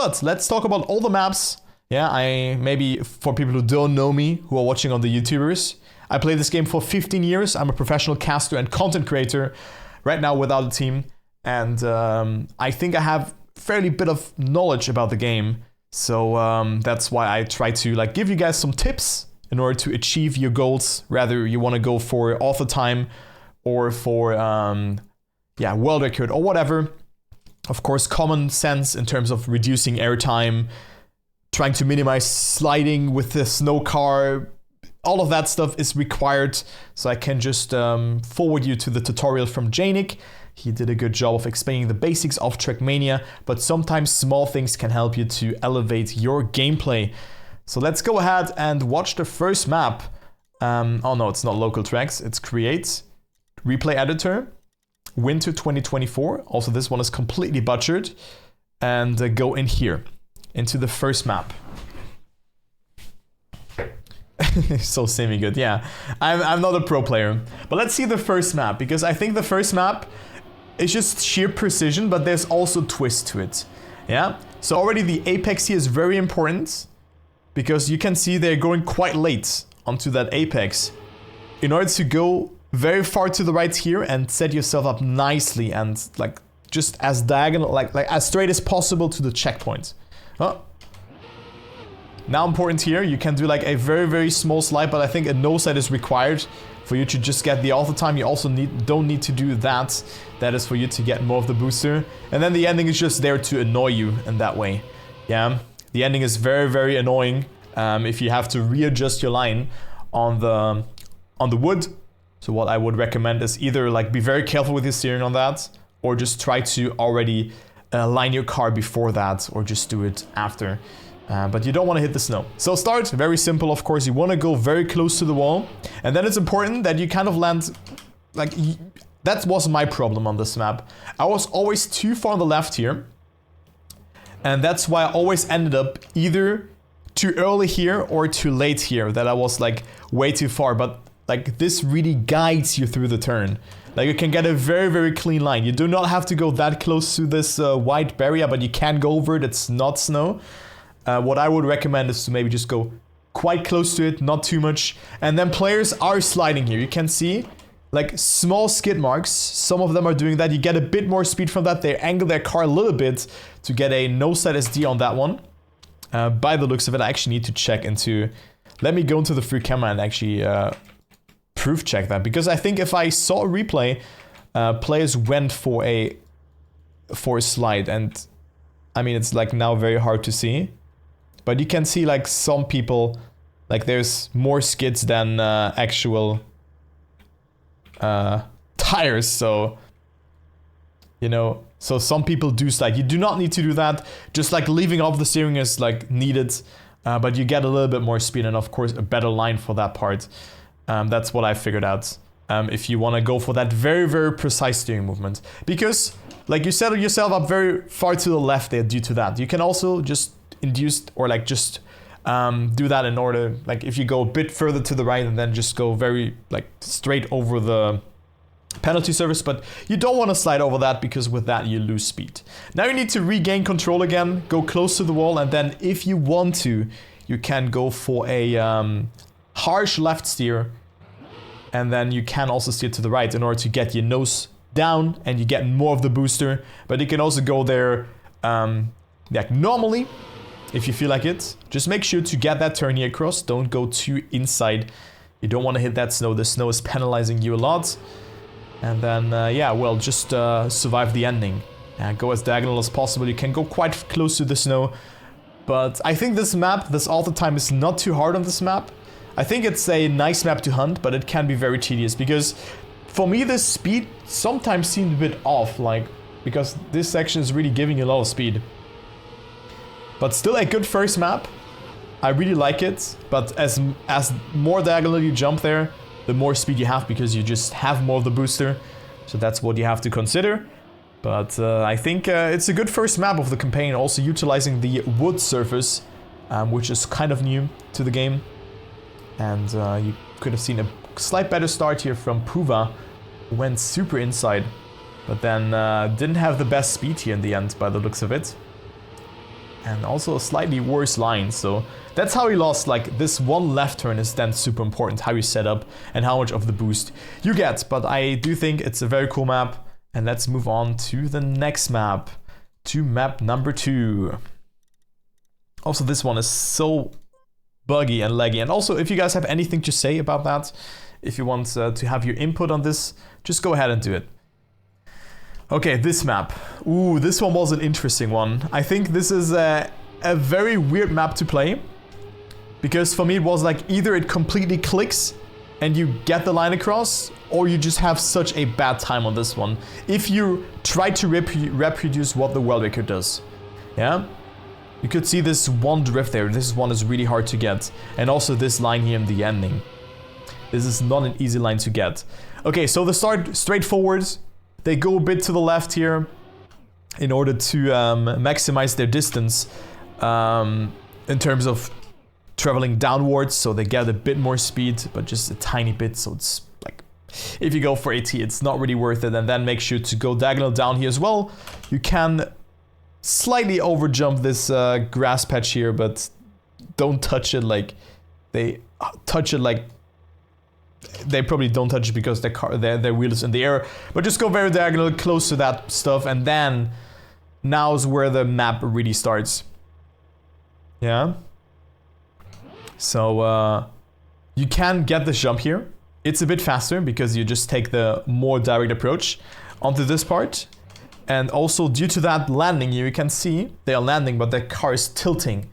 But let's talk about all the maps. Yeah, maybe for people who don't know me, who are watching on the YouTubers, I played this game for 15 years. I'm a professional caster and content creator right now without a team. And I think I have fairly bit of knowledge about the game. So that's why I try to like give you guys some tips in order to achieve your goals. Whether you want to go for author time or for world record or whatever. Of course, common sense in terms of reducing airtime, trying to minimize sliding with the snow car, all of that stuff is required. So I can just forward you to the tutorial from Janik. He did a good job of explaining the basics of Trackmania, but sometimes small things can help you to elevate your gameplay. So let's go ahead and watch the first map. Oh no, it's not local tracks, it's create, replay editor, winter 2024. Also this one is completely butchered. And go in here, into the first map. So semi-good, yeah. I'm not a pro player. But let's see the first map, because I think the first map is just sheer precision, but there's also twist to it. Yeah? So already the apex here is very important, because you can see they're going quite late onto that apex. In order to go very far to the right here and set yourself up nicely and like just as diagonal, like as straight as possible to the checkpoint. Oh. Now important here, you can do like a very, very small slide, but I think a no slide is required for you to just get the author time. You also don't need to do that. That is for you to get more of the booster. And then the ending is just there to annoy you in that way. Yeah, the ending is very, very annoying if you have to readjust your line on the wood. So what I would recommend is either like be very careful with your steering on that, or just try to already line your car before that, or just do it after. But you don't want to hit the snow. So start, very simple, of course. You want to go very close to the wall. And then it's important that you kind of land, like, that was my problem on this map. I was always too far on the left here. And that's why I always ended up either too early here or too late here, that I was like way too far. But like this really guides you through the turn. Like you can get a very, very clean line. You do not have to go that close to this white barrier, but you can go over it. It's not snow. What I would recommend is to maybe just go quite close to it, not too much. And then players are sliding here. You can see like small skid marks. Some of them are doing that. You get a bit more speed from that. They angle their car a little bit to get a no slide SD on that one. By the looks of it, I actually need to check into... Let me go into the free camera and actually proof check that. Because I think if I saw a replay, players went for a slide. And I mean, it's like now very hard to see. But you can see like some people, like there's more skids than actual tires. So, you know, so some people do slide. You do not need to do that. Just like leaving off the steering is like needed. But you get a little bit more speed and of course a better line for that part. That's what I figured out. If you want to go for that very, very precise steering movement. Because like you set yourself up very far to the left there due to that. You can also just induce or like just do that in order, like if you go a bit further to the right and then just go very like straight over the penalty surface, but you don't want to slide over that because with that you lose speed. Now you need to regain control again, go close to the wall, and then if you want to, you can go for a harsh left steer, and then you can also steer to the right in order to get your nose down and you get more of the booster. But you can also go there like normally if you feel like it. Just make sure to get that turn here across. Don't go too inside. You don't want to hit that snow. The snow is penalizing you a lot. And then yeah, well, just survive the ending. Go as diagonal as possible. You can go quite close to the snow. But I think this map, this auto time is not too hard on this map. I think it's a nice map to hunt, but it can be very tedious because for me, this speed sometimes seemed a bit off, like, because this section is really giving you a lot of speed. But still a good first map. I really like it, but as more diagonal you jump there, the more speed you have because you just have more of the booster. So that's what you have to consider. But I think it's a good first map of the campaign, also utilizing the wood surface, which is kind of new to the game. And you could have seen a slight better start here from Puva, who went super inside, but then didn't have the best speed here in the end by the looks of it. And also a slightly worse line, so that's how he lost. Like, this one left turn is then super important, how you set up and how much of the boost you get. But I do think it's a very cool map. And let's move on to the next map, to map number 2. Also, this one is so buggy and laggy. And also, if you guys have anything to say about that, if you want to have your input on this, just go ahead and do it. Okay, this map. Ooh, this one was an interesting one. I think this is a very weird map to play. Because for me it was like either it completely clicks and you get the line across, or you just have such a bad time on this one. If you try to reproduce what the Worldrecord does. Yeah? You could see this one drift there. This one is really hard to get. And also this line here in the ending. This is not an easy line to get. Okay, so the start straightforward. They go a bit to the left here in order to maximize their distance in terms of traveling downwards, so they get a bit more speed, but just a tiny bit, so it's like, if you go for AT, it's not really worth it. And then make sure to go diagonal down here as well. You can slightly overjump this grass patch here, but don't touch it like they touch it like they probably don't touch it because their wheel is in the air, but just go very diagonal close to that stuff, and then now's where the map really starts. Yeah. So you can get this jump here. It's a bit faster because you just take the more direct approach onto this part. And also due to that landing, you can see they are landing, but the car is tilting.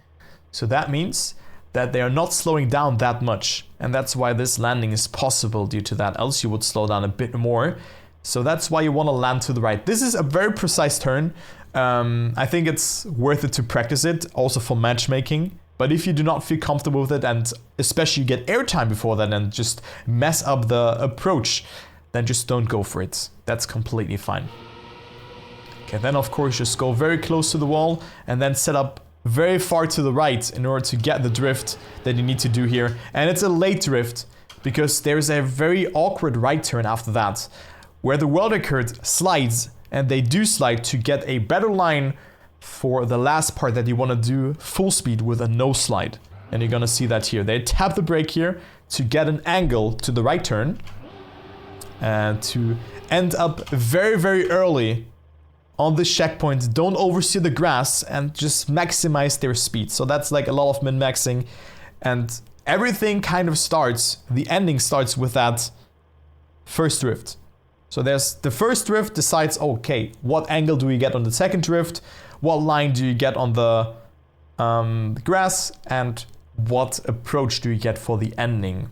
So that means that they are not slowing down that much. And that's why this landing is possible due to that. Else you would slow down a bit more. So that's why you want to land to the right. This is a very precise turn. I think it's worth it to practice it, also for matchmaking. But if you do not feel comfortable with it, and especially you get airtime before that and just mess up the approach, then just don't go for it. That's completely fine. Okay, then of course just go very close to the wall and then set up very far to the right in order to get the drift that you need to do here. And it's a late drift because there's a very awkward right turn after that where the Worldrecord slides, and they do slide to get a better line for the last part that you want to do full speed with a no slide. And you're gonna see that here. They tap the brake here to get an angle to the right turn and to end up very, very early on this checkpoint. Don't oversteer the grass and just maximize their speed. So that's like a lot of min-maxing, and everything kind of starts, the ending starts with that first drift. So there's the first drift decides, okay, what angle do we get on the second drift? What line do you get on the grass? And what approach do you get for the ending?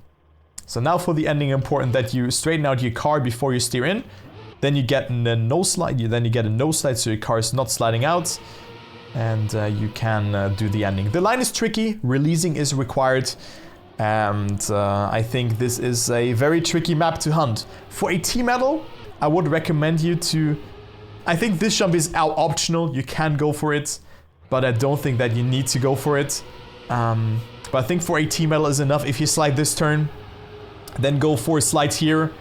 So now for the ending, important that you straighten out your car before you steer in. Then you get a no slide. Then you get a no slide, so your car is not sliding out, and you can do the ending. The line is tricky. Releasing is required, and I think this is a very tricky map to hunt. For a T medal, I would recommend you to. I think this jump is optional. You can go for it, but I don't think that you need to go for it. But I think for a T medal is enough. If you slide this turn, then go for a slide here.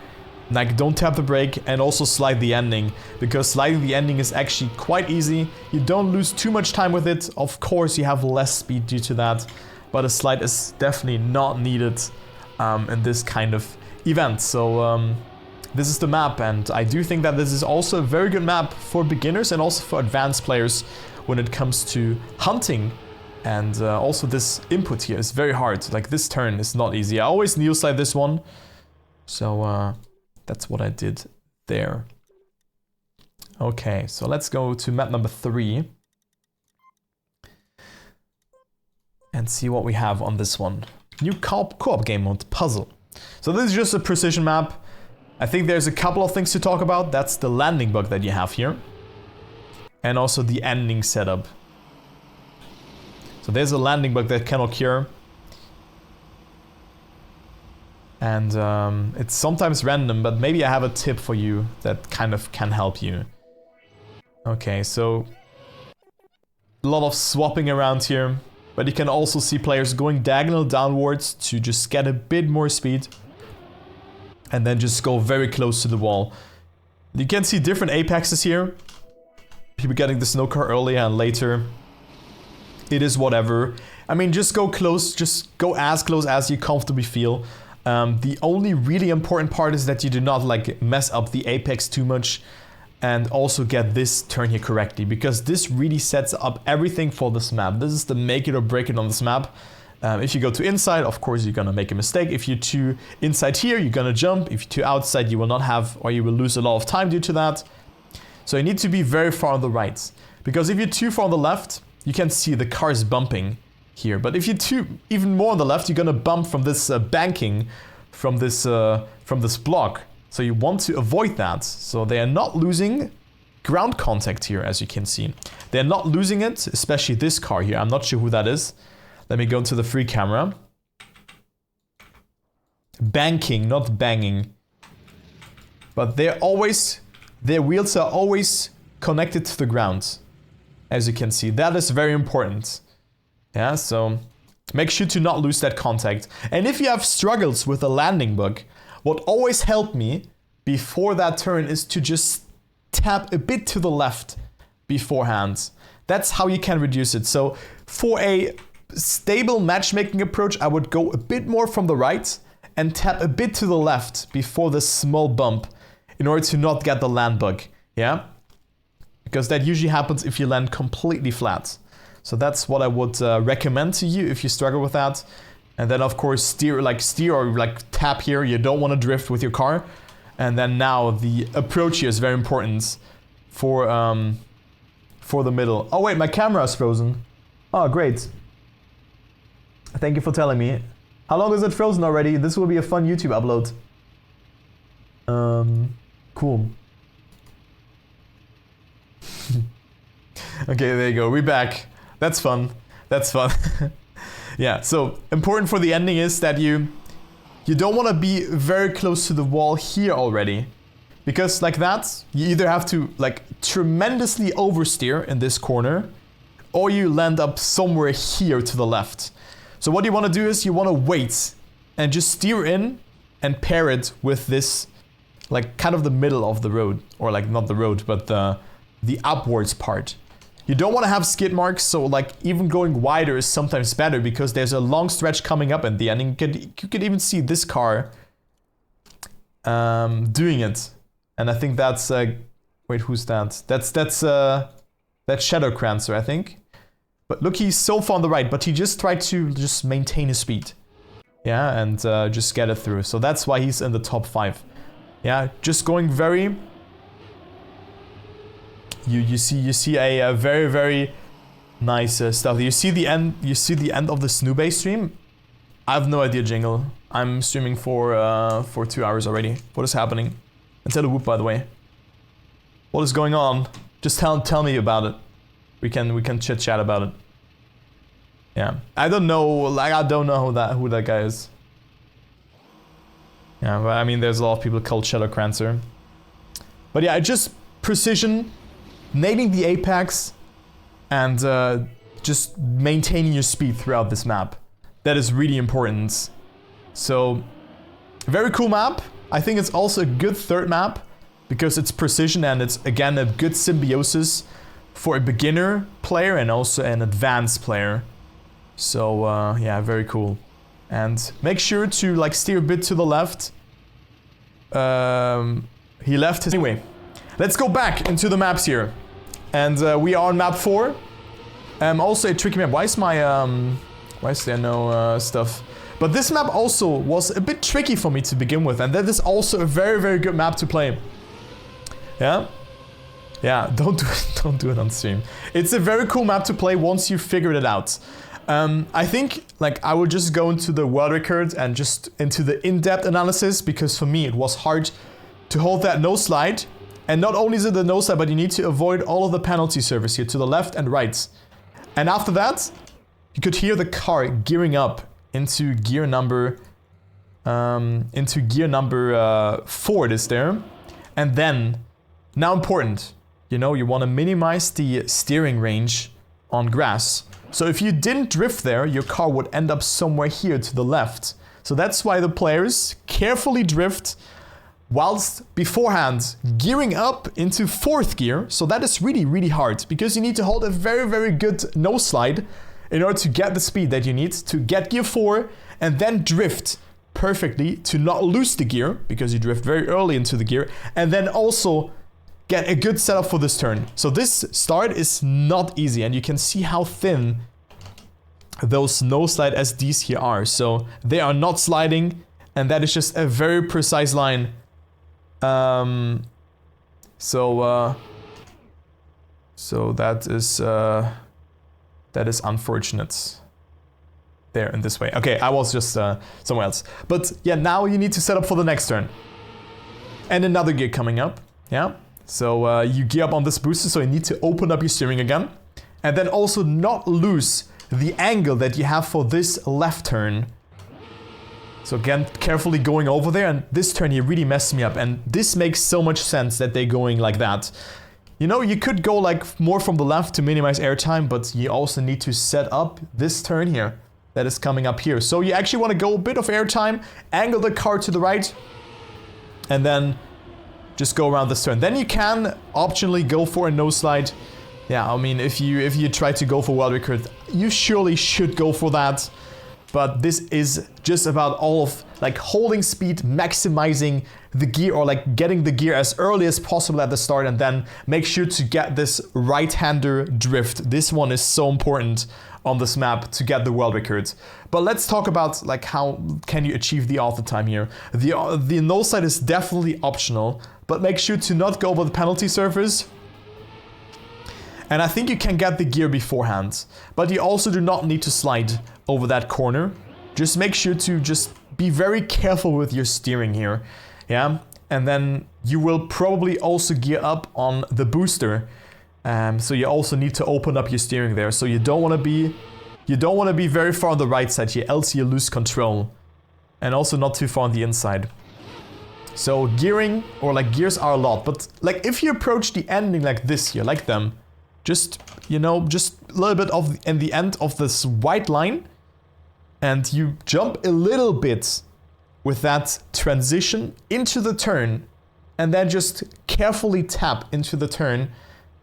Like, don't tap the brake, and also slide the ending, because sliding the ending is actually quite easy. You don't lose too much time with it. Of course, you have less speed due to that, but a slide is definitely not needed in this kind of event. So this is the map, and I do think that this is also a very good map for beginners and also for advanced players when it comes to hunting. And also this input here is very hard. Like, this turn is not easy. I always kneel slide this one. So that's what I did there. Okay, so let's go to map number 3 and see what we have on this one. New co-op game mode, puzzle. So this is just a precision map. I think there's a couple of things to talk about. That's the landing bug that you have here, and also the ending setup. So there's a landing bug that can occur. And it's sometimes random, but maybe I have a tip for you that kind of can help you. Okay, so a lot of swapping around here, but you can also see players going diagonal downwards to just get a bit more speed, and then just go very close to the wall. You can see different apexes here. People getting the snow car earlier and later. it is whatever. I mean, just go close, just go as close as you comfortably feel. The only really important part is that you do not like mess up the apex too much, and also get this turn here correctly, because this really sets up everything for this map. This is the make it or break it on this map. If you go to inside, of course you're gonna make a mistake. If you're too inside here, you're gonna jump. If you're too outside, you will not have, or you will lose a lot of time due to that. So you need to be very far on the right, because if you're too far on the left, you can see the cars bumping here. But if you're too even more on the left, you're gonna bump from this banking, from this block. So you want to avoid that. So they are not losing ground contact here, as you can see. They're not losing it, especially this car here. I'm not sure who that is. Let me go to the free camera. Banking, not banging. But their wheels are always connected to the ground, as you can see. That is very important. Yeah, so make sure to not lose that contact. And if you have struggles with the landing bug, what always helped me before that turn is to just tap a bit to the left beforehand. That's how you can reduce it. So for a stable matchmaking approach, I would go a bit more from the right and tap a bit to the left before the small bump in order to not get the land bug, yeah? Because that usually happens if you land completely flat. So that's what I would recommend to you if you struggle with that. And then of course steer or tap here. You don't want to drift with your car. And then now the approach here is very important for the middle. Oh wait, my camera is frozen. Oh great. Thank you for telling me. How long is it frozen already? This will be a fun YouTube upload. Cool. Okay, there you go. We're back. That's fun. That's fun. Yeah, so important for the ending is that you don't want to be very close to the wall here already. Because like that, you either have to like tremendously oversteer in this corner, or you land up somewhere here to the left. So what you want to do is you want to wait and just steer in and pair it with this, like kind of the middle of the road, or like not the road, but the upwards part. You don't want to have skid marks, so like even going wider is sometimes better because there's a long stretch coming up at the end. And you could even see this car doing it. And I think that's wait, who's that? That's Shadow Crancer, I think. But look, he's so far on the right, but he just tried to just maintain his speed. Yeah, and just get it through. So that's why he's in the top 5. Yeah, just going very... You see a very, very nice stuff. You see the end of the Snoobay stream? I have no idea, Jingle. I'm streaming for 2 hours already. What is happening? And tell the whoop, by the way. What is going on? Just tell me about it. We can chit chat about it. Yeah, I don't know who that guy is. Yeah, but I mean, there's a lot of people called Shadow Crancer. But yeah, just precision, nailing the apex, and just maintaining your speed throughout this map. That is really important. So, very cool map. I think it's also a good third map because it's precision and it's again a good symbiosis for a beginner player and also an advanced player. So yeah, very cool. And make sure to like steer a bit to the left. He left his... Anyway, let's go back into the maps here. And we are on map 4. Also a tricky map. Why is there no stuff? But this map also was a bit tricky for me to begin with. And that is also a very, very good map to play. Yeah? Yeah, don't do it on stream. It's a very cool map to play once you figured it out. I think like I will just go into the Worldrecord and just into the in-depth analysis, because for me it was hard to hold that no slide. And not only is it the no slide, but you need to avoid all of the penalty surface here to the left and right. And after that, you could hear the car gearing up into gear number 4 it is there. And then, now important, you know, you want to minimize the steering range on grass. So if you didn't drift there, your car would end up somewhere here to the left. So that's why the players carefully drift whilst beforehand gearing up into 4th gear. So that is really, really hard because you need to hold a very, very good no slide in order to get the speed that you need to get gear 4 and then drift perfectly to not lose the gear because you drift very early into the gear, and then also get a good setup for this turn. So this start is not easy, and you can see how thin those no slide SDs here are. So they are not sliding, and that is just a very precise line. So that is unfortunate. There in this way. Okay, I was just somewhere else. But yeah, now you need to set up for the next turn. And another gear coming up. Yeah. So you gear up on this booster, so you need to open up your steering again. And then also not lose the angle that you have for this left turn. So again, carefully going over there, and this turn here really messed me up, and this makes so much sense that they're going like that. You know, you could go like more from the left to minimize airtime, but you also need to set up this turn here that is coming up here. So you actually want to go a bit of airtime, angle the car to the right, and then just go around this turn. Then you can optionally go for a no slide. Yeah, I mean, if you try to go for Worldrecord, you surely should go for that. But this is just about all of like holding speed, maximizing the gear, or like getting the gear as early as possible at the start, and then make sure to get this right-hander drift. This one is so important on this map to get the world record. But let's talk about like how can you achieve the auto time here. The no slide is definitely optional, but make sure to not go over the penalty surface. And I think you can get the gear beforehand, but you also do not need to slide over that corner. Just make sure to just be very careful with your steering here. Yeah, and then you will probably also gear up on the booster. So you also need to open up your steering there. So you don't want to be very far on the right side here, else you lose control. And also not too far on the inside. So gearing, or like gears are a lot, but like if you approach the ending like this here, like them, just, you know, just a little bit of in the end of this white line, and you jump a little bit with that transition into the turn, and then just carefully tap into the turn.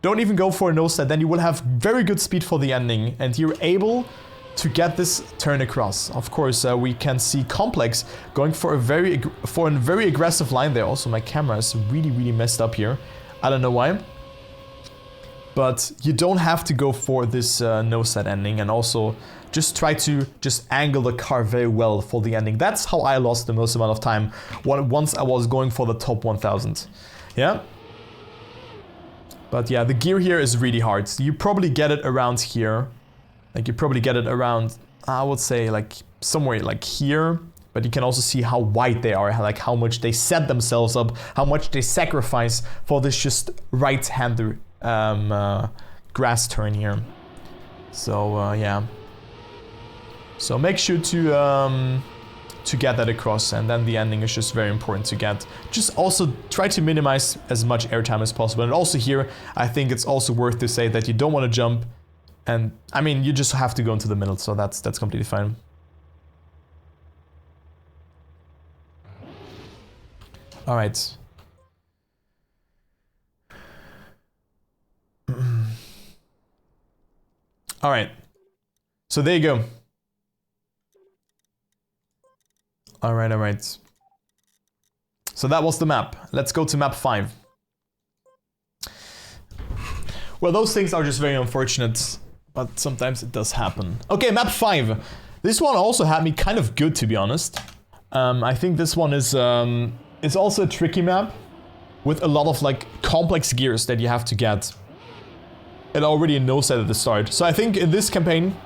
Don't even go for a no slide, then you will have very good speed for the ending, and you're able to get this turn across. Of course, we can see Complex going for a very aggressive line there. Also, my camera is really messed up here. I don't know why. But you don't have to go for this no slide ending, and also just try to just angle the car very well for the ending. That's how I lost the most amount of time once I was going for the top 1000. Yeah. But yeah, the gear here is really hard. You probably get it around here. Like you probably get it around, I would say like somewhere like here. But you can also see how wide they are, like how much they set themselves up, how much they sacrifice for this just right-hander grass turn here. So yeah. So make sure to get that across, and then the ending is just very important to get. Just also try to minimize as much airtime as possible. And also here, I think it's also worth to say that you don't want to jump, and I mean you just have to go into the middle, so that's completely fine. All right. All right. So there you go. All right. So that was the map. Let's go to map 5. Well, those things are just very unfortunate, but sometimes it does happen. Okay, map 5. This one also had me kind of good, to be honest. I think this one is also a tricky map with a lot of like complex gears that you have to get. And already a no set at the start. So I think in this campaign,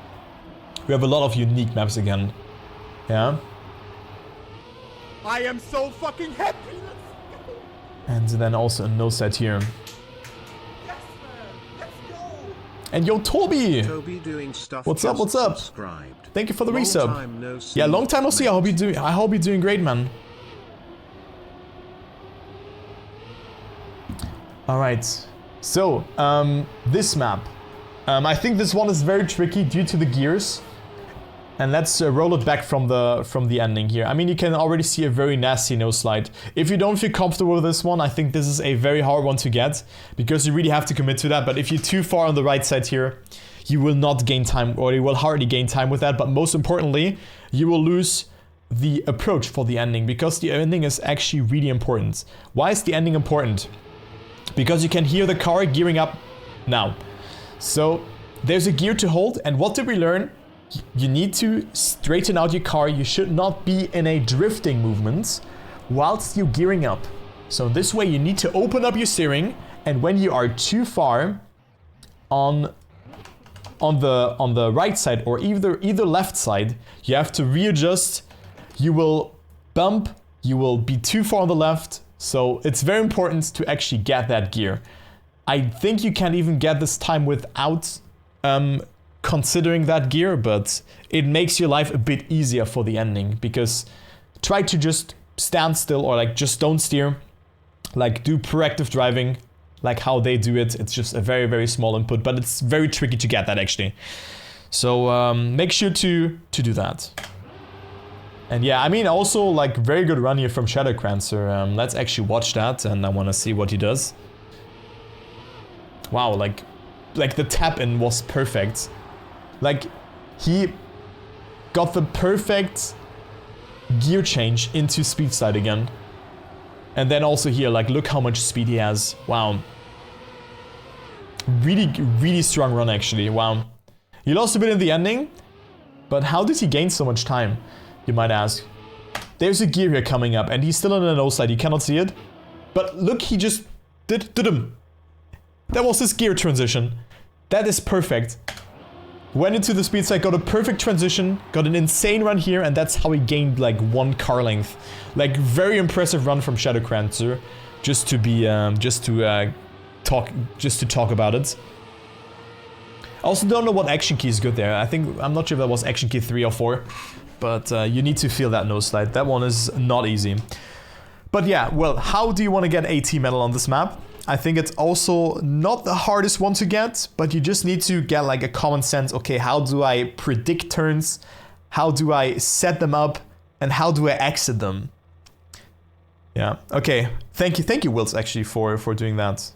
we have a lot of unique maps again. Yeah. I am so fucking happy. And then also a no set here. Yes, man. Let's go. And yo, Toby! Toby doing stuff. What's up? What's up? Subscribed. Thank you for the Long resub. time no see, Yeah, long time no see. I hope you're doing great, man. All right. So this map, I think this one is very tricky due to the gears. And let's roll it back from the ending here. I mean, you can already see a very nasty no slide. If you don't feel comfortable with this one, I think this is a very hard one to get, because you really have to commit to that. But if you're too far on the right side here, you will not gain time, or you will hardly gain time with that. But most importantly, you will lose the approach for the ending, because the ending is actually really important. Why is the ending important? Because you can hear the car gearing up now. So there's a gear to hold, and what did we learn? You need to straighten out your car. You should not be in a drifting movement whilst you're gearing up. So this way you need to open up your steering, and when you are too far on the right side or either left side, you have to readjust. You will bump, you will be too far on the left. So it's very important to actually get that gear. I think you can even get this time without considering that gear, but it makes your life a bit easier for the ending, because try to just stand still, or like just don't steer, like do proactive driving, like how they do it. It's just a very, very small input, but it's very tricky to get that actually. So make sure to do that. And yeah, I mean, also like very good run here from Shadowcrancer. Let's actually watch that, and I want to see what he does. Wow, like the tap in was perfect. Like he got the perfect gear change into speed slide again. And then also here, like look how much speed he has. Wow. Really, really strong run actually. Wow. He lost a bit in the ending, but how did he gain so much time? You might ask. There's a gear here coming up, and he's still on the nose side. You cannot see it. But look, he just did him. That was his gear transition. That is perfect. Went into the speed side, got a perfect transition, got an insane run here, and that's how he gained like 1 car length. Like very impressive run from Shadowcrancer. Just to talk about it. I also don't know what action key is good there. I'm not sure if that was action key 3 or 4. But you need to feel that nose slide. That one is not easy. But yeah, well, how do you want to get AT medal on this map? I think it's also not the hardest one to get, but you just need to get like a common sense. Okay, how do I predict turns? How do I set them up? And how do I exit them? Yeah, okay. Thank you, Wills, actually, for doing that.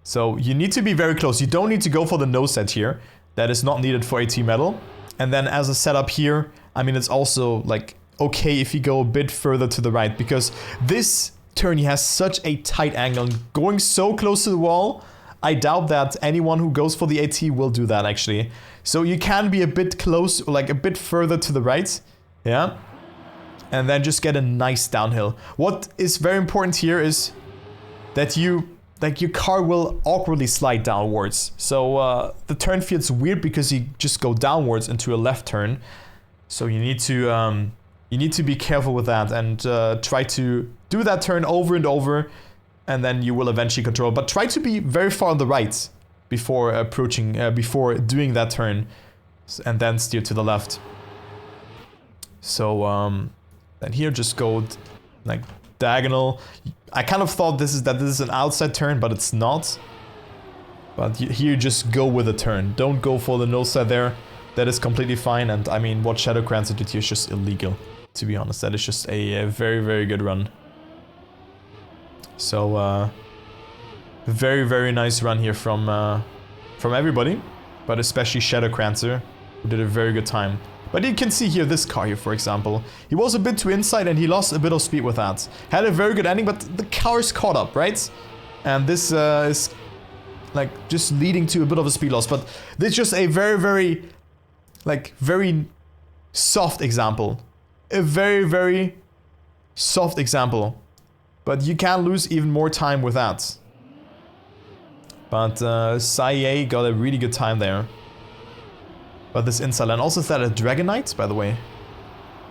So you need to be very close. You don't need to go for the nose set here. That is not needed for AT medal. And then as a setup here, I mean, it's also like okay if you go a bit further to the right, because this turn he has such a tight angle and going so close to the wall. I doubt that anyone who goes for the AT will do that actually. So you can be a bit close, like a bit further to the right. Yeah. And then just get a nice downhill. What is very important here is that your car will awkwardly slide downwards. So the turn feels weird because you just go downwards into a left turn. So you need to be careful with that and try to do that turn over and over, and then you will eventually control. But try to be very far on the right before before doing that turn, and then steer to the left. So then here just go like diagonal. I kind of thought this is an outside turn, but it's not. But here just go with a turn. Don't go for the nose side there. That is completely fine. And I mean, what Shadowcrancer did here is just illegal, to be honest. That is just a very, very good run. So very, very nice run here from everybody, but especially Shadowcrancer, who did a very good time. But you can see here this car here, for example. He was a bit too inside and he lost a bit of speed with that. Had a very good ending, but the car's caught up, right? And this is like just leading to a bit of a speed loss. But this is just a very, very, like very soft example. A very, very soft example. But you can lose even more time with that. But Saie got a really good time there. But this inside line, also is that a Dragonite, by the way?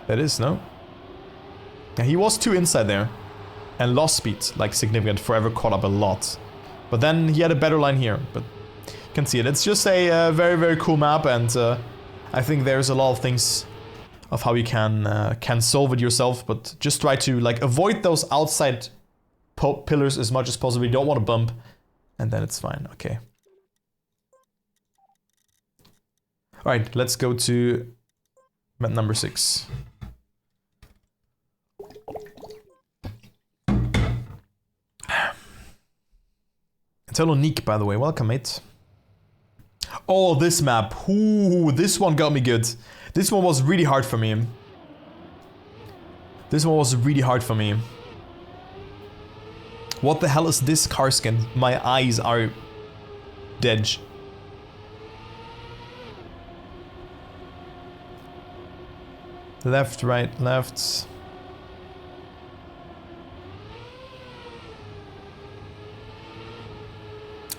That is, no? Yeah, he was too inside there. And lost speed, like significant, forever caught up a lot. But then he had a better line here, but you can see it. It's just a very, very cool map, and I think there's a lot of things of how you can solve it yourself, but just try to like avoid those outside pillars as much as possible. You don't want to bump, and then it's fine. Okay. All right, let's go to map number 6. Telonique, by the way. Welcome, mate. Oh, this map. Ooh, this one got me good. This one was really hard for me. This one was really hard for me. What the hell is this car skin? My eyes are dead. Left, right, left.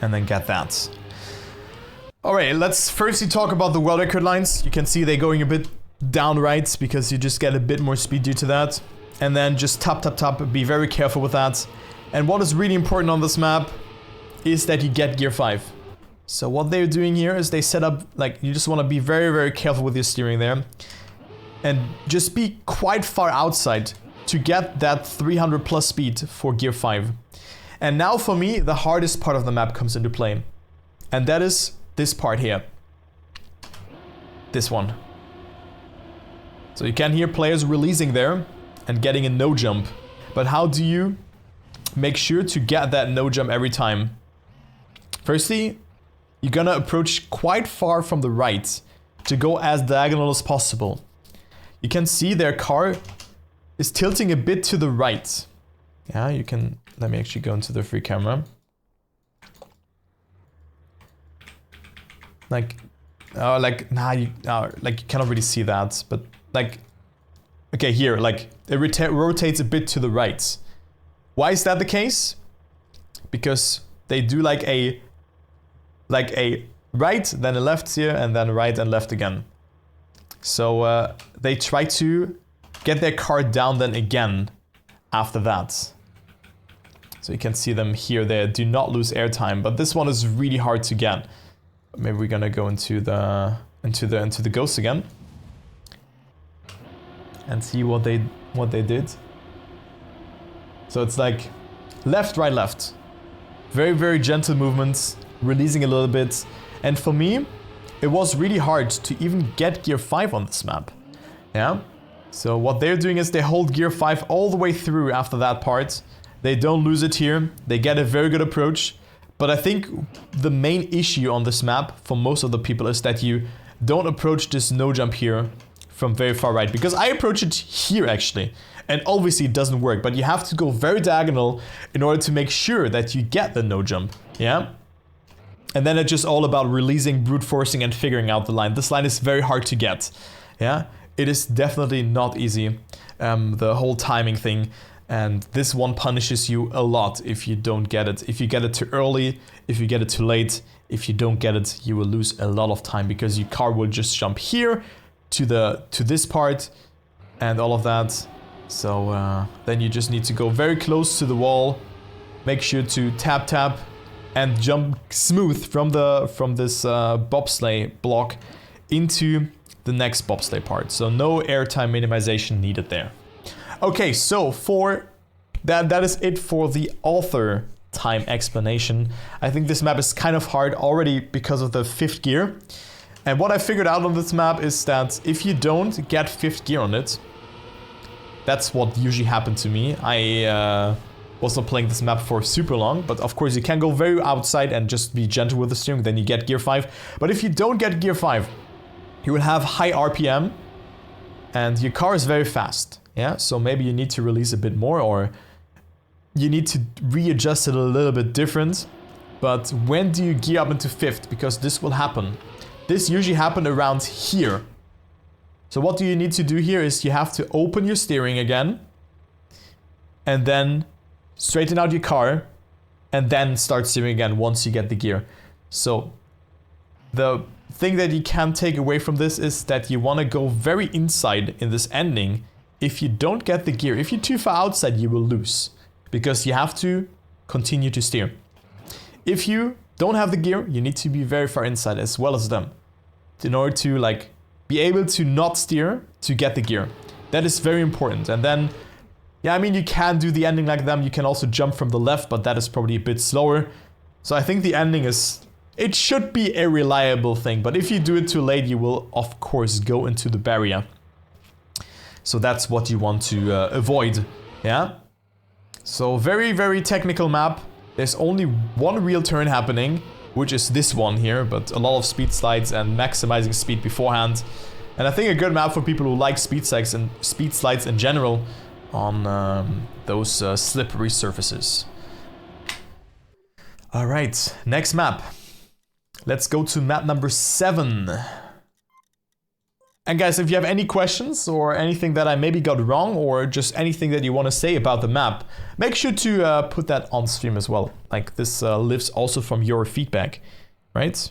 And then get that. Alright, let's firstly talk about the world record lines. You can see they're going a bit down right because you just get a bit more speed due to that. And then just tap, tap, tap. Be very careful with that. And what is really important on this map is that you get gear 5. So what they're doing here is they set up, like, you just want to be very, very careful with your steering there. And just be quite far outside to get that 300 plus speed for gear 5. And now for me, the hardest part of the map comes into play. And that is this part here. This one. So you can hear players releasing there and getting a no jump. But how do you make sure to get that no jump every time? Firstly, you're gonna approach quite far from the right to go as diagonal as possible. You can see their car is tilting a bit to the right. Yeah, you can... Let me actually go into the free camera. Like, like you cannot really see that, but like, okay, here, like, it rotates a bit to the right. Why is that the case? Because they do like a right, then a left here, and then right and left again. So they try to get their car down then again after that. So you can see them here, they do not lose airtime, but this one is really hard to get. Maybe we're gonna go into the ghost again and see what they did. So it's like left, right, left. Very, very gentle movements, releasing a little bit. And for me, it was really hard to even get gear 5 on this map. Yeah. So what they're doing is they hold gear 5 all the way through after that part. They don't lose it here. They get a very good approach. But I think the main issue on this map for most of the people is that you don't approach this no jump here from very far right. Because I approach it here actually. And obviously it doesn't work. But you have to go very diagonal in order to make sure that you get the no jump. Yeah. And then it's just all about releasing, brute forcing, and figuring out the line. This line is very hard to get. Yeah. It is definitely not easy. The whole timing thing. And this one punishes you a lot if you don't get it. If you get it too early, if you get it too late, if you don't get it, you will lose a lot of time because your car will just jump here to this part and all of that. So then you just need to go very close to the wall, make sure to tap tap and jump smooth from this bobsleigh block into the next bobsleigh part. So no airtime minimization needed there. Okay, so for that is it for the author time explanation. I think this map is kind of hard already because of the 5th gear. And what I figured out on this map is that if you don't get 5th gear on it, that's what usually happened to me. I was not playing this map for super long, but of course you can go very outside and just be gentle with the steering, then you get gear 5. But if you don't get gear 5, you will have high RPM and your car is very fast. Yeah, so maybe you need to release a bit more or you need to readjust it a little bit different. But when do you gear up into 5th? Because this will happen. This usually happens around here. So what do you need to do here is you have to open your steering again and then straighten out your car and then start steering again once you get the gear. So the thing that you can take away from this is that you want to go very inside in this ending. If you don't get the gear, if you're too far outside, you will lose because you have to continue to steer. If you don't have the gear, you need to be very far inside as well as them in order to like be able to not steer to get the gear. That is very important. And then, yeah, I mean, you can do the ending like them. You can also jump from the left, but that is probably a bit slower. So I think the ending is, it should be a reliable thing. But if you do it too late, you will, of course, go into the barrier. So that's what you want to avoid, yeah? So very, very technical map. There's only one real turn happening, which is this one here, but a lot of speed slides and maximizing speed beforehand. And I think a good map for people who like speed slides in general on those slippery surfaces. Alright, next map. Let's go to map number 7. And guys, if you have any questions or anything that I maybe got wrong or just anything that you want to say about the map, make sure to put that on stream as well. Like this lives also from your feedback, right?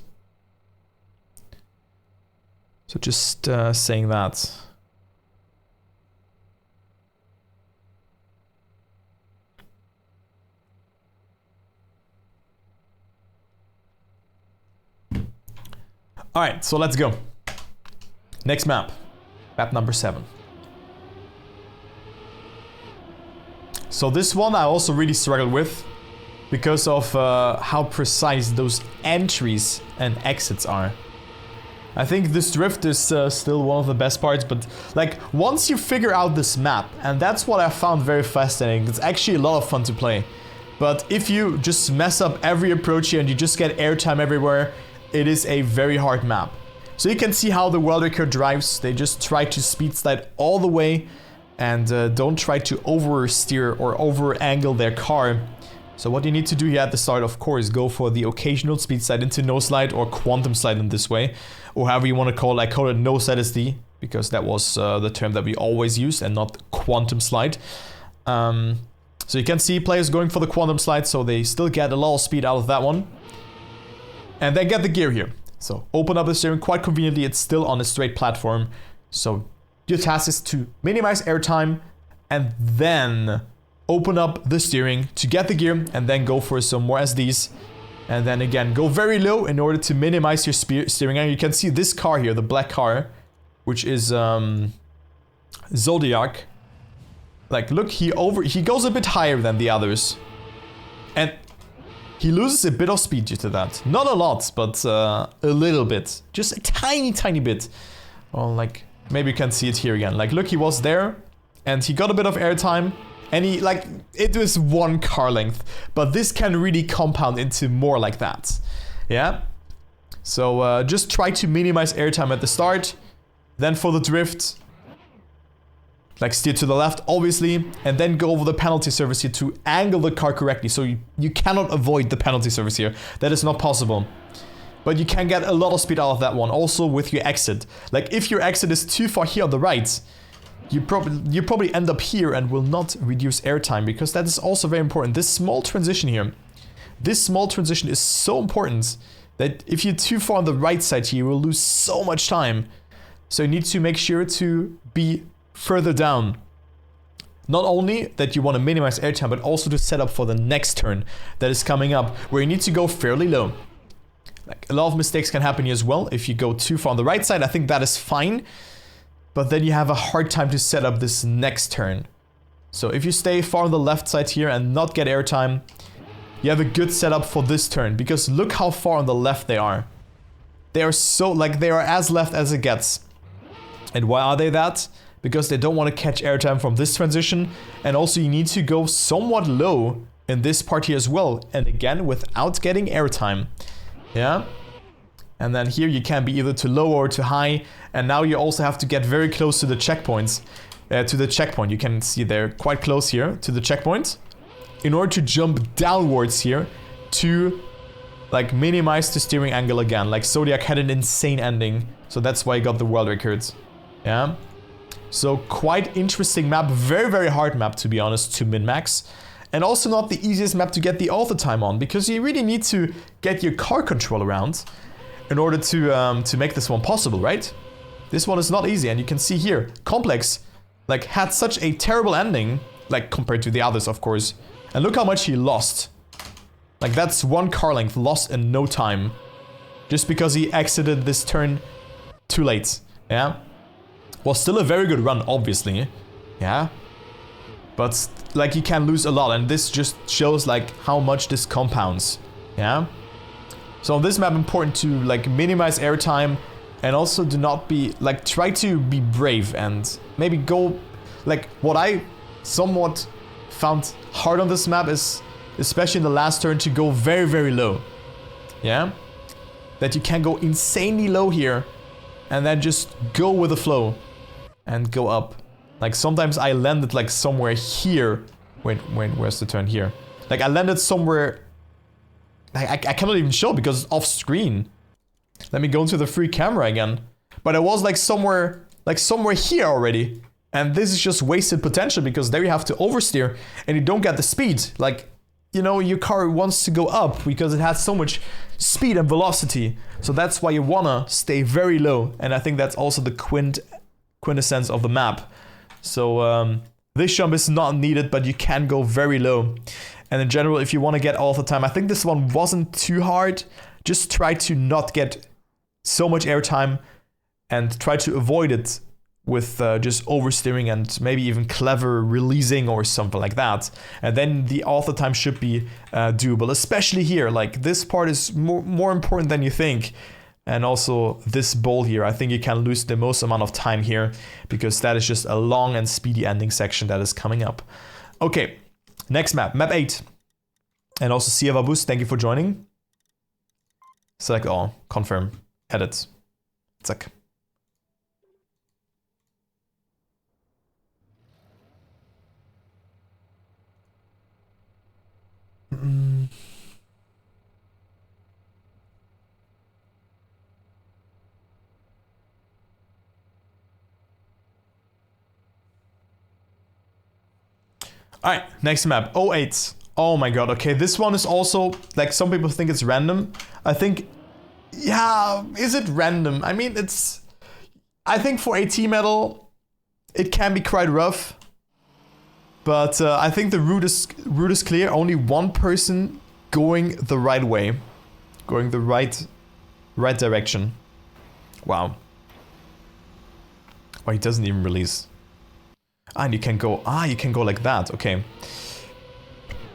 So just saying that. All right, so let's go. Next map. Map number 7. So this one I also really struggled with because of how precise those entries and exits are. I think this drift is still one of the best parts, but like once you figure out this map, and that's what I found very fascinating, it's actually a lot of fun to play. But if you just mess up every approach here and you just get airtime everywhere, it is a very hard map. So you can see how the Worldrecord drives. They just try to speed slide all the way and don't try to oversteer or over angle their car. So what you need to do here at the start, of course, go for the occasional speed slide into no slide or quantum slide in this way, or however you want to call it. I call it no slide SD because that was the term that we always used and not quantum slide. So you can see players going for the quantum slide, so they still get a lot of speed out of that one. And then get the gear here. So open up the steering quite conveniently. It's still on a straight platform. So your task is to minimize airtime and then open up the steering to get the gear and then go for some more SDs. And then again, go very low in order to minimize your steering. And you can see this car here, the black car, which is Zodiac. Like look, he goes a bit higher than the others. And he loses a bit of speed due to that. Not a lot, but a little bit. Just a tiny, tiny bit. Well, like, maybe you can see it here again. Like, look, he was there, and he got a bit of airtime, and he, like, it was one car length. But this can really compound into more like that. Yeah? So, just try to minimize airtime at the start. Then for the drift, like steer to the left, obviously, and then go over the penalty surface here to angle the car correctly. So you cannot avoid the penalty surface here. That is not possible. But you can get a lot of speed out of that one. Also with your exit. Like if your exit is too far here on the right, you probably end up here and will not reduce airtime, because that is also very important. This small transition here, this small transition is so important that if you're too far on the right side here, you will lose so much time. So you need to make sure to be further down. Not only that you want to minimize airtime, but also to set up for the next turn that is coming up, where you need to go fairly low. Like a lot of mistakes can happen here as well. If you go too far on the right side, I think that is fine. But then you have a hard time to set up this next turn. So if you stay far on the left side here and not get airtime, you have a good setup for this turn. Because look how far on the left they are. They are so, like, they are as left as it gets. And why are they that? Because they don't want to catch airtime from this transition. And also you need to go somewhat low in this part here as well. And again, without getting airtime. Yeah. And then here you can be either too low or too high. And now you also have to get very close to the checkpoints. To the checkpoint. You can see they're quite close here to the checkpoint. In order to jump downwards here to like minimize the steering angle again. Like Zodiac had an insane ending. So that's why he got the world records. Yeah. So quite interesting map, very, very hard map to be honest, to min-max. And also not the easiest map to get the auto time on, because you really need to get your car control around in order to make this one possible, right? This one is not easy, and you can see here, Complex like had such a terrible ending, like compared to the others of course. And look how much he lost. Like that's one car length lost in no time. Just because he exited this turn too late, yeah? Was still a very good run, obviously, yeah, but like you can lose a lot, and this just shows like how much this compounds, yeah. So on this map, important to like minimize airtime, and also do not be like, try to be brave and maybe go like, what I somewhat found hard on this map is especially in the last turn, to go very, very low. Yeah? That you can go insanely low here and then just go with the flow and go up. Like sometimes I landed like somewhere here. Wait, where's the turn here? Like I landed somewhere. I cannot even show because it's off screen. Let me go into the free camera again. But I was like somewhere here already. And this is just wasted potential because there you have to oversteer and you don't get the speed. Like, you know, your car wants to go up because it has so much speed and velocity. So that's why you wanna stay very low. And I think that's also the quintessence of the map. So this jump is not needed, but you can go very low. And in general, if you want to get all the time, I think this one wasn't too hard. Just try to not get so much airtime and try to avoid it with just oversteering and maybe even clever releasing or something like that. And then the all the time should be doable, especially here. Like this part is more important than you think. And also this bowl here, I think you can lose the most amount of time here because that is just a long and speedy ending section that is coming up. Okay, next map, map 8. And also Siavabus, thank you for joining. Select all, confirm, edit. Zack. Alright, next map, 08. Oh my god, okay, this one is also, like, some people think it's random. I think, yeah, is it random? I mean, I think for AT metal, it can be quite rough. But I think the route is clear. Only one person going the right way. Going the right direction. Wow. Oh, he doesn't even release. And you can go like that. Okay.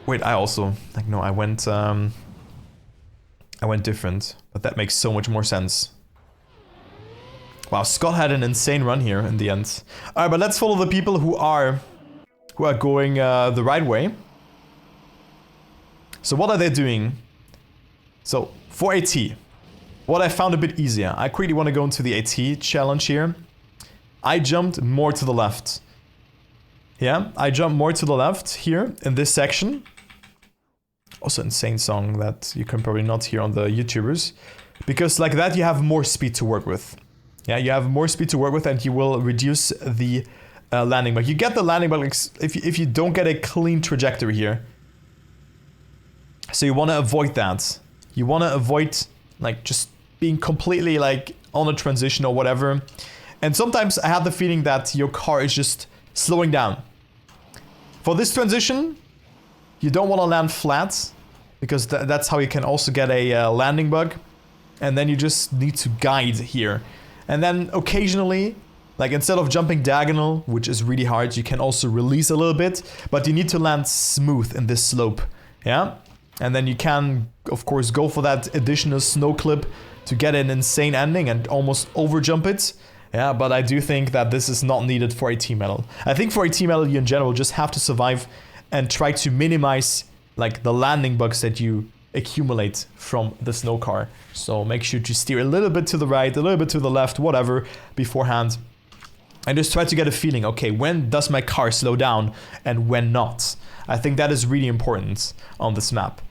Wait, I also like no, I went different, but that makes so much more sense. Wow, Scott had an insane run here in the end. All right, but let's follow the people who are going the right way. So what are they doing? So for AT, what I found a bit easier. I quickly want to go into the AT challenge here. I jumped more to the left. Yeah, I jumped more to the left here in this section. Also insane song that you can probably not hear on the YouTubers. Because like that you have more speed to work with. Yeah, you have more speed to work with and you will reduce the landing bug. You get the landing bug if you don't get a clean trajectory here. So you want to avoid that. You want to avoid like just being completely like on a transition or whatever. And sometimes I have the feeling that your car is just slowing down. For this transition, you don't want to land flat because that's how you can also get a landing bug. And then you just need to guide here. And then occasionally, like instead of jumping diagonal, which is really hard, you can also release a little bit, but you need to land smooth in this slope. Yeah? And then you can, of course, go for that additional snow clip to get an insane ending and almost overjump it. Yeah, but I do think that this is not needed for AT metal. I think for AT metal, you in general just have to survive and try to minimize like the landing bugs that you accumulate from the snow car. So make sure to steer a little bit to the right, a little bit to the left, whatever, beforehand. And just try to get a feeling, okay, when does my car slow down and when not? I think that is really important on this map.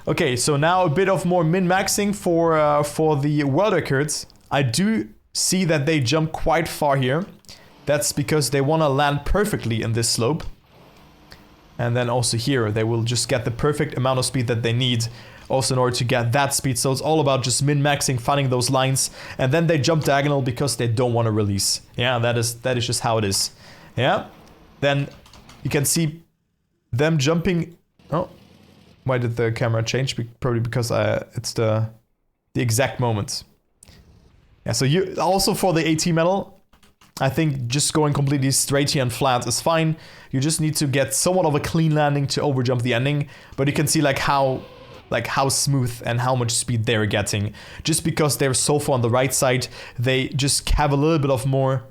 Okay, so now a bit of more min-maxing for the world records. I do see that they jump quite far here. That's because they want to land perfectly in this slope. And then also here, they will just get the perfect amount of speed that they need also in order to get that speed. So it's all about just min-maxing, finding those lines. And then they jump diagonal because they don't want to release. Yeah, that is just how it is. Yeah. Then you can see them jumping. Oh, why did the camera change? Probably because it's the exact moment. Yeah, so you also for the AT metal, I think just going completely straight here and flat is fine. You just need to get somewhat of a clean landing to overjump the ending. But you can see like how smooth and how much speed they're getting. Just because they're so far on the right side, they just have a little bit of more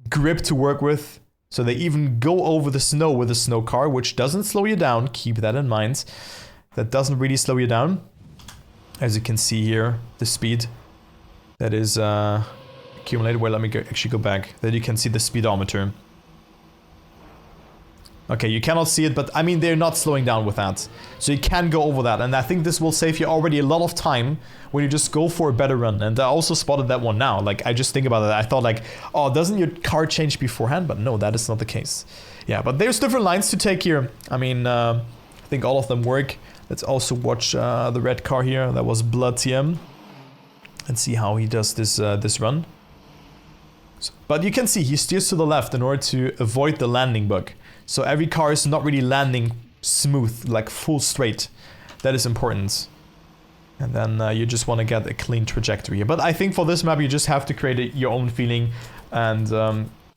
grip to work with. So they even go over the snow with a snow car, which doesn't slow you down. Keep that in mind. that doesn't really slow you down. As you can see here, the speed that is accumulated. Well, let me actually go back. Then you can see the speedometer. Okay, you cannot see it, but I mean, they're not slowing down with that. So you can go over that, and I think this will save you already a lot of time when you just go for a better run. And I also spotted that one now. Like, I just think about it. I thought like, oh, doesn't your car change beforehand? But no, that is not the case. Yeah, but there's different lines to take here. I mean, I think all of them work. Let's also watch the red car here. That was Blood TM. And see how he does this run. But you can see he steers to the left in order to avoid the landing bug. So every car is not really landing smooth, like full straight. That is important. And then you just want to get a clean trajectory here. But I think for this map, you just have to create your own feeling and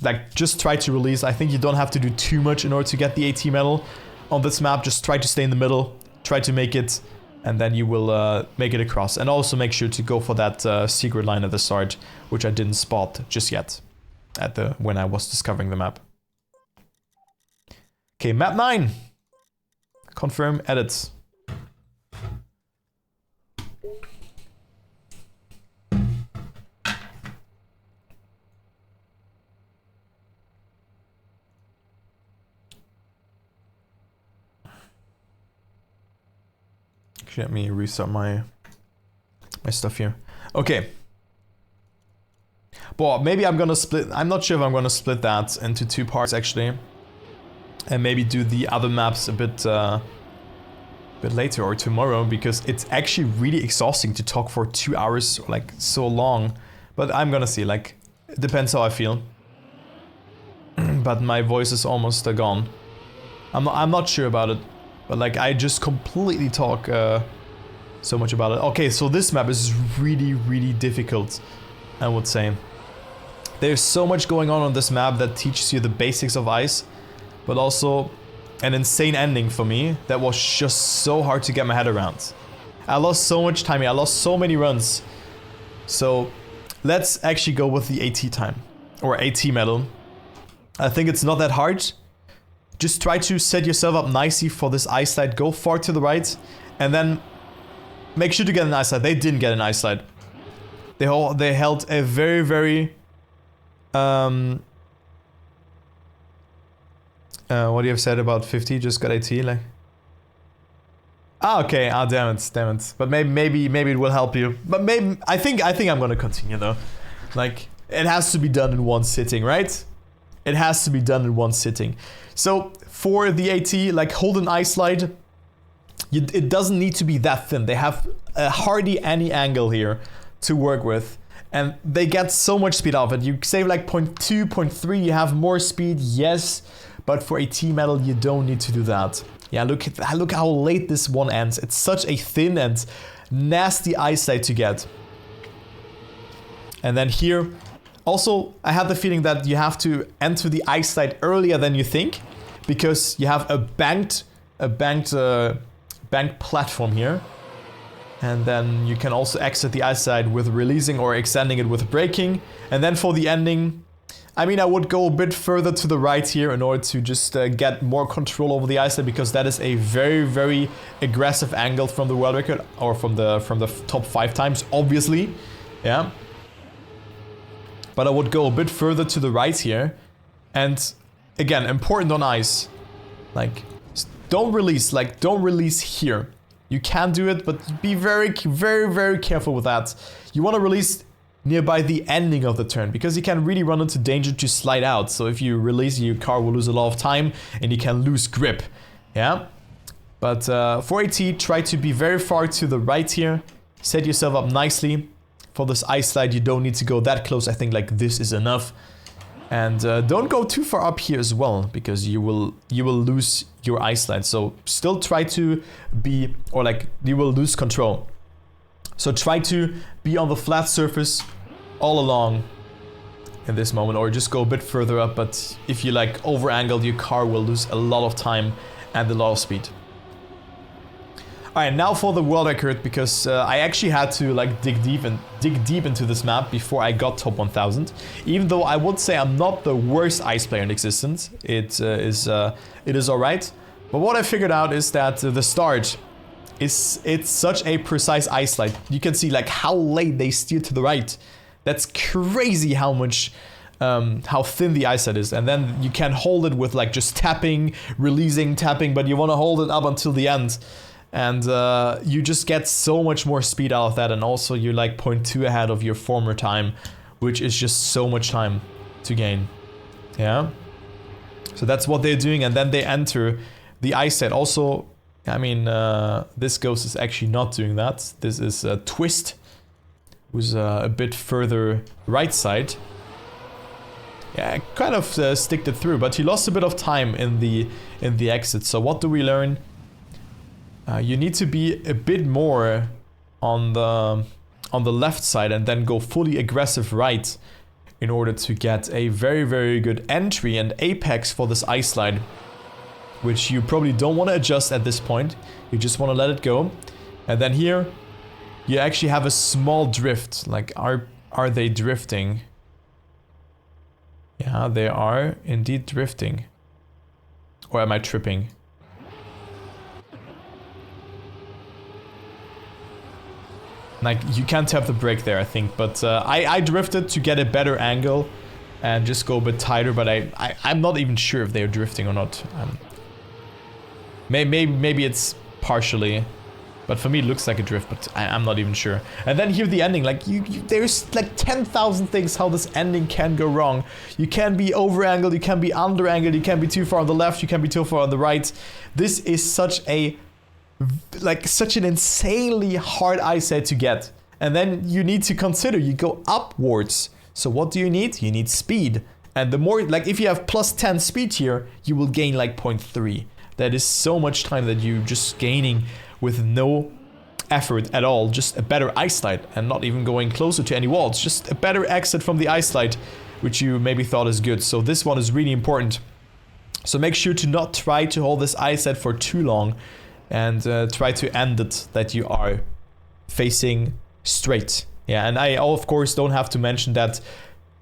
like just try to release. I think you don't have to do too much in order to get the AT medal on this map. Just try to stay in the middle, try to make it, and then you will make it across. And also make sure to go for that secret line at the start, which I didn't spot just yet when I was discovering the map. Okay, map 9. Confirm edits. Actually, let me restart my stuff here. Okay. Well, maybe I'm gonna split. I'm not sure if I'm gonna split that into 2 parts actually. And maybe do the other maps a bit later or tomorrow, because it's actually really exhausting to talk for 2 hours, like so long. But I'm gonna see, like, it depends how I feel. But my voice is almost gone. I'm not sure about it, but like I just completely talk so much about it. Okay, so this map is really difficult, I would say. There's so much going on this map that teaches you the basics of ice. But also an insane ending for me that was just so hard to get my head around. I lost so much time here, I lost so many runs. So let's actually go with the AT time, or AT medal. I think it's not that hard. Just try to set yourself up nicely for this ice slide, go far to the right, and then make sure to get an ice slide. They didn't get an ice slide. They held a very what do you have said about 50? Just got AT, like. Ah, okay. Ah, damn it. But maybe it will help you. But maybe I think I'm gonna continue though. Like, it has to be done in one sitting, right? It has to be done in one sitting. So for the AT, like, hold an ice slide. It doesn't need to be that thin. They have hardly any angle here to work with. And they get so much speed out of it. You save like 0.2, 0.3, you have more speed, yes. But for AT medal, you don't need to do that. Yeah, look how late this one ends. It's such a thin and nasty ice slide to get. And then here, also, I have the feeling that you have to enter the ice slide earlier than you think, because you have a banked platform here. And then you can also exit the ice slide with releasing or extending it with braking. And then for the ending, I mean, I would go a bit further to the right here in order to just get more control over the ice slide, because that is a very aggressive angle from the world record, or from the top 5 times, obviously. Yeah. But I would go a bit further to the right here. And again, important on ice, like, don't release here. You can do it, but be very careful with that. You want to release nearby the ending of the turn, because you can really run into danger to slide out. So if you release, your car will lose a lot of time and you can lose grip. Yeah. But for AT, try to be very far to the right here. Set yourself up nicely. For this ice slide, you don't need to go that close. I think like this is enough. And don't go too far up here as well, because you will lose your ice slide. So still try to be, or like, you will lose control. So try to be on the flat surface all along in this moment, or just go a bit further up. But if you like over angled, your car will lose a lot of time and a lot of speed. Alright, now for the world record, because I actually had to like dig deep into this map before I got top 1000. Even though I would say I'm not the worst ice player in existence, it is alright. But what I figured out is that the start it's such a precise ice slide. You can see like how late they steer to the right. That's crazy how much, how thin the ice slide is. And then you can hold it with like just tapping, releasing, tapping, but you want to hold it up until the end. And you just get so much more speed out of that. And also you're like 0.2 ahead of your former time, which is just so much time to gain. Yeah. So that's what they're doing. And then they enter the ice slide. Also, I mean, this ghost is actually not doing that. This is a Twist, who's a bit further right side. Yeah, kind of sticked it through, but he lost a bit of time in the exit. So what do we learn? You need to be a bit more on the left side and then go fully aggressive right in order to get a very, very good entry and apex for this ice slide, which you probably don't want to adjust at this point. You just want to let it go. And then here, you actually have a small drift. Like, are they drifting? Yeah, they are indeed drifting. Or am I tripping? Like, you can't tap the brake there, I think. But I drifted to get a better angle and just go a bit tighter. But I'm not even sure if they're drifting or not. Maybe it's partially. But for me, it looks like a drift, but I'm not even sure. And then here the ending, like, there's like 10,000 things how this ending can go wrong. You can be over-angled, you can be under-angled, you can be too far on the left, you can be too far on the right. This is such an insanely hard ice slide to get. And then you need to consider, you go upwards. So what do you need? You need speed. And the more, like, if you have plus 10 speed here, you will gain like 0.3. That is so much time that you're just gaining with no effort at all, just a better ice slide and not even going closer to any walls, just a better exit from the ice slide, which you maybe thought is good. So this one is really important. So make sure to not try to hold this ice slide for too long and try to end it that you are facing straight. Yeah, and I of course don't have to mention that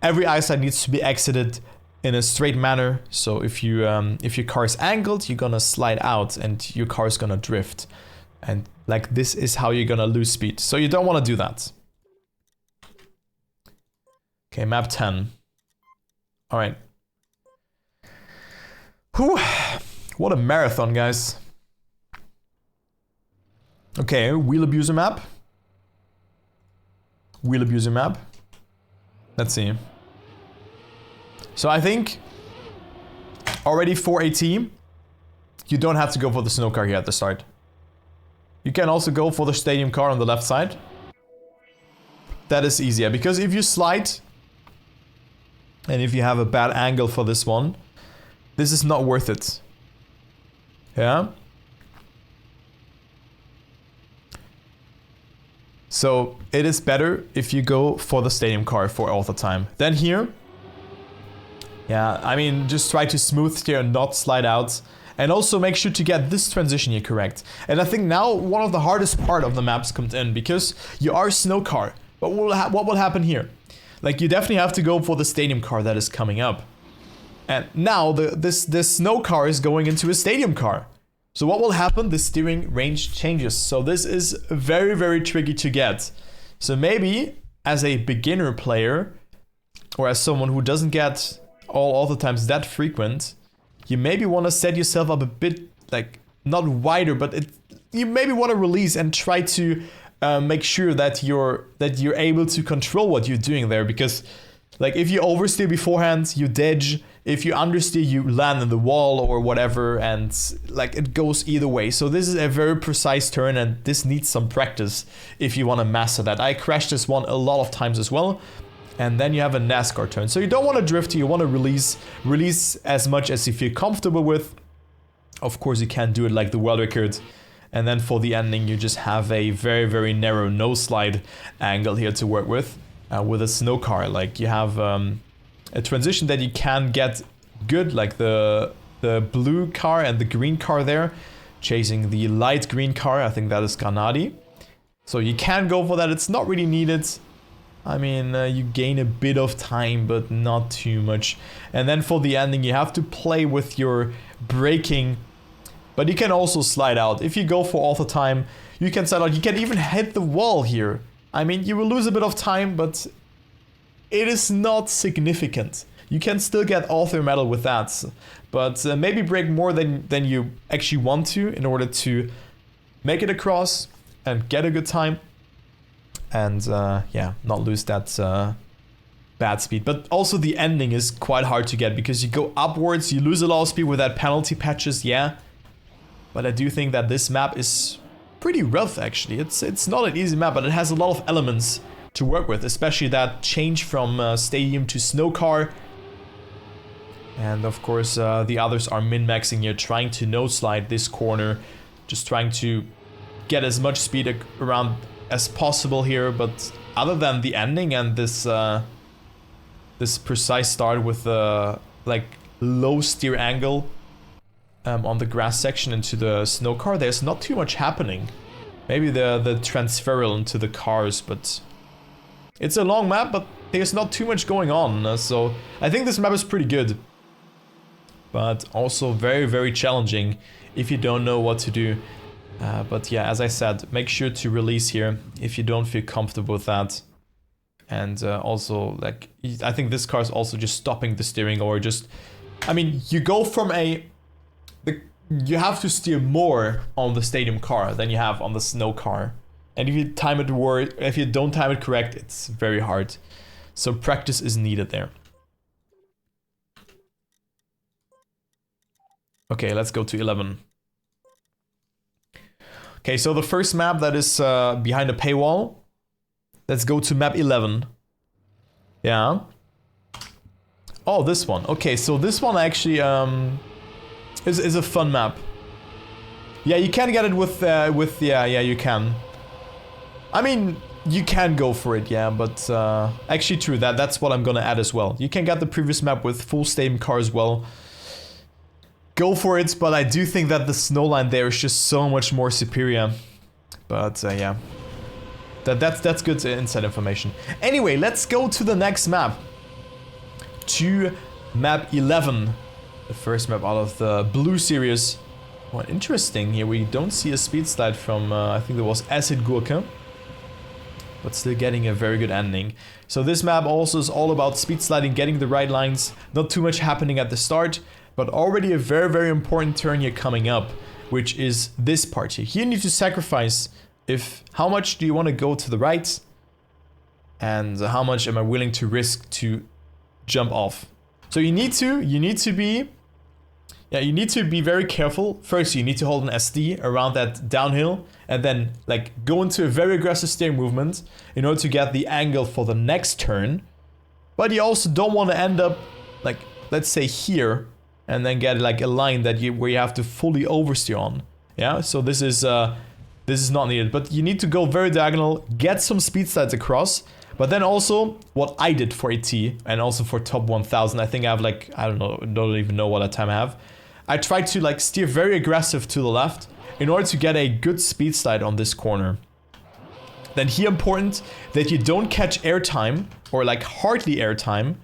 every ice slide needs to be exited in a straight manner. So if your car is angled, you're gonna slide out and your car is gonna drift. And like, this is how you're gonna lose speed. So you don't want to do that. Okay, map 10. All right. Whew. What a marathon, guys. Okay, wheel abuser map. Wheel abuser map. Let's see. So I think already for a team, you don't have to go for the snow car here at the start. You can also go for the stadium car on the left side. That is easier, because if you slide and if you have a bad angle for this one, this is not worth it. Yeah? So it is better if you go for the stadium car for all the time. Then here, yeah, I mean, just try to smooth here and not slide out. And also make sure to get this transition here correct. And I think now one of the hardest part of the maps comes in, because you are snow car. But what will happen here? Like, you definitely have to go for the stadium car that is coming up. And now this snow car is going into a stadium car. So what will happen? The steering range changes. So this is very, very tricky to get. So maybe as a beginner player, or as someone who doesn't get all the times that frequent, you maybe want to set yourself up a bit, like, not wider, but you maybe want to release and try to make sure that you're able to control what you're doing there. Because, like, if you oversteer beforehand, you dodge. If you understeer, you land in the wall or whatever, and like, it goes either way. So this is a very precise turn, and this needs some practice if you want to master that. I crashed this one a lot of times as well. And then you have a NASCAR turn. So you don't want to drift, you want to release as much as you feel comfortable with. Of course, you can do it like the Worldrecord. And then for the ending, you just have a very, very narrow no slide angle here to work with a snow car. Like, you have a transition that you can get good, like the blue car and the green car there, chasing the light green car. I think that is Granadi. So you can go for that. It's not really needed. I mean, you gain a bit of time, but not too much. And then for the ending, you have to play with your braking. But you can also slide out. If you go for all the time, you can slide out. You can even hit the wall here. I mean, you will lose a bit of time, but it is not significant. You can still get author medal with that, but maybe break more than you actually want to in order to make it across and get a good time. And yeah, not lose that bad speed. But also the ending is quite hard to get because you go upwards, you lose a lot of speed with that penalty patches, yeah. But I do think that this map is pretty rough actually. It's not an easy map, but it has a lot of elements to work with, especially that change from stadium to snow car. And of course the others are min-maxing here, trying to no-slide this corner, just trying to get as much speed around as possible here. But other than the ending and this this precise start with the like low steer angle on the grass section into the snow car, there's not too much happening. Maybe the transferal into the cars, but it's a long map, but there's not too much going on. So I think this map is pretty good, but also very, very challenging if you don't know what to do. But yeah, as I said, make sure to release here if you don't feel comfortable with that. And also, like, I think this car is also just stopping the steering, or just, I mean, you go from you have to steer more on the stadium car than you have on the snow car. And if you time it if you don't time it correct, it's very hard. So practice is needed there. Okay, let's go to 11. Okay, so the first map that is behind a paywall. Let's go to map 11. Yeah. Oh, this one. Okay, so this one actually is a fun map. Yeah, you can get it with yeah, you can. I mean, you can go for it, yeah, but actually true, that's what I'm gonna add as well. You can get the previous map with full stadium car as well. Go for it, but I do think that the snow line there is just so much more superior. But yeah, that's good inside information. Anyway, let's go to the next map. To map 11. The first map out of the blue series. Well, interesting, here we don't see a speed slide from, I think there was Acid Gurke. But still getting a very good ending. So this map also is all about speed sliding, getting the right lines. Not too much happening at the start, but already a very, very important turn here coming up, which is this part here. Here you need to sacrifice how much do you want to go to the right, and how much am I willing to risk to jump off. So you need to be very careful. First, you need to hold an SD around that downhill, and then like go into a very aggressive steering movement in order to get the angle for the next turn. But you also don't want to end up like, let's say here, and then get like a line where you have to fully oversteer on. Yeah, so this is not needed, but you need to go very diagonal, get some speed slides across. But then also, what I did for AT, and also for top 1000, I think I have like, I don't even know what time I have. I tried to like steer very aggressive to the left in order to get a good speed slide on this corner. Then here important that you don't catch airtime, or like hardly airtime,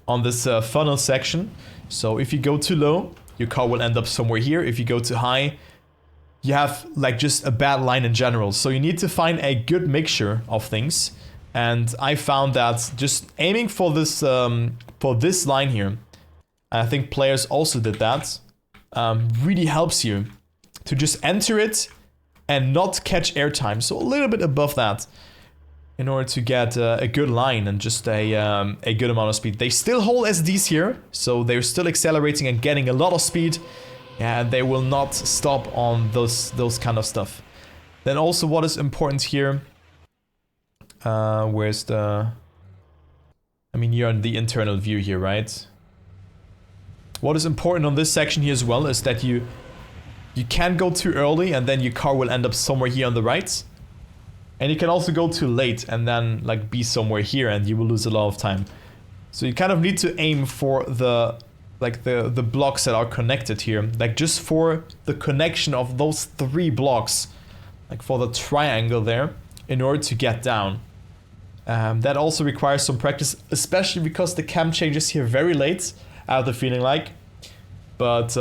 on this funnel section. So if you go too low, your car will end up somewhere here. If you go too high, you have like just a bad line in general. So you need to find a good mixture of things. And I found that just aiming for this line here, and I think players also did that, really helps you to just enter it and not catch airtime. So a little bit above that in order to get a good line and just a good amount of speed. They still hold SDs here, so they're still accelerating and getting a lot of speed. And they will not stop on those kind of stuff. Then also what is important here, where's the... I mean, you're on the internal view here, right? What is important on this section here as well is that you can't go too early and then your car will end up somewhere here on the right. And you can also go too late and then like be somewhere here and you will lose a lot of time. So you kind of need to aim for the blocks that are connected here, like just for the connection of those 3 blocks, like for the triangle there, in order to get down. That also requires some practice, especially because the cam changes here very late, I have the feeling like. But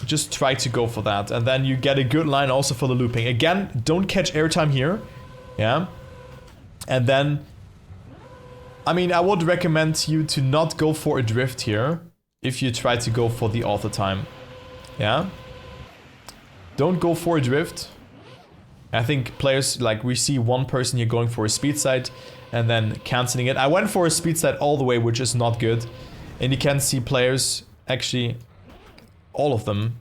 just try to go for that. And then you get a good line also for the looping. Again, don't catch airtime here. Yeah. And then, I mean, I would recommend you to not go for a drift here if you try to go for the auto time. Yeah. Don't go for a drift. I think players, like, we see one person here going for a speed side and then cancelling it. I went for a speed side all the way, which is not good. And you can see players, actually, all of them,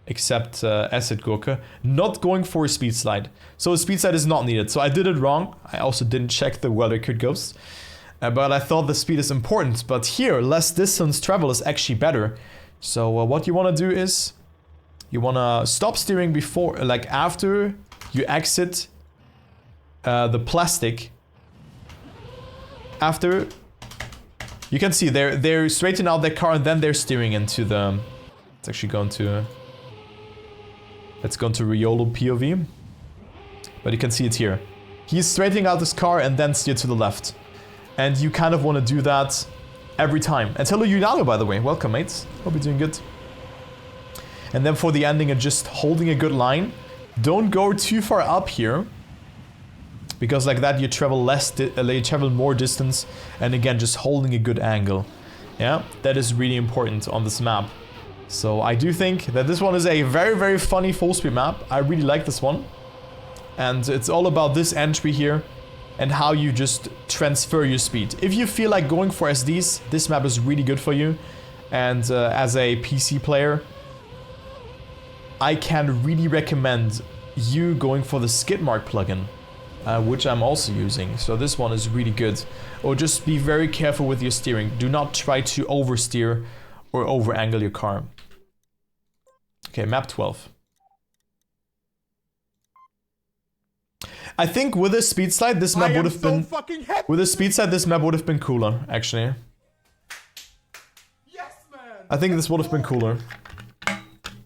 except Acid Gurka, not going for a speed slide. So a speed slide is not needed. So I did it wrong. I also didn't check the Worldrecord ghosts. But I thought the speed is important. But here, less distance travel is actually better. So what you want to do is, you want to stop steering before, like after you exit the plastic. After, you can see they're straightening out their car and then they're steering into the, it's actually going to, let's go to Riolo POV. But you can see it here. He's straightening out his car and then steer to the left. And you kind of want to do that every time. And hello Yunalo, by the way. Welcome, mates. Hope you're doing good. And then for the ending, just holding a good line. Don't go too far up here. Because like that you travel you travel more distance. And again, just holding a good angle. Yeah, that is really important on this map. So I do think that this one is a very, very funny full speed map. I really like this one. And it's all about this entry here. And how you just transfer your speed. If you feel like going for SDs, this map is really good for you. And as a PC player, I can really recommend you going for the skid mark plugin, which I'm also using. So this one is really good. Or just be very careful with your steering. Do not try to oversteer or over angle your car. Okay, map 12. I think with a speed slide, this map would have been. With a speed slide, this map would have been cooler, actually. Yes, man. I think this would have been cooler.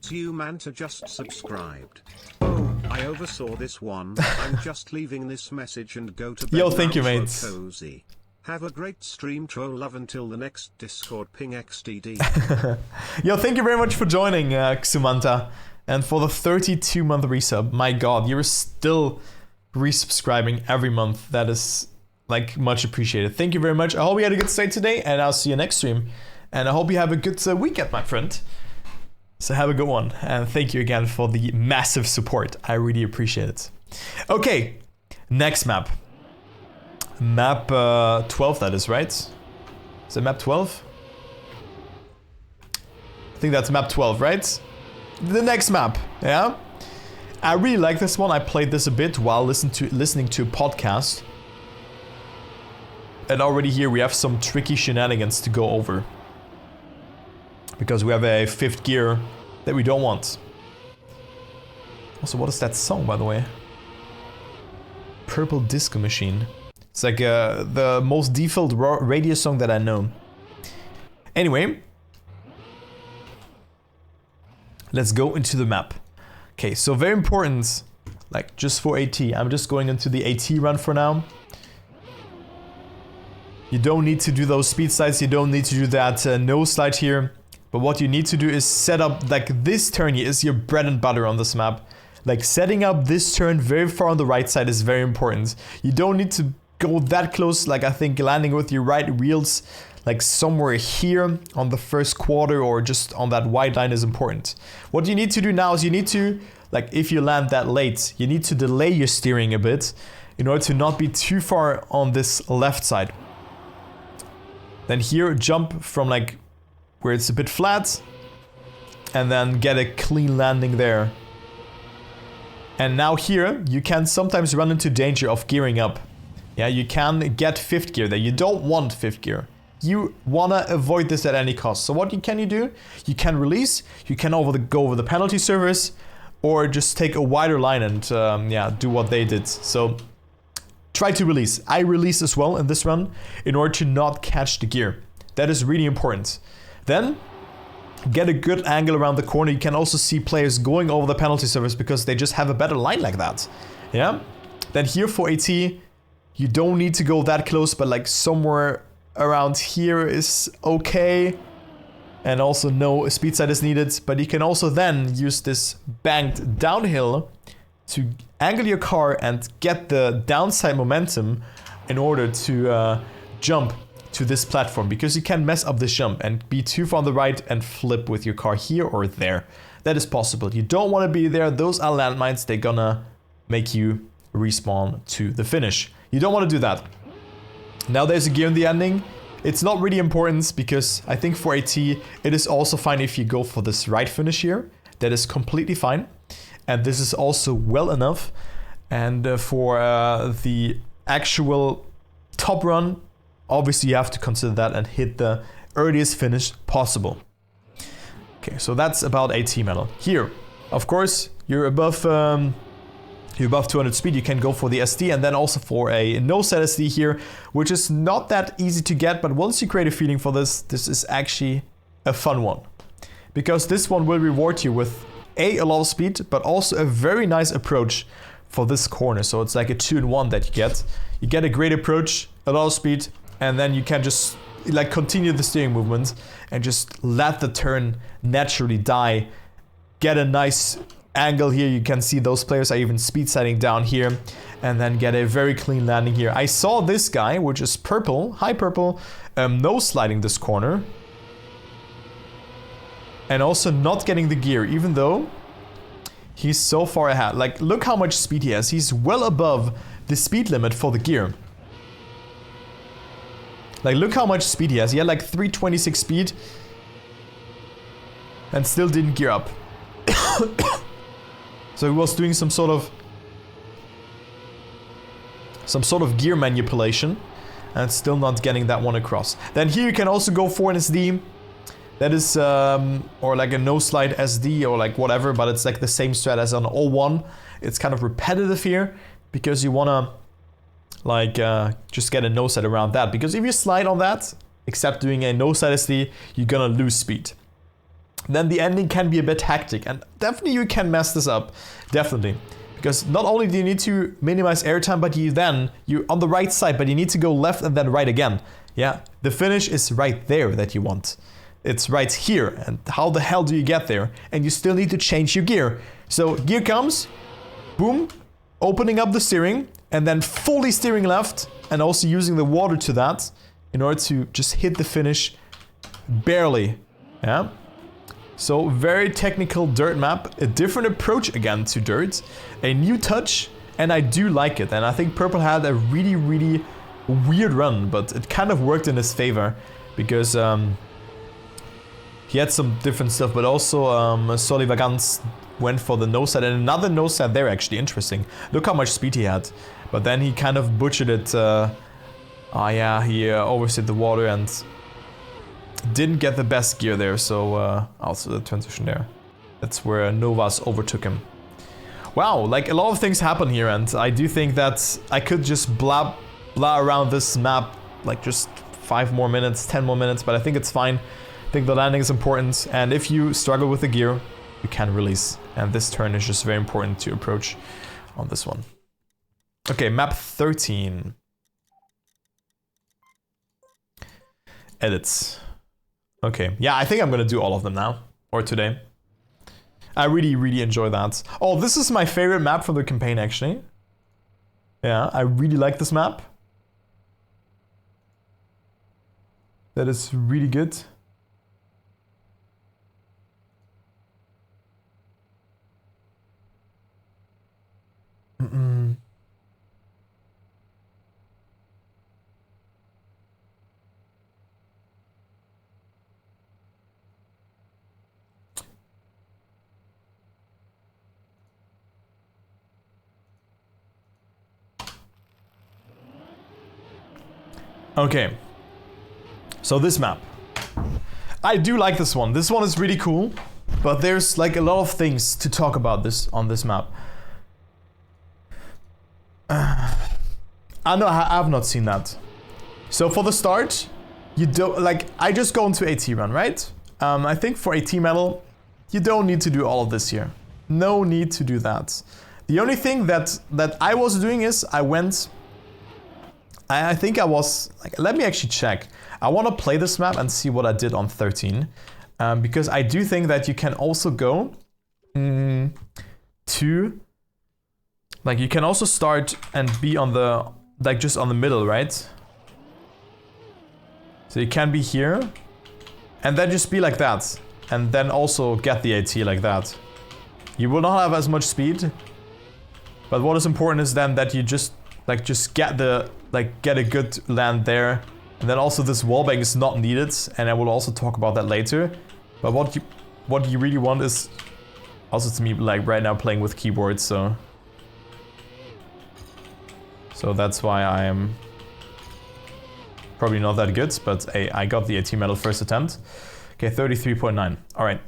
You Manta just subscribed. Oh, I oversaw this one. I'm just leaving this message and go to bed. Yo, thank you, now, mates. so cozy. Have a great stream, troll love until the next Discord ping XDD. Yo, thank you very much for joining, Xumanta. And for the 32-month resub. My god, you're still resubscribing every month. That is, like, much appreciated. Thank you very much. I hope you had a good stay today, and I'll see you next stream. And I hope you have a good weekend, my friend. So have a good one, and thank you again for the massive support. I really appreciate it. Okay, next map. Map 12, that is, right? Is it map 12? I think that's map 12, right? The next map, yeah? I really like this one. I played this a bit while listening to a podcast. And already here we have some tricky shenanigans to go over. Because we have a 5th gear that we don't want. Also, what is that song, by the way? Purple Disco Machine. It's like the most default radio song that I know. Anyway. Let's go into the map. Okay, so very important, like just for AT. I'm just going into the AT run for now. You don't need to do those speed slides. You don't need to do that no slide here. But what you need to do is set up, like this turn here is your bread and butter on this map. Like setting up this turn very far on the right side is very important. You don't need to go that close. Like I think landing with your right wheels like somewhere here on the first quarter or just on that white line is important. What you need to do now is you need to, like if you land that late, you need to delay your steering a bit in order to not be too far on this left side. Then here, jump from like where it's a bit flat and then get a clean landing there. And now here, you can sometimes run into danger of gearing up. Yeah, you can get 5th gear there. You don't want 5th gear. You wanna avoid this at any cost. So what can you do? You can release, you can go over the penalty surface, or just take a wider line and yeah, do what they did. So try to release. I release as well in this run in order to not catch the gear. That is really important. Then get a good angle around the corner. You can also see players going over the penalty surface because they just have a better line like that. Yeah. Then here for AT, you don't need to go that close, but like somewhere around here is okay. and also no speed side is needed, but you can also then use this banked downhill to angle your car and get the downside momentum in order to jump to this platform, because you can mess up this jump and be too far on the right and flip with your car here or there. That is possible. You don't want to be there. Those are landmines. They're gonna make you respawn to the finish. You don't want to do that. Now there's a gear in the ending. It's not really important because I think for AT, it is also fine if you go for this right finish here. That is completely fine. And this is also well enough. And for the actual top run, obviously you have to consider that and hit the earliest finish possible. Okay, so that's about AT metal. Here, of course, you're above 200 speed, you can go for the SD and then also for a no-set SD here, which is not that easy to get, but once you create a feeling for this, this is actually a fun one. Because this one will reward you with a lot of speed, but also a very nice approach for this corner. So it's like a 2-in-1 that you get. You get a great approach, a lot of speed, and then you can just like continue the steering movement and just let the turn naturally die. Get a nice angle here. You can see those players are even speed sliding down here, and then get a very clean landing here. I saw this guy, which is purple, high purple, no sliding this corner. And also not getting the gear, even though he's so far ahead. Like, look how much speed he has. He's well above the speed limit for the gear. Like, look how much speed he has. He had like 326 speed and still didn't gear up. So he was doing some sort of gear manipulation and still not getting that one across. Then here you can also go for an SD. That is, or like a no slide SD or like whatever, but it's like the same strat as on 01. It's kind of repetitive here because you wanna like just get a no slide around that. Because if you slide on that, except doing a no slide SD, you're gonna lose speed. Then the ending can be a bit hectic, and definitely you can mess this up, definitely. Because not only do you need to minimize airtime, but you're on the right side, but you need to go left and then right again. Yeah, the finish is right there that you want. It's right here, and how the hell do you get there? And you still need to change your gear. So gear comes, boom, opening up the steering, and then fully steering left, and also using the water to that in order to just hit the finish barely. Yeah. So very technical dirt map, a different approach again to dirt, a new touch, and I do like it. And I think Purple had a really, really weird run, but it kind of worked in his favor because he had some different stuff, but also Solivagans went for the no-side, and another no-side there, actually interesting. Look how much speed he had, but then he kind of butchered it. Yeah, he oversteered the water and didn't get the best gear there, so also the transition there. That's where Novas overtook him. Wow, like a lot of things happen here, and I do think that I could just blah around this map like just 5 more minutes, 10 more minutes, but I think it's fine. I think the landing is important, and if you struggle with the gear, you can release. And this turn is just very important to approach on this one. Okay, map 13. Edits. Okay, yeah, I think I'm gonna do all of them now, or today. I really, really enjoy that. Oh, this is my favorite map from the campaign, actually. Yeah, I really like this map. That is really good. Okay, so this map. I do like this one. This one is really cool, but there's like a lot of things to talk about this on this map. I know I've not seen that. So for the start, you don't like. I just go into AT run, right? I think for AT metal, you don't need to do all of this here. No need to do that. The only thing that I was doing is I went. I think I was like, let me actually check. I want to play this map and see what I did on 13. Because I do think that you can also go to, like, you can also start and be on the, like, just on the middle, right? So you can be here, and then just be like that, and then also get the AT like that. You will not have as much speed, but what is important is then that you just get the, like, get a good land there, and then also this wallbang is not needed, and I will also talk about that later. But what you really want is, also to me, like right now playing with keyboards, so that's why I am probably not that good, but hey, I got the AT medal first attempt. Okay, 33.9. All right.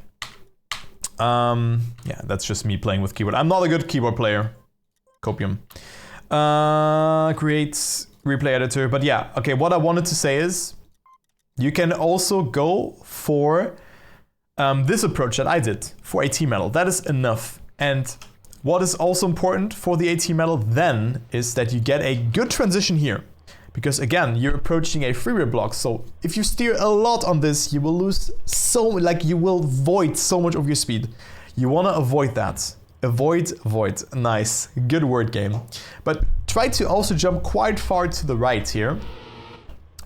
Yeah, that's just me playing with keyboard. I'm not a good keyboard player. Copium. Create replay editor. But yeah, okay, what I wanted to say is you can also go for this approach that I did for AT medal. That is enough. And what is also important for the AT medal then is that you get a good transition here. Because again, you're approaching a free rear block, so if you steer a lot on this, you will lose you will void so much of your speed. You wanna avoid that. Avoid. Nice, good word game. But try to also jump quite far to the right here.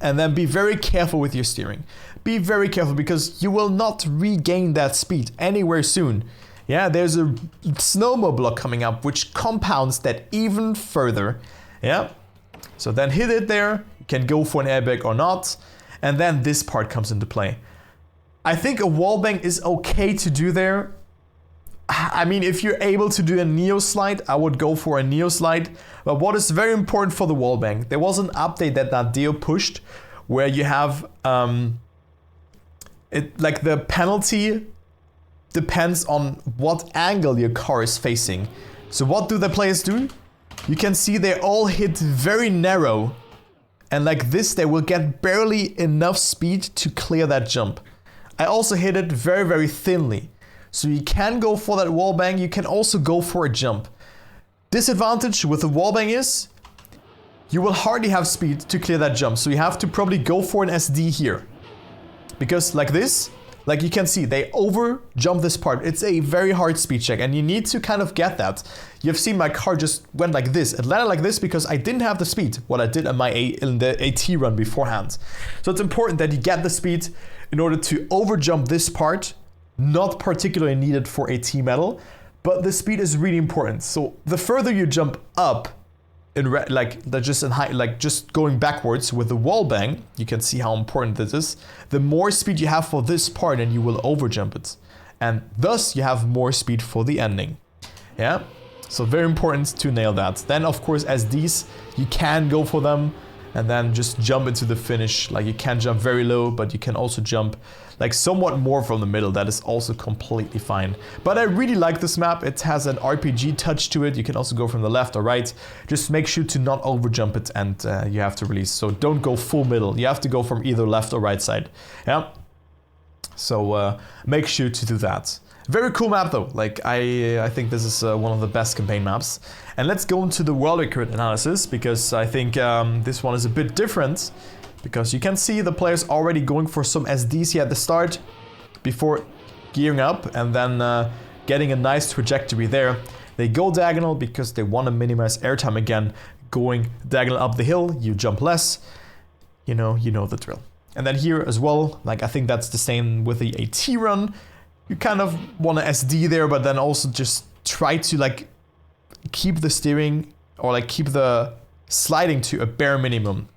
And then be very careful with your steering. Be very careful because you will not regain that speed anywhere soon. Yeah, there's a snowmobile block coming up, which compounds that even further. Yeah. So then hit it there, you can go for an airbag or not, and then this part comes into play. I think a wallbang is okay to do there. I mean, if you're able to do a neo slide, I would go for a neo slide. But what is very important for the wallbang, there was an update that Nadeo pushed where you have, like the penalty depends on what angle your car is facing. So what do the players do? You can see they all hit very narrow, and like this they will get barely enough speed to clear that jump. I also hit it very, very thinly. So you can go for that wallbang, you can also go for a jump. Disadvantage with the wallbang is you will hardly have speed to clear that jump, so you have to probably go for an SD here. Because like this, like you can see, they over jump this part. It's a very hard speed check and you need to kind of get that. You've seen my car just went like this. It landed like this because I didn't have the speed, what I did in the AT run beforehand. So it's important that you get the speed in order to over jump this part, not particularly needed for AT medal, but the speed is really important. So the further you jump up, just going backwards with the wallbang, you can see how important this is. The more speed you have for this part, and you will overjump it, and thus you have more speed for the ending. Yeah, so very important to nail that. Then of course SDs, you can go for them and then just jump into the finish. Like you can jump very low, but you can also jump like somewhat more from the middle. That is also completely fine. But I really like this map. It has an RPG touch to it. You can also go from the left or right. Just make sure to not overjump it, and you have to release. So don't go full middle. You have to go from either left or right side. Yeah. So make sure to do that. Very cool map though. Like I think this is one of the best campaign maps. And let's go into the world record analysis, because I think this one is a bit different. Because you can see the players already going for some SDs here at the start before gearing up and then getting a nice trajectory there. They go diagonal because they want to minimize airtime again. Going diagonal up the hill, you jump less. You know the drill. And then here as well, like I think that's the same with the AT run. You kind of want to SD there, but then also just try to like keep the steering or like keep the sliding to a bare minimum.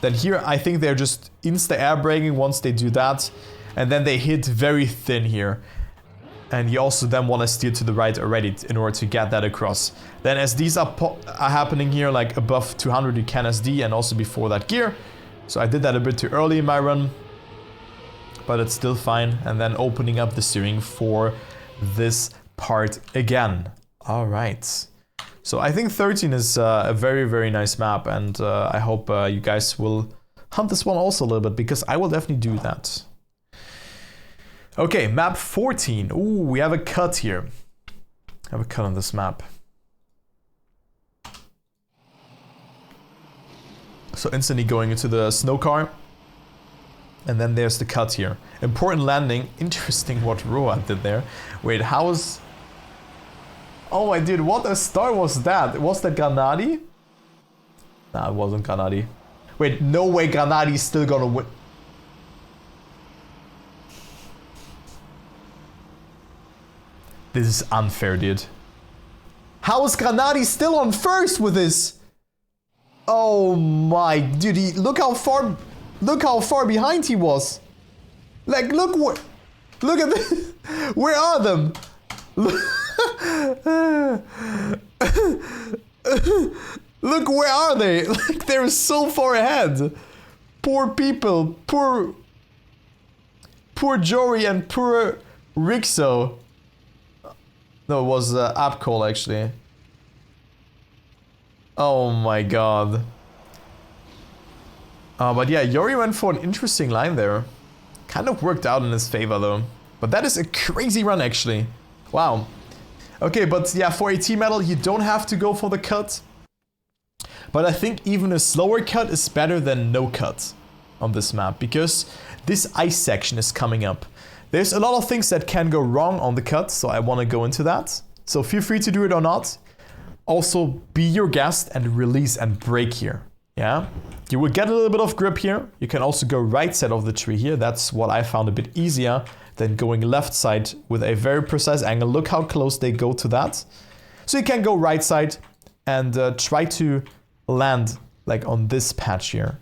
Then here, I think they're just insta-air braking once they do that. And then they hit very thin here. And you also then want to steer to the right already in order to get that across. Then as these are happening here, like above 200, you can SD, and also before that gear. So I did that a bit too early in my run, but it's still fine. And then opening up the steering for this part again. All right. So I think 13 is a very, very nice map, and I hope you guys will hunt this one also a little bit, because I will definitely do that. Okay, map 14. Ooh, we have a cut here. I have a cut on this map. So instantly going into the snow car. And then there's the cut here. Important landing. Interesting what Roa did there. Wait, how is... Oh my dude, what a start was that? Was that Granadi? Nah, it wasn't Granadi. Wait, no way Granadi's still gonna win. This is unfair, dude. How is Granadi still on first with this? Oh my, dude, look how far behind he was. Like, look at this. Where are them? Look, where are they? Like, they're so far ahead. Poor people, poor Jory and poor Rixo. No, it was Apcol actually. Oh my god. But yeah, Yori went for an interesting line there. Kind of worked out in his favor though. But that is a crazy run actually. Wow. Okay, but yeah, for a team medal, you don't have to go for the cut. But I think even a slower cut is better than no cut on this map. Because this ice section is coming up. There's a lot of things that can go wrong on the cut, so I want to go into that. So feel free to do it or not. Also, be your guest and release and break here. Yeah? You will get a little bit of grip here. You can also go right side of the tree here. That's what I found a bit easier than going left side with a very precise angle. Look how close they go to that. So you can go right side and try to land like on this patch here.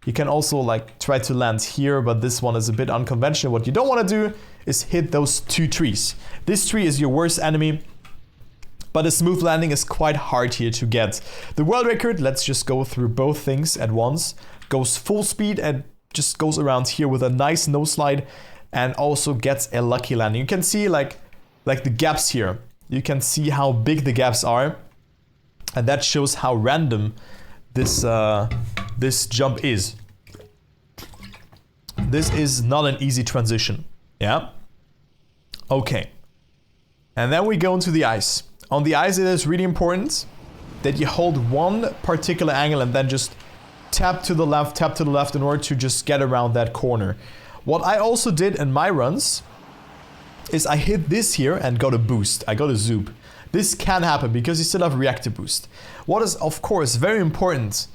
You can also like try to land here, but this one is a bit unconventional. What you don't want to do is hit those two trees. This tree is your worst enemy, but a smooth landing is quite hard here to get. The world record, let's just go through both things at once, goes full speed and just goes around here with a nice no slide and also gets a lucky landing. You can see like the gaps here. You can see how big the gaps are, and that shows how random this jump is. This is not an easy transition. Yeah? Okay. And then we go into the ice. On the ice, it is really important that you hold one particular angle and then just tap to the left in order to just get around that corner. What I also did in my runs is I hit this here and got a boost. I got a zoop. This can happen because you still have reactor boost. What is, of course, very important,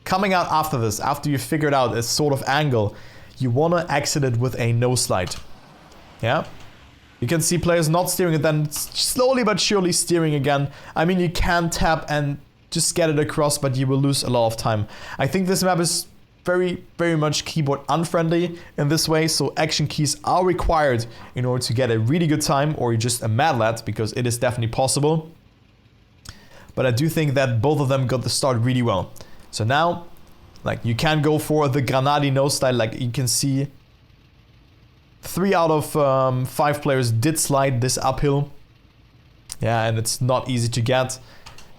coming out after this, after you figured out a sort of angle, you want to exit it with a no slide. Yeah? You can see players not steering and then slowly but surely steering again. I mean, you can tap and just get it across, but you will lose a lot of time. I think this map is very, very much keyboard unfriendly in this way, so action keys are required in order to get a really good time, or you're just a mad lad, because it is definitely possible. But I do think that both of them got the start really well. So now, like, you can go for the Granadi no style. Like you can see, 3 out of 5 players did slide this uphill. Yeah, and it's not easy to get.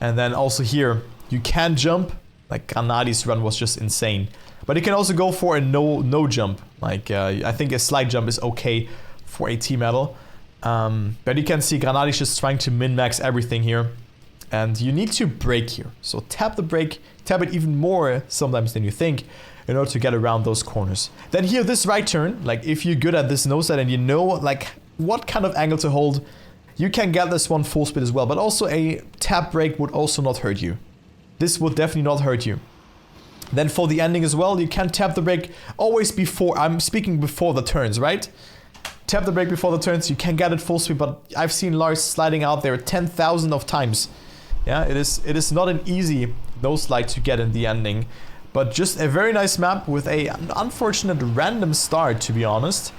And then also here, you can jump. Like Granadi's run was just insane. But you can also go for a no jump. Like I think a slide jump is okay for a team medal. But you can see Granadi's just trying to min-max everything here. And you need to brake here. So tap the brake, tap it even more sometimes than you think in order to get around those corners. Then here, this right turn, like if you're good at this no side and you know like what kind of angle to hold, you can get this one full speed as well. But also a tap brake would also not hurt you. This would definitely not hurt you. Then for the ending as well, you can tap the brake always before, I'm speaking before the turns, right? Tap the brake before the turns, you can get it full speed, but I've seen Lars sliding out there 10,000 of times. Yeah, it is not an easy no slide to get in the ending. But just a very nice map with an unfortunate random start, to be honest.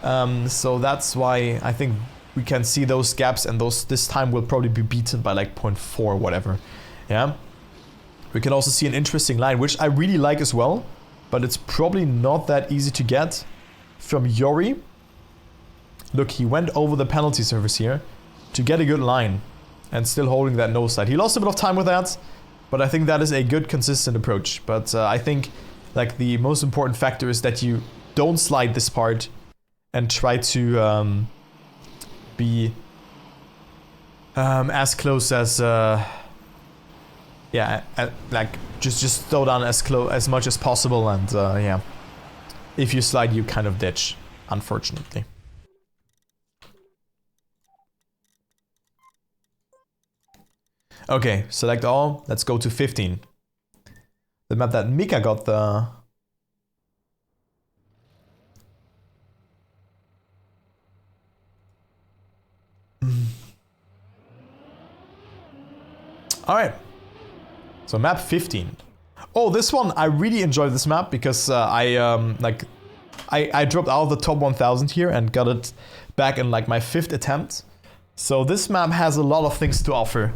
So that's why I think we can see those gaps, and this time will probably be beaten by like 0.4 or whatever. Yeah. We can also see an interesting line, which I really like as well, but it's probably not that easy to get, from Yori. Look, he went over the penalty surface here to get a good line and still holding that no slide. He lost a bit of time with that, but I think that is a good consistent approach. But I think like the most important factor is that you don't slide this part and try to be as close as yeah, like just slow down as much as possible, and yeah, if you slide, you kind of ditch, unfortunately. Okay, select all. Let's go to 15. The map that Mika got the... Alright. So map 15. Oh, this one, I really enjoyed this map because I dropped out of the top 1000 here and got it back in like my 5th attempt. So this map has a lot of things to offer.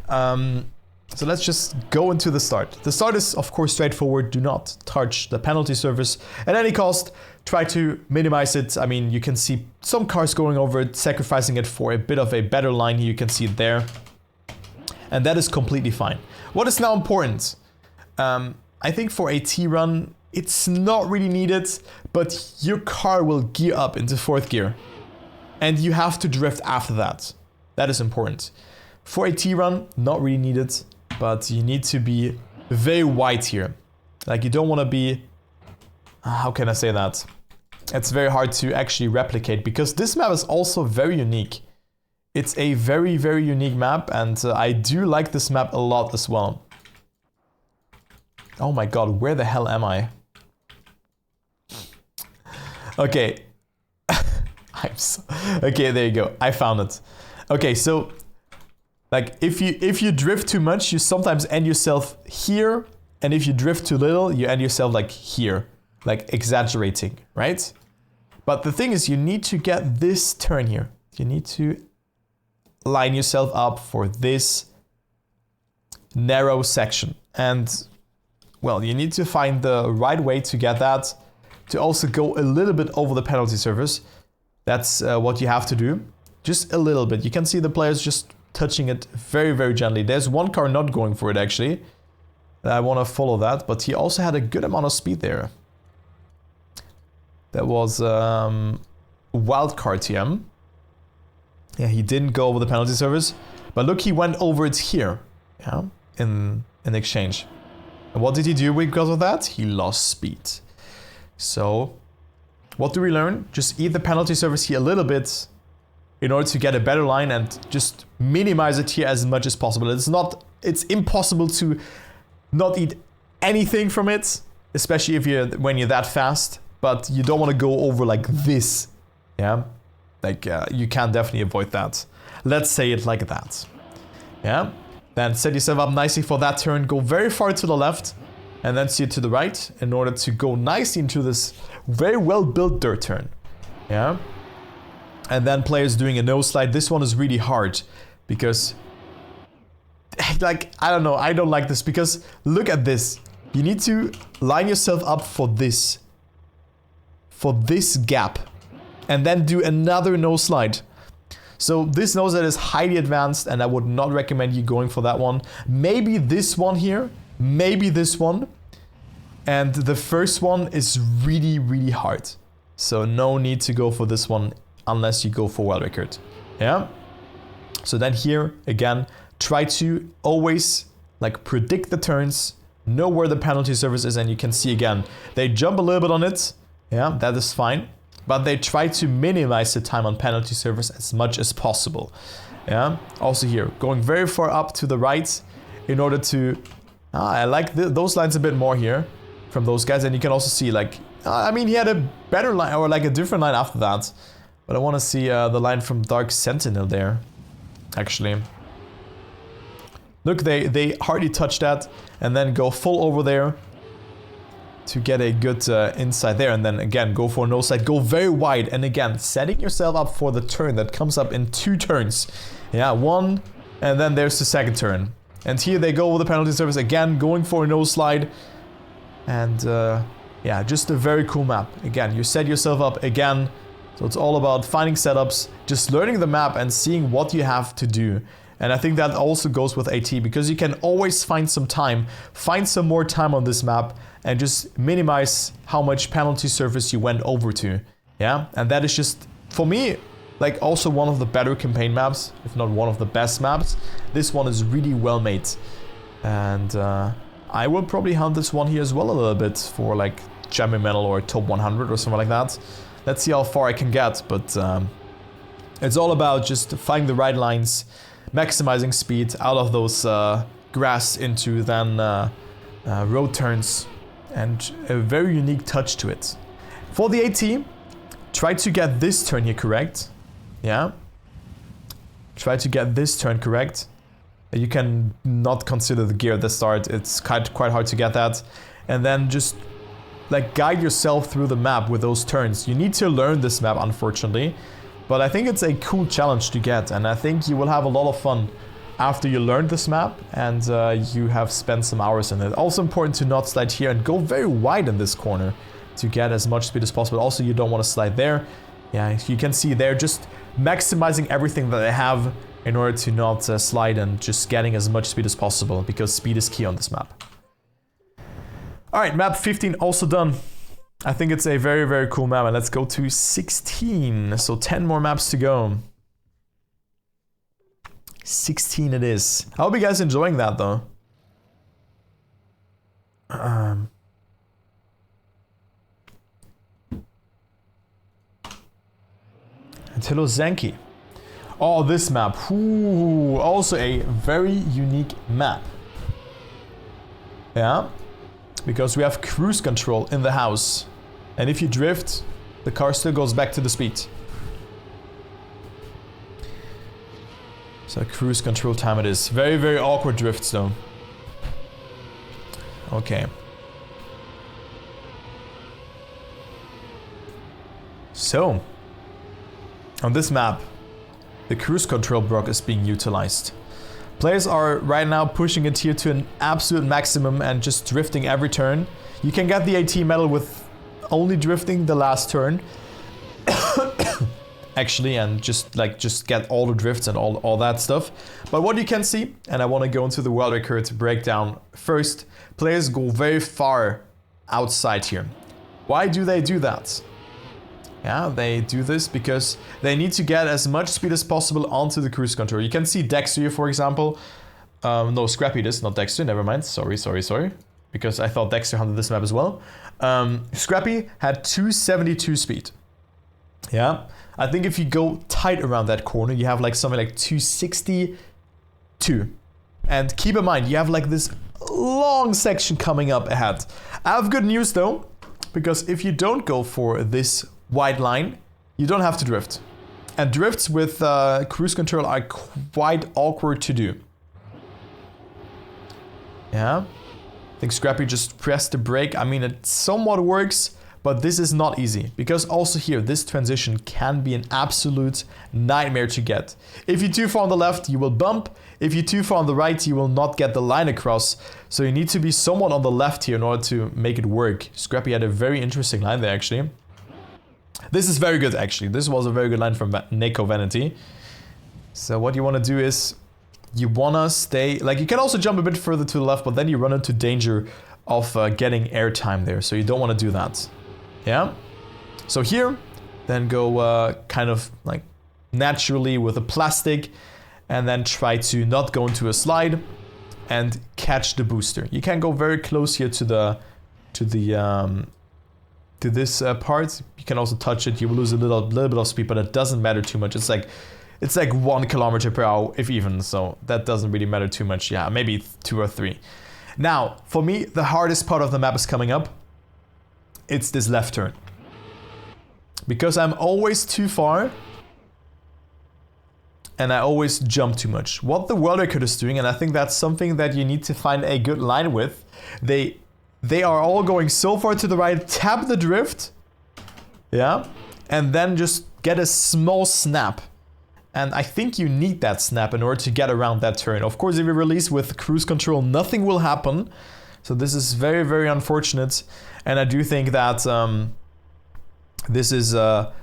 So let's just go into the start. The start is of course straightforward. Do not touch the penalty surface at any cost. Try to minimize it. I mean, you can see some cars going over it, sacrificing it for a bit of a better line here. You can see it there. And that is completely fine. What is now important? I think for a T-run, it's not really needed, but your car will gear up into 4th gear. And you have to drift after that. That is important. For a T-run, not really needed, but you need to be very wide here. Like you don't want to be... How can I say that? It's very hard to actually replicate because this map is also very unique. It's a very, very unique map, and I do like this map a lot as well. Oh my god, where the hell am I? Okay. Okay, there you go. I found it. Okay, so like if you drift too much, you sometimes end yourself here, and if you drift too little, you end yourself like here, like exaggerating, right? But the thing is, you need to get this turn here. You need to line yourself up for this narrow section. And, well, you need to find the right way to get that, to also go a little bit over the penalty surface. That's what you have to do. Just a little bit. You can see the players just touching it very, very gently. There's one car not going for it, actually. I want to follow that, but he also had a good amount of speed there. That was Wildcard TM. Yeah, he didn't go over the penalty surface, but look, he went over it here, yeah, in exchange. And what did he do because of that? He lost speed. So, what do we learn? Just eat the penalty surface here a little bit in order to get a better line and just minimize it here as much as possible. It's impossible to not eat anything from it, especially when you're that fast, but you don't want to go over like this, yeah? Like, you can definitely avoid that. Let's say it like that. Yeah? Then set yourself up nicely for that turn. Go very far to the left. And then steer to the right in order to go nicely into this very well-built dirt turn. Yeah? And then players doing a nose slide. This one is really hard. Because, like, I don't know. I don't like this. Because look at this. You need to line yourself up for this. For this gap. And then do another nose slide. So this nose slide is highly advanced and I would not recommend you going for that one. Maybe this one here. Maybe this one. And the first one is really, really hard. So no need to go for this one unless you go for Worldrecord. Yeah? So then here, again, try to always like predict the turns. Know where the penalty surface is, and you can see again, they jump a little bit on it. Yeah, that is fine. But they try to minimize the time on penalty surface as much as possible. Yeah. Also here, going very far up to the right in order to... I like those lines a bit more here from those guys. And you can also see like... I mean, he had a better line or like a different line after that. But I want to see the line from Dark Sentinel there. Actually. Look, they hardly touch that. And then go full over there. To get a good insight there, and then again go for a nose slide, go very wide, and again setting yourself up for the turn that comes up in 2 turns. Yeah, 1, and then there's the second turn. And here they go with the penalty surface again, going for a nose slide. And yeah, just a very cool map. Again, you set yourself up again, so it's all about finding setups, just learning the map and seeing what you have to do. And I think that also goes with AT, because you can always find some time, find some more time on this map, and just minimize how much penalty surface you went over to. Yeah, and that is just, for me, like also one of the better campaign maps, if not one of the best maps. This one is really well made. And I will probably hunt this one here as well a little bit for like champion medal or top 100 or something like that. Let's see how far I can get, but it's all about just finding the right lines, maximizing speed out of those grass into then road turns, and a very unique touch to it. For the AT, try to get this turn here correct. Yeah. Try to get this turn correct. You can not consider the gear at the start. It's quite hard to get that. And then just like guide yourself through the map with those turns. You need to learn this map, unfortunately. But I think it's a cool challenge to get. And I think you will have a lot of fun after you learn this map and you have spent some hours in it. Also important to not slide here and go very wide in this corner to get as much speed as possible. Also, you don't want to slide there. Yeah, you can see they're just maximizing everything that they have in order to not slide and just getting as much speed as possible, because speed is key on this map. Alright, map 15 also done. I think it's a very, very cool map, and let's go to 16. So 10 more maps to go. 16 it is. I hope you guys enjoying that though. Attilo Zenki. Oh, this map. Ooh, also a very unique map. Yeah. Because we have cruise control in the house. And if you drift, the car still goes back to the speed. So cruise control time it is. Very, very awkward drifts though. Okay. So, on this map, the cruise control block is being utilized. Players are right now pushing it here to an absolute maximum and just drifting every turn. You can get the AT medal with only drifting the last turn. Actually, and just get all the drifts and all that stuff. But what you can see, and I want to go into the world record breakdown first, players go very far outside here. Why do they do that? Yeah, they do this because they need to get as much speed as possible onto the cruise control. You can see Dexter here, for example. No, Scrappy this, not Dexter, never mind. Sorry. Because I thought Dexter hunted this map as well. Scrappy had 272 speed. Yeah, I think if you go tight around that corner, you have like something like 262. And keep in mind, you have like this long section coming up ahead. I have good news though, because if you don't go for this wide line, you don't have to drift. And drifts with cruise control are quite awkward to do. Yeah, I think Scrappy just pressed the brake. I mean, it somewhat works, but this is not easy. Because also here, this transition can be an absolute nightmare to get. If you're too far on the left, you will bump. If you're too far on the right, you will not get the line across. So you need to be somewhat on the left here in order to make it work. Scrappy had a very interesting line there, actually. This is very good, actually. This was a very good line from Neko Vanity. So what you want to do is, you want to stay... Like, you can also jump a bit further to the left, but then you run into danger of getting airtime there. So you don't want to do that. Yeah? So here, then go kind of like naturally with a plastic, and then try to not go into a slide and catch the booster. You can go very close here to this part. You can also touch it. You will lose a little bit of speed, but it doesn't matter too much. It's like 1 kilometer per hour, if even, so that doesn't really matter too much. Yeah, maybe 2 or 3. Now, for me, the hardest part of the map is coming up. It's this left turn. Because I'm always too far, and I always jump too much. What the world record is doing, and I think that's something that you need to find a good line with, they are all going so far to the right, tap the drift, yeah, and then just get a small snap. And I think you need that snap in order to get around that turn. Of course, if you release with cruise control, nothing will happen. So this is very, very unfortunate. And I do think that this is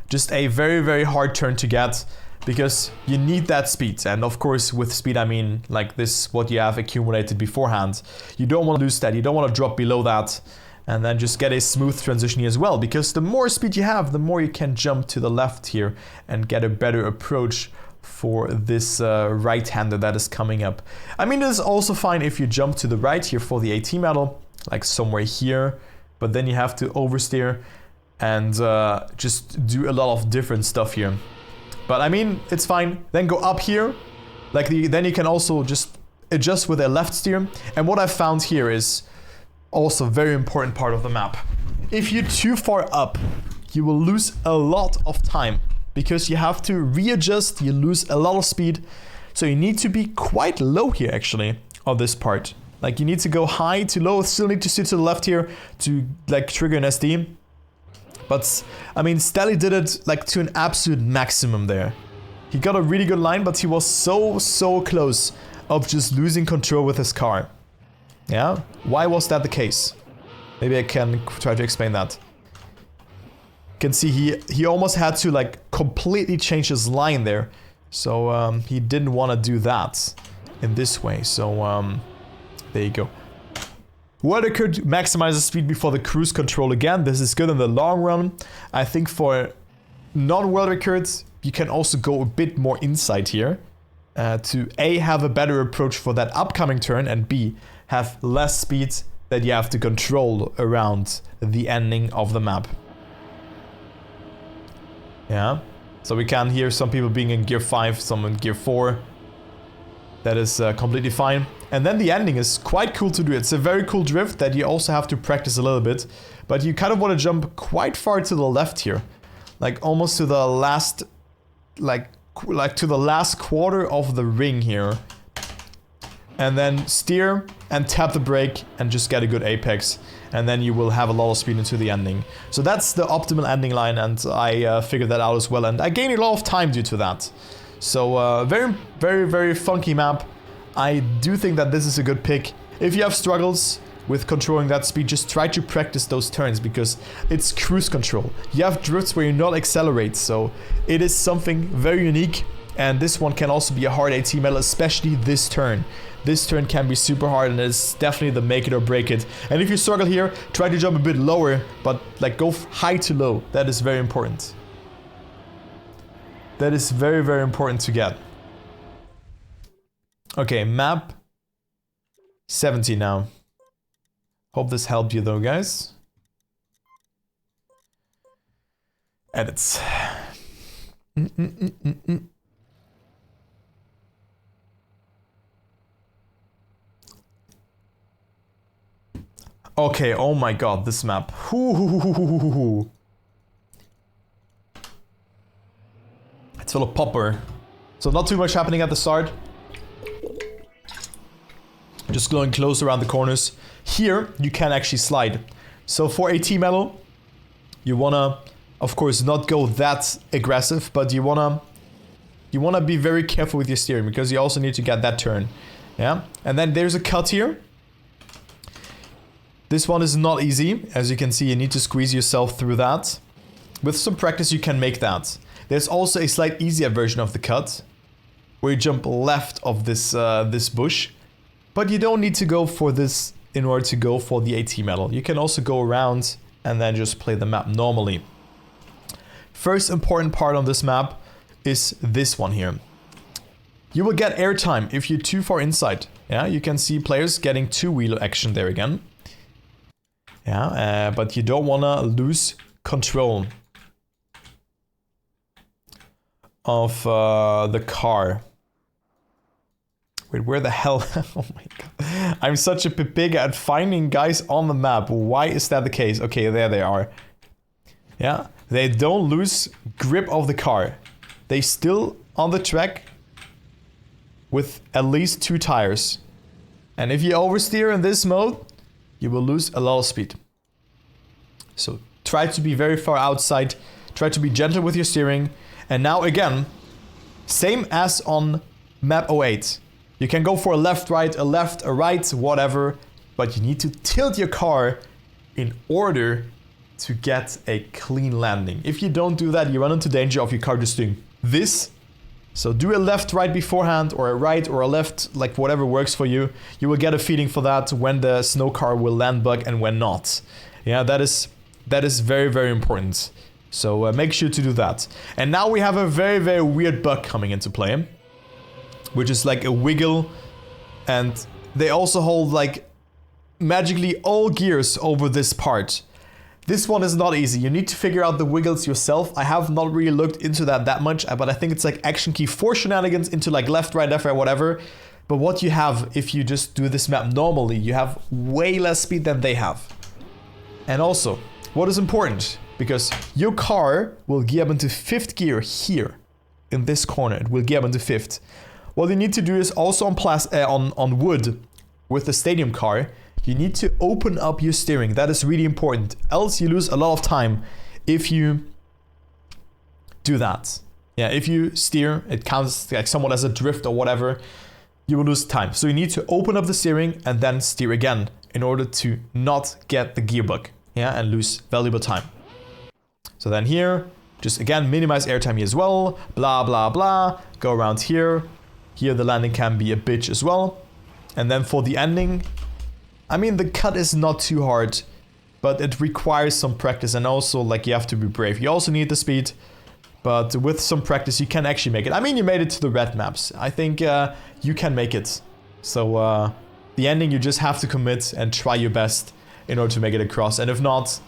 just a very, very hard turn to get, because you need that speed. And of course, with speed, I mean like this, what you have accumulated beforehand. You don't want to lose that. You don't want to drop below that. And then just get a smooth transition here as well, because the more speed you have, the more you can jump to the left here and get a better approach for this right-hander that is coming up. I mean, it is also fine if you jump to the right here for the AT medal, like somewhere here, but then you have to oversteer and just do a lot of different stuff here. But I mean, it's fine. Then go up here. Then you can also just adjust with a left steer. And what I found here is also a very important part of the map. If you're too far up, you will lose a lot of time because you have to readjust, you lose a lot of speed. So you need to be quite low here actually on this part. Like you need to go high to low, still need to sit to the left here to like trigger an SD. But I mean, Stelly did it like to an absolute maximum there. He got a really good line, but he was so close of just losing control with his car. Yeah, why was that the case? Maybe I can try to explain that. You can see he almost had to like completely change his line there. So he didn't want to do that in this way. So there you go. Worldrecord maximizes speed before the cruise control again. This is good in the long run. I think for non-Worldrecords, you can also go a bit more inside here. To A, have a better approach for that upcoming turn, and B, have less speed that you have to control around the ending of the map. Yeah, so we can hear some people being in gear 5, some in gear 4. That is completely fine. And then the ending is quite cool to do. It's a very cool drift that you also have to practice a little bit. But you kind of want to jump quite far to the left here. Like almost to the last, like to the last quarter of the ring here. And then steer and tap the brake and just get a good apex. And then you will have a lot of speed into the ending. So that's the optimal ending line, and I figured that out as well. And I gained a lot of time due to that. So very funky map. I do think that this is a good pick. If you have struggles with controlling that speed, just try to practice those turns because it's cruise control. You have drifts where you not accelerate, so it is something very unique. And this one can also be a hard AT metal, especially this turn. This turn can be super hard, and it's definitely the make it or break it. And if you struggle here, try to jump a bit lower, but like go high to low. That is very important. That is very important to get. Okay, map 70 now. Hope this helped you though, guys. Edits. Okay, oh my god, this map. It's full of popper. So not too much happening at the start. Just going close around the corners. Here, you can actually slide. So for AT metal, you wanna, of course, not go that aggressive, but you wanna be very careful with your steering because you also need to get that turn. Yeah, and then there's a cut here. This one is not easy. As you can see, you need to squeeze yourself through that. With some practice, you can make that. There's also a slight easier version of the cut, where you jump left of this this bush. But you don't need to go for this in order to go for the AT metal. You can also go around and then just play the map normally. First important part on this map is this one here. You will get airtime if you're too far inside. Yeah, you can see players getting two-wheeler action there again. Yeah, but you don't want to lose control of the car. Wait, where the hell? Oh my god. I'm such a pig at finding guys on the map. Why is that the case? Okay, there they are. Yeah, they don't lose grip of the car. They still on the track with at least 2 tires. And if you oversteer in this mode, you will lose a lot of speed. So try to be very far outside. Try to be gentle with your steering. And now again, same as on map 08. You can go for a left, right, a left, a right, whatever. But you need to tilt your car in order to get a clean landing. If you don't do that, you run into danger of your car just doing this. So do a left, right beforehand, or a right or a left, like whatever works for you. You will get a feeling for that when the snow car will land bug and when not. Yeah, that is very important. So make sure to do that. And now we have a very weird bug coming into play, which is like a wiggle, and they also hold like magically all gears over this part. This one is not easy. You need to figure out the wiggles yourself. I have not really looked into that much, but I think it's like action key 4 shenanigans into like left, right, whatever. But what you have if you just do this map normally, you have way less speed than they have. And also, what is important, because your car will gear up into 5th gear here in this corner. It will gear up into 5th. What you need to do is also on wood with the stadium car, you need to open up your steering. That is really important. Else you lose a lot of time if you do that. Yeah, if you steer, it counts like somewhat as a drift or whatever. You will lose time. So you need to open up the steering and then steer again in order to not get the gear bug, yeah, and lose valuable time. So then here, just again, minimize airtime here as well, blah, blah, blah. Go around here. Here the landing can be a bitch as well. And then for the ending, I mean, the cut is not too hard, but it requires some practice and also like you have to be brave. You also need the speed. But with some practice, you can actually make it. I mean, you made it to the red maps. I think you can make it. So the ending, you just have to commit and try your best in order to make it across. And if not,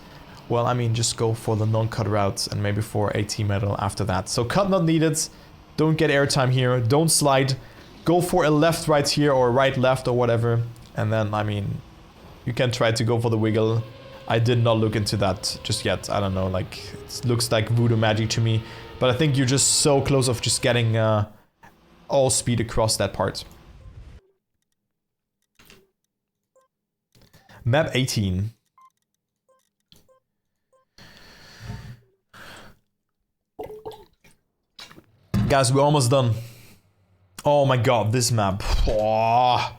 well, I mean, just go for the non-cut route and maybe for a team medal after that. So cut not needed. Don't get airtime here. Don't slide. Go for a left-right here or right-left or whatever. And then, I mean, you can try to go for the wiggle. I did not look into that just yet. I don't know, like, it looks like voodoo magic to me. But I think you're just so close of just getting all speed across that part. Map 18. Guys, we're almost done. Oh my god, this map. Oh,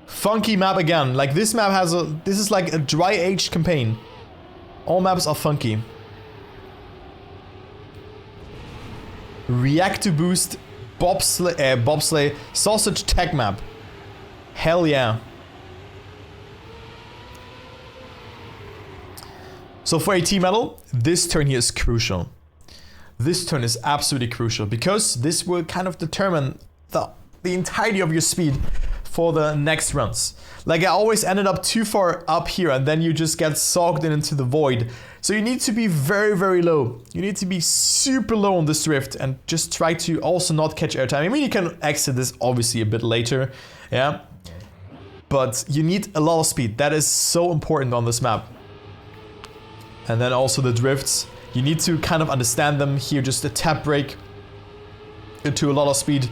funky map again. Like, this map has a... This is like a dry-aged campaign. All maps are funky. React to boost, bobsleigh, sausage tech map. Hell yeah. So for a team medal, this turn here is crucial. This turn is absolutely crucial because this will kind of determine the entirety of your speed for the next runs. Like, I always ended up too far up here and then you just get sogged into the void. So you need to be very, very low. You need to be super low on this drift and just try to also not catch airtime. I mean, you can exit this obviously a bit later, yeah? But you need a lot of speed. That is so important on this map. And then also the drifts. You need to kind of understand them. Here, just a tap brake into a lot of speed.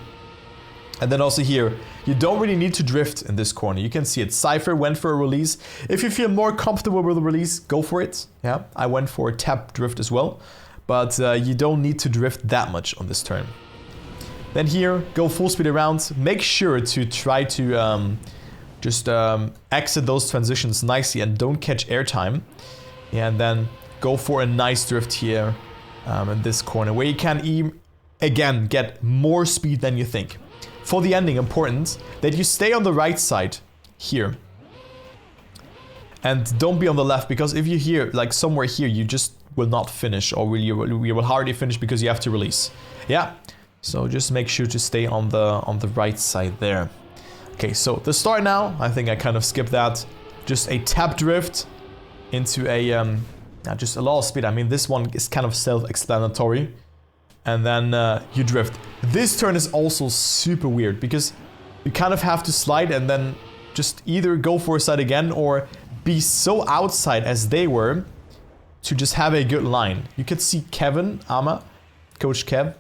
And then also here, you don't really need to drift in this corner. You can see it. Cypher went for a release. If you feel more comfortable with the release, go for it. Yeah, I went for a tap drift as well. But you don't need to drift that much on this turn. Then here, go full speed around. Make sure to try to just exit those transitions nicely and don't catch airtime. Yeah, and then go for a nice drift here in this corner where you can again get more speed than you think. For the ending, important that you stay on the right side here. And don't be on the left, because if you're here, like somewhere here, you just will not finish, or you will hardly finish because you have to release. Yeah, so just make sure to stay on the right side there. Okay, so the start now, I think I kind of skipped that. Just a tap drift into a, just a lot of speed. I mean, this one is kind of self-explanatory. And then you drift. This turn is also super weird because you kind of have to slide and then just either go for a side again or be so outside as they were to just have a good line. You could see Kevin, Ama, Coach K.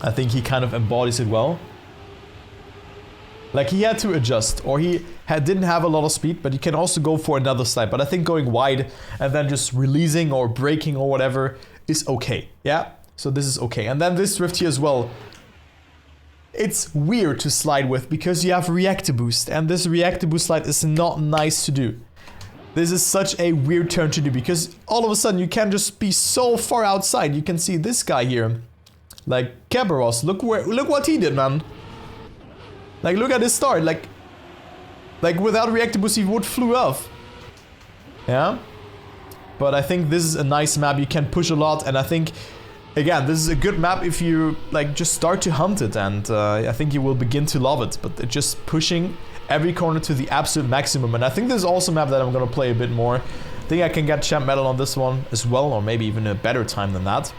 I think he kind of embodies it well. Like, he had to adjust, or he didn't have a lot of speed, but you can also go for another slide. But I think going wide and then just releasing or braking or whatever is okay, yeah? So this is okay. And then this drift here as well. It's weird to slide with because you have react to boost, and this react to boost slide is not nice to do. This is such a weird turn to do because all of a sudden you can just be so far outside. You can see this guy here, like Kerberos. Look what he did, man. Like, look at his start. Like without react to boost, he would flew off. Yeah. But I think this is a nice map. You can push a lot, and I think, again, this is a good map if you like just start to hunt it, and I think you will begin to love it. But just pushing every corner to the absolute maximum, and I think this is also a map that I'm gonna play a bit more. I think I can get champ medal on this one as well, or maybe even a better time than that.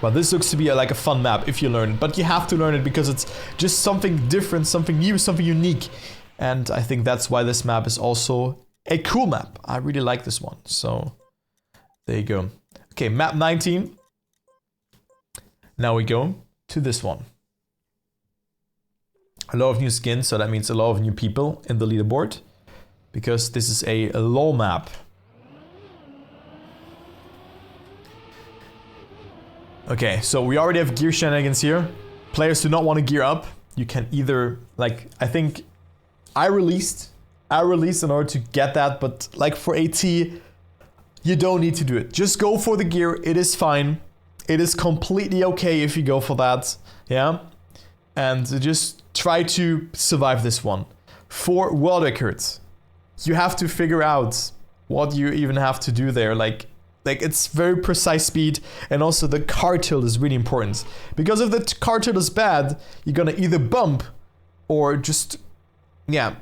But this looks to be like a fun map if you learn it. But you have to learn it because it's just something different, something new, something unique. And I think that's why this map is also a cool map. I really like this one. So there you go. Okay, map 19. Now we go to this one. A lot of new skins, so that means a lot of new people in the leaderboard. Because this is a low map. Okay, so we already have gear shenanigans here. Players do not want to gear up. You can either, like, I think I released in order to get that, but like for AT, you don't need to do it. Just go for the gear, it is fine. It is completely okay if you go for that, yeah? And just try to survive this one. For world records, you have to figure out what you even have to do there, like it's very precise speed, and also the car tilt is really important. Because if the car tilt is bad, you're gonna either bump or just, yeah,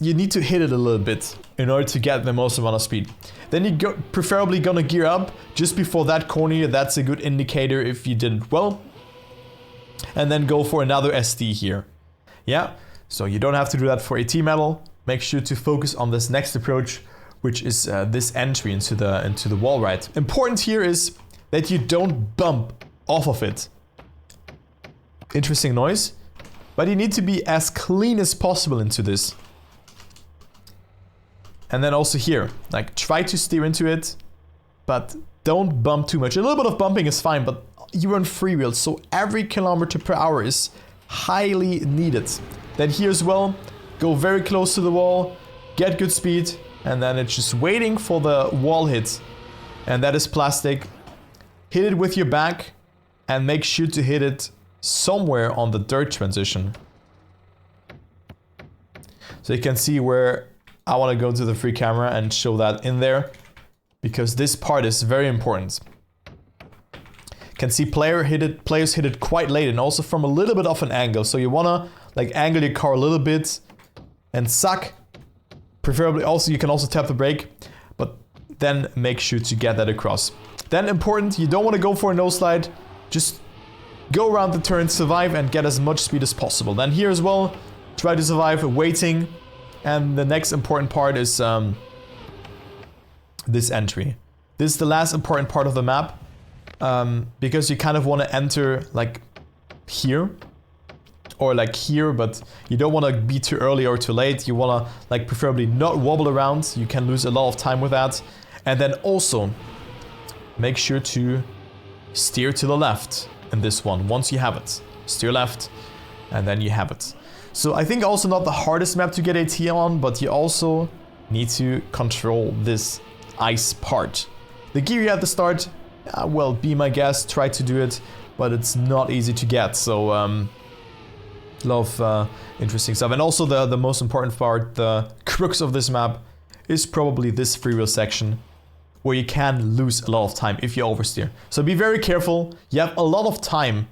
you need to hit it a little bit in order to get the most amount of speed. Then you preferably gonna gear up just before that corner. That's a good indicator if you did it well. And then go for another SD here. Yeah, so you don't have to do that for AT medal. Make sure to focus on this next approach, which is this entry into the wall ride. Important here is that you don't bump off of it. Interesting noise. But you need to be as clean as possible into this. And then also here, like try to steer into it, but don't bump too much. A little bit of bumping is fine, but you run freewheel, so every kilometer per hour is highly needed. Then here as well, go very close to the wall, get good speed, and then it's just waiting for the wall hit. And that is plastic. Hit it with your back and make sure to hit it somewhere on the dirt transition. So you can see where I want to go to the free camera and show that in there, because this part is very important. Can see players hit it quite late and also from a little bit of an angle. So you want to like angle your car a little bit and suck. Preferably also, you can also tap the brake, but then make sure to get that across. Then important, you don't want to go for a no slide. Just go around the turn, survive, and get as much speed as possible. Then here as well, try to survive waiting. And the next important part is this entry. This is the last important part of the map, because you kind of want to enter like here. Or like here, but you don't want to be too early or too late. You want to like preferably not wobble around. You can lose a lot of time with that. And then also make sure to steer to the left in this one once you have it. Steer left and then you have it. So I think also not the hardest map to get AT on, but you also need to control this ice part. The gear you have to start, well, be my guest, try to do it, but it's not easy to get. So a lot of interesting stuff. And also the most important part, the crux of this map, is probably this freewheel section, where you can lose a lot of time if you oversteer. So be very careful. You have a lot of time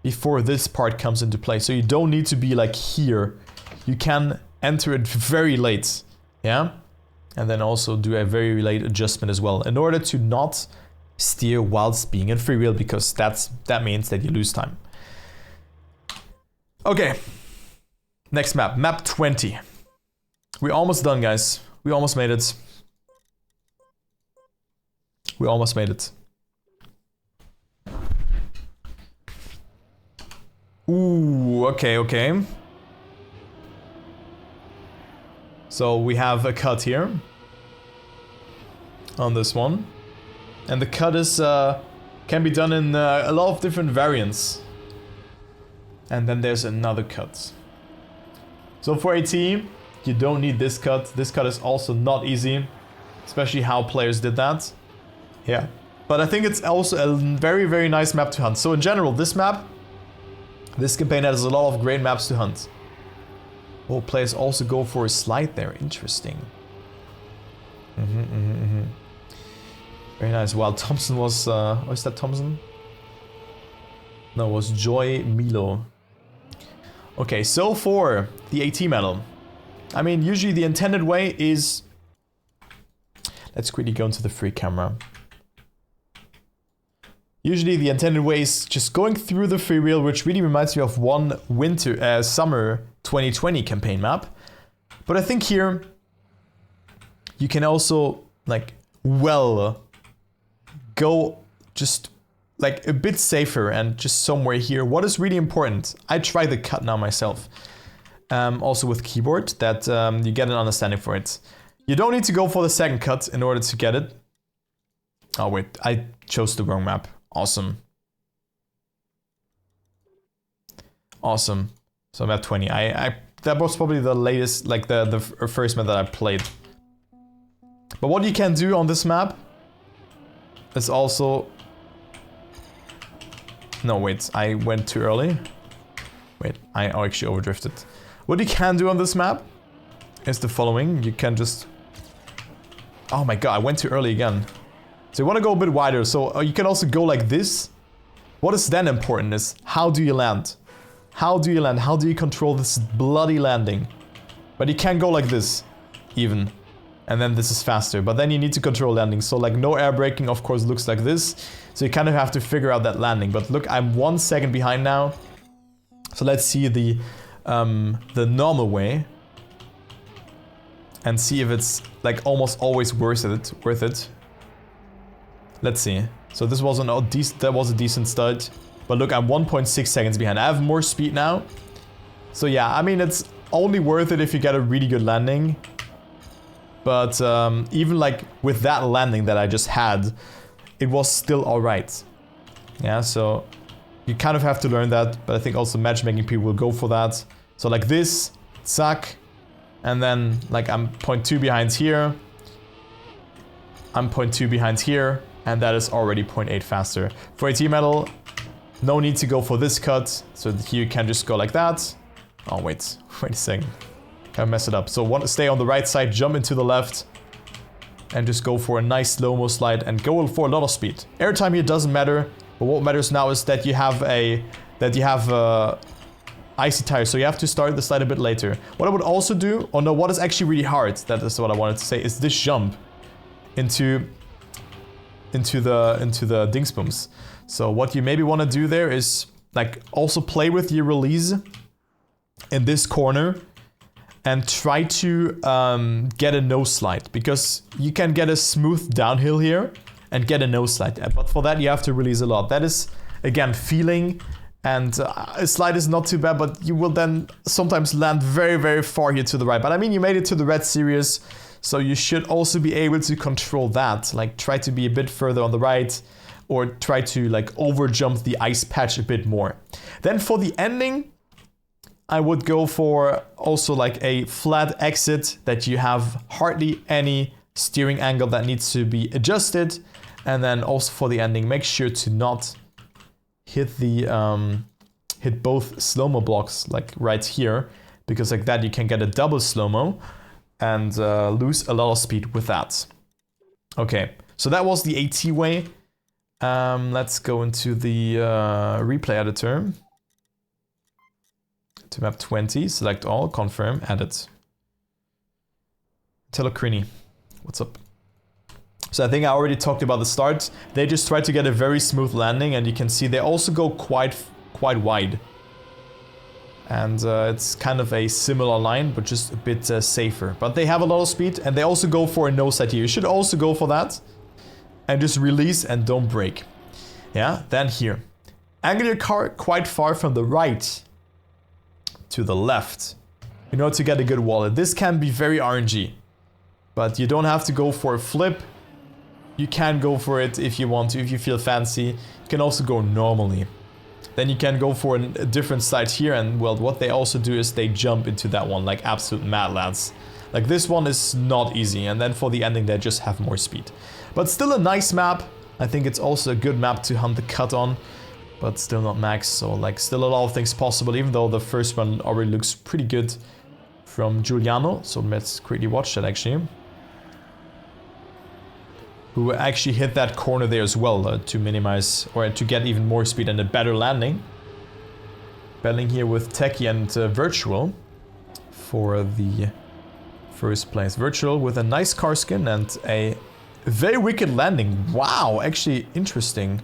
before this part comes into play. So you don't need to be like here. You can enter it very late. Yeah? And then also do a very late adjustment as well, in order to not steer whilst being in freewheel, because that means that you lose time. Okay, next map, map 20. We're almost done, guys. We almost made it. We almost made it. Ooh, okay. So we have a cut here on this one. And the cut is can be done in a lot of different variants. And then there's another cut. So for AT, you don't need this cut. This cut is also not easy, especially how players did that. Yeah, but I think it's also a very, very nice map to hunt. So in general, this campaign has a lot of great maps to hunt. Oh, players also go for a slide there. Interesting. Very nice. Well, Thompson was, is that Thompson? No, it was Joy Milo. Okay, so for the AT medal, I mean, usually the intended way is, Let's quickly go into the free camera. Usually the intended way is just going through the free wheel, which really reminds me of one summer 2020 campaign map. But I think here you can also like go just like a bit safer and just somewhere here. What is really important? I try the cut now myself. Also with keyboard, that you get an understanding for it. You don't need to go for the second cut in order to get it. Oh wait, I chose the wrong map. Awesome. Awesome. So I'm at 20. That was probably the latest, like the first map that I played. But what you can do on this map is also... No, wait, I went too early. Wait, I actually overdrifted. What you can do on this map is the following. You can just... Oh my god, I went too early again. So you want to go a bit wider, so you can also go like this. What is then important is, how do you land? How do you land? How do you control this bloody landing? But you can go like this, even. And then this is faster, but then you need to control landing. So like no air braking, of course, looks like this. So you kind of have to figure out that landing. But look, I'm 1 second behind now. So let's see the normal way. And see if it's like almost always worth it. Let's see. So this was that was a decent start. But look, I'm 1.6 seconds behind. I have more speed now. So yeah, I mean, it's only worth it if you get a really good landing. But even like with that landing that I just had, it was still alright. Yeah, so you kind of have to learn that. But I think also matchmaking people will go for that. So like this, suck. And then like I'm 0.2 behind here. I'm 0.2 behind here. And that is already 0.8 faster. For AT metal, no need to go for this cut. So here you can just go like that. Oh, wait a second. I messed it up. So want to stay on the right side, jump into the left. And just go for a nice slow-mo slide and go for a lot of speed. Airtime here doesn't matter. But what matters now is that you have icy tires. So you have to start the slide a bit later. What I would also do, oh no, what is actually really hard, that is what I wanted to say, is this jump into the dingsbums. So what you maybe want to do there is like also play with your release in this corner and try to get a nose slide, because you can get a smooth downhill here and get a nose slide. But for that you have to release a lot. That is again feeling, and a slide is not too bad, but you will then sometimes land very, very far here to the right. But I mean, you made it to the red series. So you should also be able to control that, like try to be a bit further on the right, or try to like over jump the ice patch a bit more. Then for the ending, I would go for also like a flat exit that you have hardly any steering angle that needs to be adjusted. And then also for the ending, make sure to not hit the hit both slow-mo blocks like right here, because like that you can get a double slow-mo and lose a lot of speed with that. Okay, so that was the AT way. Let's go into the replay editor. To map 20, select all, confirm, edit. Telocrini, what's up? So I think I already talked about the start. They just try to get a very smooth landing, and you can see they also go quite wide. And it's kind of a similar line, but just a bit safer. But they have a lot of speed, and they also go for a nose slide here. You should also go for that. And just release and don't brake. Yeah, then here. Angle your car quite far from the right to the left in order to get a good wallet. This can be very RNG. But you don't have to go for a flip. You can go for it if you want to, if you feel fancy. You can also go normally. Then you can go for a different side here, and well, what they also do is they jump into that one like absolute mad lads. Like this one is not easy, and then for the ending they just have more speed. But still a nice map. I think it's also a good map to hunt the cut on, but still not max, so like still a lot of things possible, even though the first one already looks pretty good from Giuliano. So let's quickly watch that actually. Who actually hit that corner there as well to minimize or to get even more speed and a better landing. Battling here with Techie and Virtual for the first place. Virtual with a nice car skin and a Very wicked landing. Wow, actually interesting.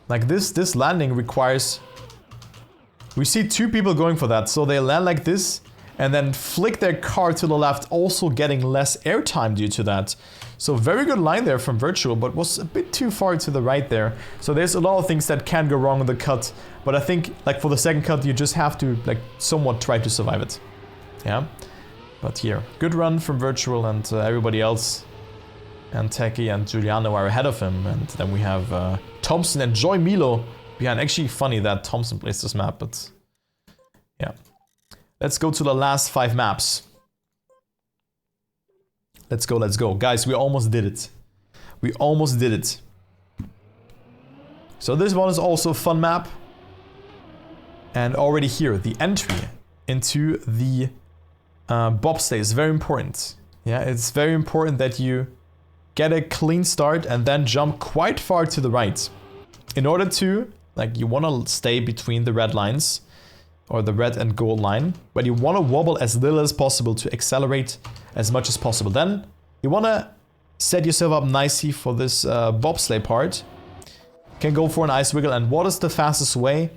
Like this landing requires... We see two people going for that. So they land like this and then flick their car to the left, also getting less airtime due to that. So very good line there from Virtual, but was a bit too far to the right there. So there's a lot of things that can go wrong in the cut. But I think like for the second cut, you just have to like somewhat try to survive it. Yeah. But here, good run from Virtual, and everybody else. And Techie and Giuliano are ahead of him. And then we have Thompson and Joy Milo behind. Actually funny that Thompson plays this map, but yeah. Let's go to the last 5 maps. Let's go, let's go. Guys, we almost did it. We almost did it. So this one is also a fun map. And already here, the entry into the bobsleigh is very important. Yeah, it's very important that you get a clean start and then jump quite far to the right. In order to, like, you want to stay between the red lines, or the red and gold line, but you want to wobble as little as possible to accelerate as much as possible. Then you want to set yourself up nicely for this bobsleigh part. Can go for an ice wiggle, and what is the fastest way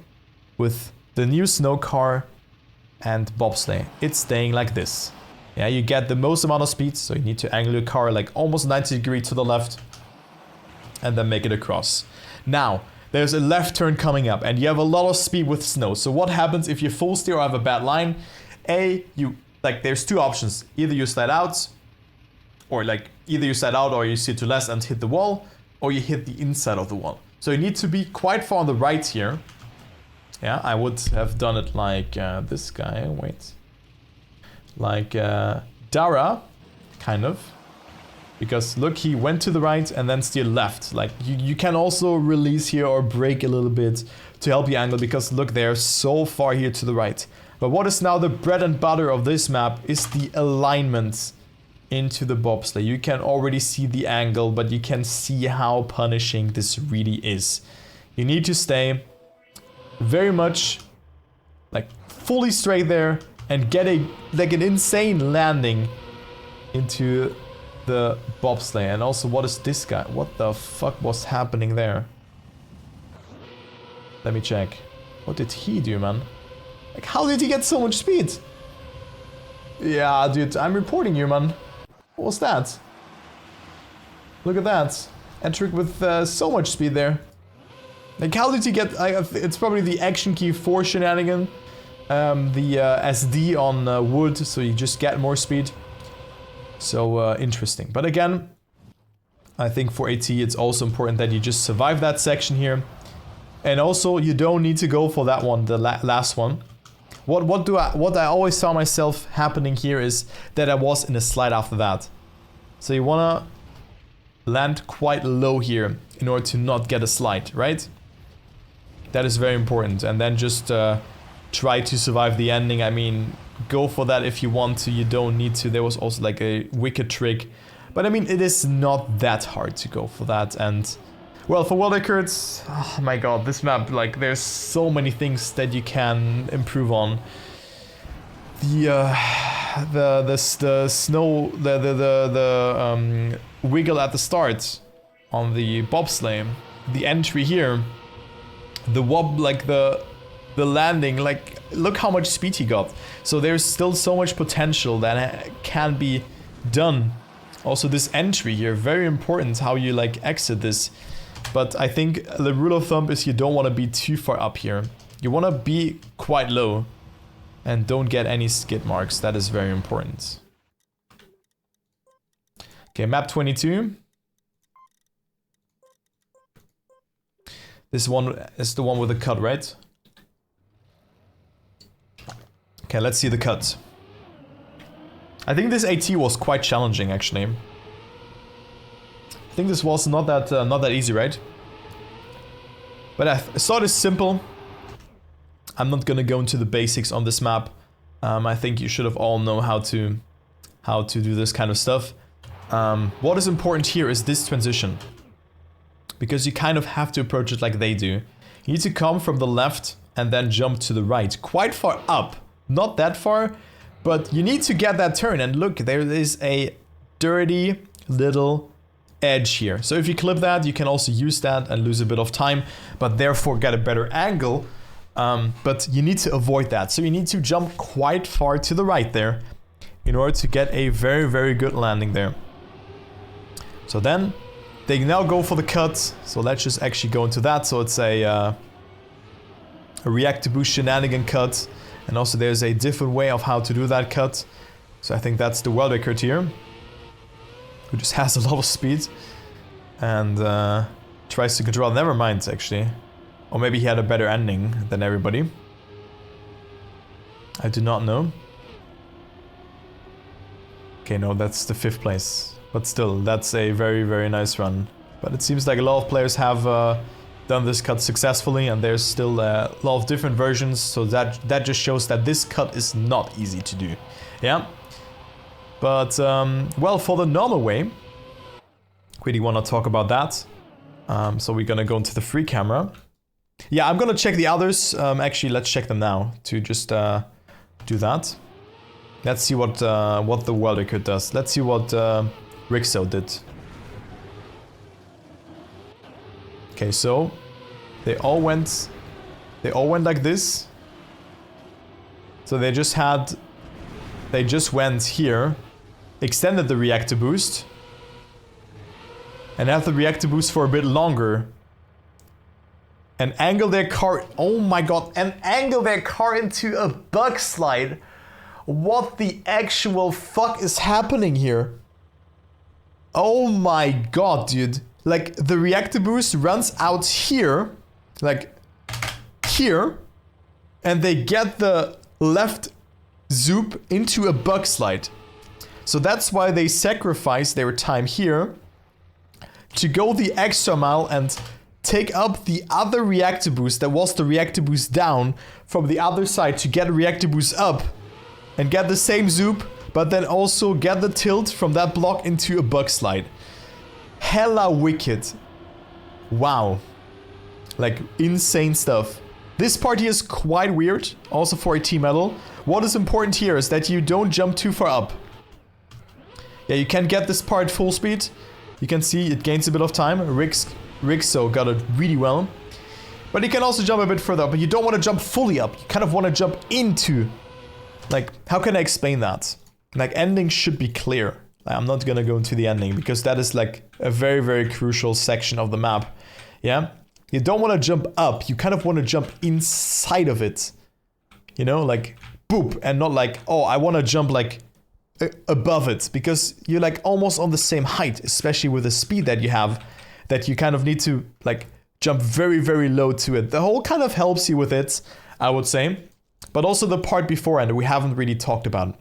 with the new snow car and bobsleigh? It's staying like this. Yeah, you get the most amount of speed, so you need to angle your car like almost 90 degrees to the left and then make it across. Now, there's a left turn coming up and you have a lot of speed with snow. So what happens if you full steer or have a bad line? There's two options. Either you slide out, or you steer to left and hit the wall, or you hit the inside of the wall. So you need to be quite far on the right here. Yeah, I would have done it like this guy, wait. Like Dara, kind of. Because look, he went to the right and then steered left. Like you can also release here or brake a little bit to help you angle, because look, they're so far here to the right. But what is now the bread and butter of this map is the alignment into the bobsleigh. You can already see the angle, but you can see how punishing this really is. You need to stay very much like fully straight there and get an insane landing into the bobsleigh. And also, what is this guy? What the fuck was happening there? Let me check. What did he do, man? Like, how did he get so much speed? Yeah, dude, I'm reporting you, man. What was that? Look at that. Entric with so much speed there. Like, how did he get... it's probably the action key 4 shenanigan. The SD on wood, so you just get more speed. So interesting. But again, I think for AT it's also important that you just survive that section here. And also you don't need to go for that one, the last one. What I always saw myself happening here is that I was in a slide after that. So you wanna land quite low here in order to not get a slide, right? That is very important. And then just try to survive the ending. I mean, go for that if you want to, you don't need to. There was also like a wicked trick. But I mean, it is not that hard to go for that. And well, for Worldrecord, oh my god, this map, like, there's so many things that you can improve on. The snow, the wiggle at the start on the bobsleigh, the entry here, the wob, like the landing, like, look how much speed he got. So there's still so much potential that can be done. Also this entry here, very important how you like exit this. But I think the rule of thumb is you don't want to be too far up here. You want to be quite low and don't get any skid marks. That is very important. Okay, map 22. This one is the one with the cut, right? Okay, let's see the cut. I think this AT was quite challenging, actually. I think this was not that easy, right? But I thought it's simple. I'm not gonna go into the basics on this map. I think you should have all know how to do this kind of stuff. What is important here is this transition, because you kind of have to approach it like they do. You need to come from the left and then jump to the right, quite far up. Not that far, but you need to get that turn. And look, there is a dirty little edge here. So if you clip that, you can also use that and lose a bit of time, but therefore get a better angle. But you need to avoid that. So you need to jump quite far to the right there in order to get a very, very good landing there. So then they now go for the cut. So let's just actually go into that. So it's a react to boost shenanigan cut. And also there's a different way of how to do that cut. So I think that's the Worldrecord here, who just has a lot of speed and tries to control. Never mind, actually. Or maybe he had a better ending than everybody. I do not know. Okay, no, that's the 5th place. But still, that's a very, very nice run. But it seems like a lot of players have done this cut successfully, and there's still a lot of different versions. So that just shows that this cut is not easy to do. Yeah. But, well, for the normal way, really want to talk about that. So we're gonna go into the free camera. Yeah, I'm gonna check the others. Actually, let's check them now to just do that. Let's see what the Worldrecord does. Let's see what Rixo did. Okay, so they all went like this. So they just went here, extended the reactor boost, and have the reactor boost for a bit longer. And angle their car, oh my god, and angle their car into a bug slide. What the actual fuck is happening here? Oh my god, dude. Like, the reactor boost runs out here, like here, and they get the left zoop into a bug slide. So that's why they sacrifice their time here to go the extra mile and take up the other reactor boost that was the reactor boost down from the other side to get a reactor boost up and get the same zoop, but then also get the tilt from that block into a bug slide. Hella wicked. Wow. Like, insane stuff. This part here is quite weird, also for a team medal. What is important here is that you don't jump too far up. Yeah, you can get this part full speed. You can see it gains a bit of time. Rixo got it really well. But you can also jump a bit further up, but you don't want to jump fully up. You kind of want to jump into. Like, how can I explain that? Like, ending should be clear. I'm not gonna go into the ending because that is like a very, very crucial section of the map. Yeah? You don't want to jump up. You kind of want to jump inside of it. You know, like, boop. And not like, oh, I want to jump like above it. Because you're like almost on the same height, especially with the speed that you have, that you kind of need to like jump very, very low to it. The hole kind of helps you with it, I would say. But also the part beforehand we haven't really talked about.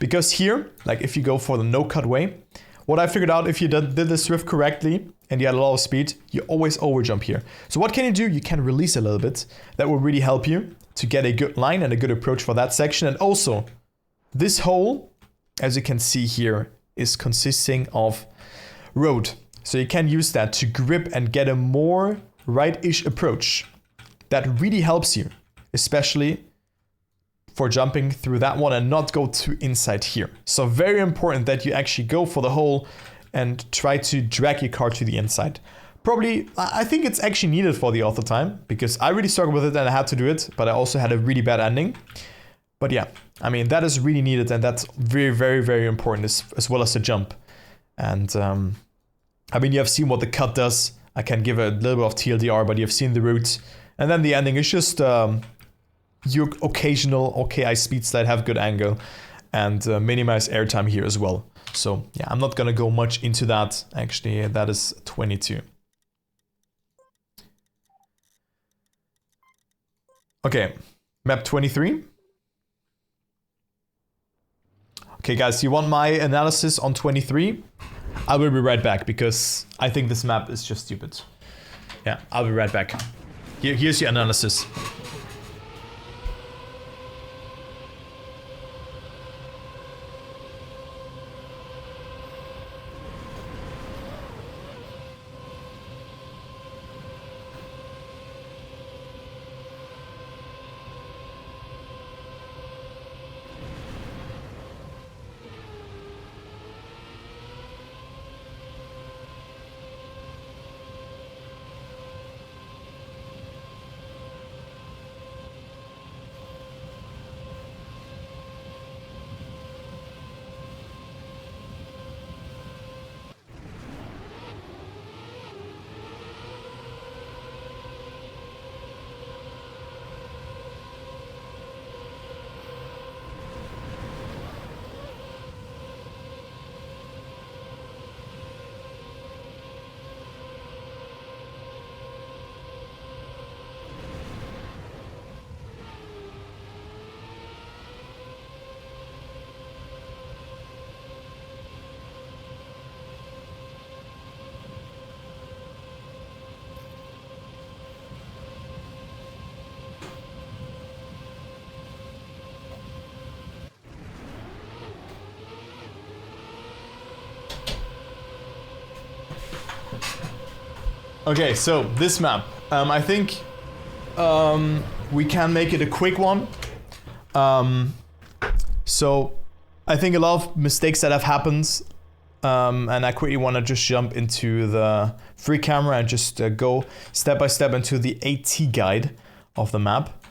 Because here, like if you go for the no-cut way, what I figured out, if you did this riff correctly and you had a lot of speed, you always overjump here. So what can you do? You can release a little bit. That will really help you to get a good line and a good approach for that section. And also, this hole, as you can see here, is consisting of road. So you can use that to grip and get a more right-ish approach. That really helps you, especially for jumping through that one and not go too inside here. So very important that you actually go for the hole and try to drag your car to the inside. Probably, I think it's actually needed for the author time because I really struggled with it and I had to do it, but I also had a really bad ending. But yeah, I mean, that is really needed and that's very, very, very important as well as the jump. And I mean, you have seen what the cut does. I can give a little bit of TLDR, but you've seen the route. And then the ending is just your occasional OKI speed slide, have good angle, and minimize airtime here as well. So yeah, I'm not gonna go much into that. Actually, that is 22. Okay, map 23. Okay guys, you want my analysis on 23? I will be right back because I think this map is just stupid. Yeah, I'll be right back. Here's your analysis. Okay, so this map, I think we can make it a quick one. So I think a lot of mistakes that have happened, and I quickly want to just jump into the free camera and just go step by step into the AT guide of the map.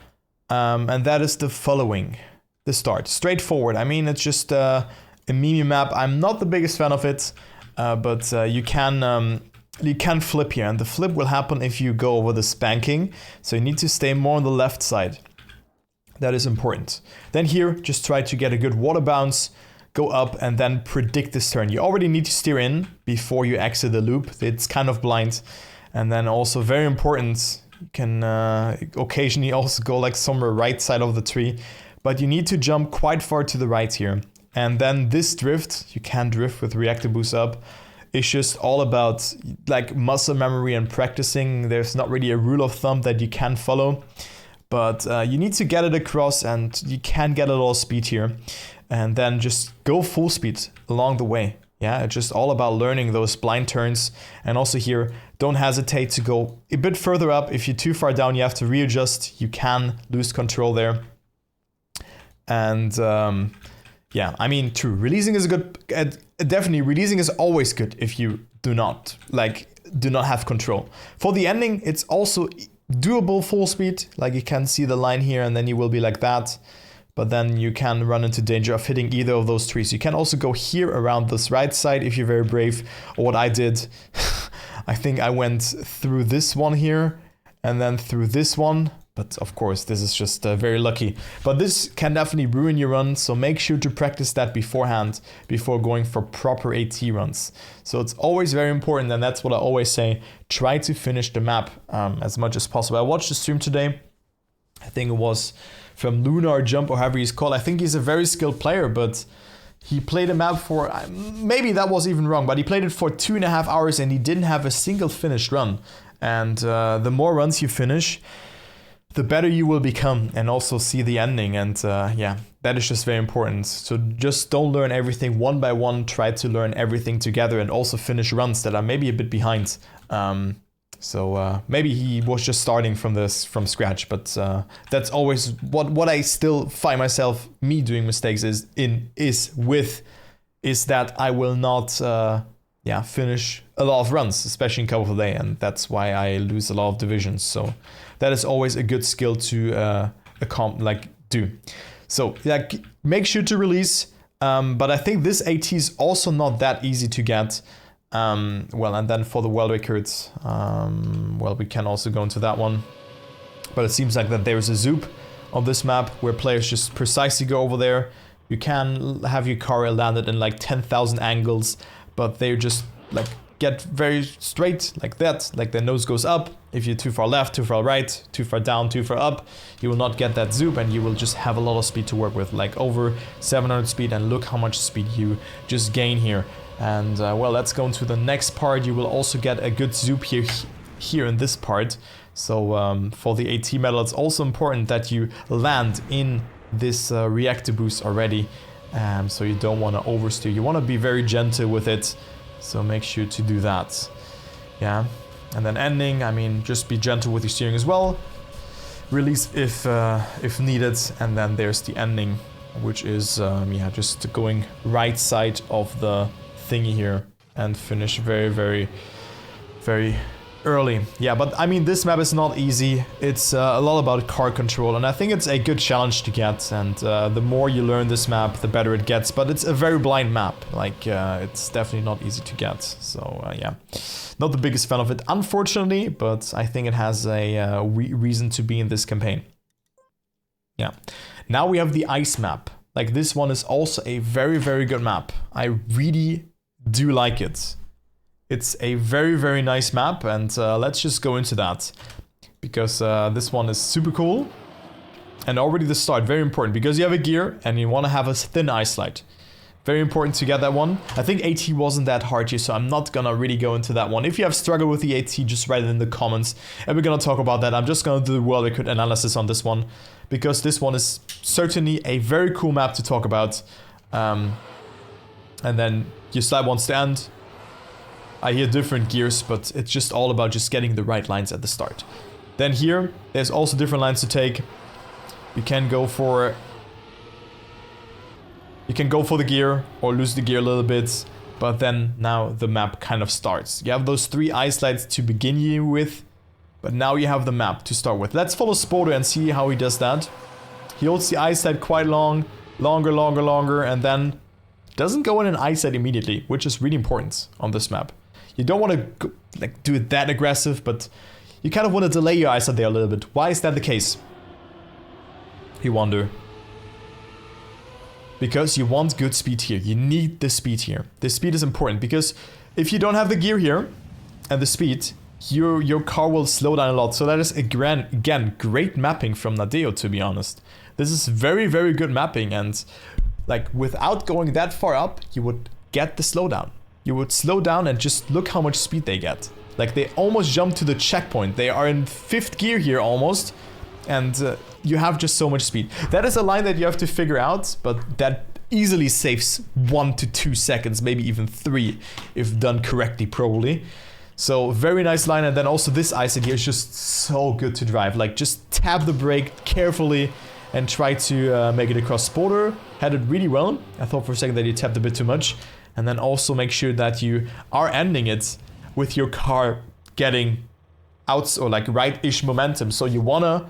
And that is the following. The start. Straightforward. I mean, it's just a meme map. I'm not the biggest fan of it, but you can flip here. And the flip will happen if you go over the spanking. So you need to stay more on the left side. That is important. Then here, just try to get a good water bounce, go up, and then predict this turn. You already need to steer in before you exit the loop. It's kind of blind. And then also very important, you can occasionally also go like somewhere right side of the tree. But you need to jump quite far to the right here. And then this drift, you can drift with reactor boost up. It's just all about like muscle memory and practicing. There's not really a rule of thumb that you can follow. But you need to get it across, and you can get a lot of speed here. And then just go full speed along the way. Yeah, it's just all about learning those blind turns. And also here, don't hesitate to go a bit further up. If you're too far down, you have to readjust. You can lose control there. And yeah, I mean, true. Releasing is a good, definitely releasing is always good if you do not have control. For the ending, it's also doable full speed. Like you can see the line here, and then you will be like that. But then you can run into danger of hitting either of those trees. You can also go here around this right side if you're very brave. Or what I did, I think I went through this one here and then through this one. But of course, this is just very lucky. But this can definitely ruin your run. So make sure to practice that beforehand before going for proper AT runs. So it's always very important. And that's what I always say. Try to finish the map as much as possible. I watched the stream today. I think it was from Lunar Jump or however he's called. I think he's a very skilled player, but he played a map for, maybe that was even wrong, but he played it for 2.5 hours and he didn't have a single finished run. And the more runs you finish, the better you will become and also see the ending. And yeah, that is just very important. So just don't learn everything one by one. Try to learn everything together and also finish runs that are maybe a bit behind. So maybe he was just starting from scratch, but that's always what I still find myself doing mistakes is that I will not finish a lot of runs, especially in Cup of the Day, and that's why I lose a lot of divisions. So that is always a good skill to do. So like make sure to release, but I think this AT is also not that easy to get. Well, and then for the world records, well, we can also go into that one. But it seems like that there's a zoop on this map where players just precisely go over there. You can have your car landed in like 10,000 angles, but they just like get very straight like that, like their nose goes up. If you're too far left, too far right, too far down, too far up, you will not get that zoop and you will just have a lot of speed to work with, like over 700 speed, and look how much speed you just gain here. And well, let's go into the next part. You will also get a good zoop here in this part. So for the AT medal, it's also important that you land in this reactor boost already. So you don't want to oversteer. You want to be very gentle with it. So make sure to do that. Yeah. And then ending, I mean, just be gentle with your steering as well. Release if needed. And then there's the ending, which is just going right side of the thingy here and finish very, very, very early. Yeah, but I mean, this map is not easy. It's a lot about car control, and I think it's a good challenge to get. And the more you learn this map, the better it gets. But it's a very blind map. Like, it's definitely not easy to get. So yeah, not the biggest fan of it, unfortunately, but I think it has a reason to be in this campaign. Yeah. Now we have the ice map. Like, this one is also a very, very good map. I really do like it. It's a very, very nice map, and let's just go into that, because this one is super cool. And already the start, very important, because you have a gear and you want to have a thin ice slide. Very important to get that one. I think AT wasn't that hard here, so I'm not gonna really go into that one. If you have struggled with the AT, just write it in the comments, and we're gonna talk about that. I'm just gonna do the world record analysis on this one, because this one is certainly a very cool map to talk about. And then your slide wants to end. I hear different gears, but it's just all about just getting the right lines at the start. Then here, there's also different lines to take. You can go for the gear or lose the gear a little bit, but then now the map kind of starts. You have those 3 ice slides to begin you with, but now you have the map to start with. Let's follow Spodo and see how he does that. He holds the ice slide quite longer, and then doesn't go in an ice slide immediately, which is really important on this map. You don't want to like do it that aggressive, but you kind of want to delay your ice slide there a little bit. Why is that the case? You wonder. Because you want good speed here. You need the speed here. The speed is important because if you don't have the gear here and the speed, your car will slow down a lot. So that is again great mapping from Nadeo, to be honest. This is very, very good mapping, and like without going that far up, you would get the slowdown. You would slow down and just look how much speed they get. Like they almost jump to the checkpoint. They are in 5th gear here almost, and you have just so much speed. That is a line that you have to figure out, but that easily saves 1 to 2 seconds, maybe even 3, if done correctly, probably. So very nice line, and then also this ice here is just so good to drive. Like just tap the brake carefully and try to make it across. Spoder had it really well. I thought for a second that he tapped a bit too much. And then also make sure that you are ending it with your car getting out or like right-ish momentum. So you wanna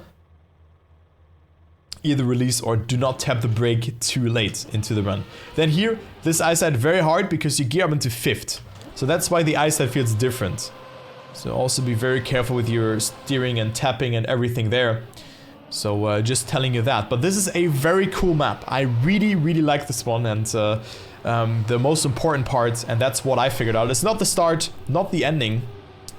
either release or do not tap the brake too late into the run. Then here, this ice side very hard because you gear up into 5th. So that's why the ice side feels different. So also be very careful with your steering and tapping and everything there. So just telling you that. But this is a very cool map. I really, really like this one, and the most important part, and that's what I figured out, it's not the start, not the ending.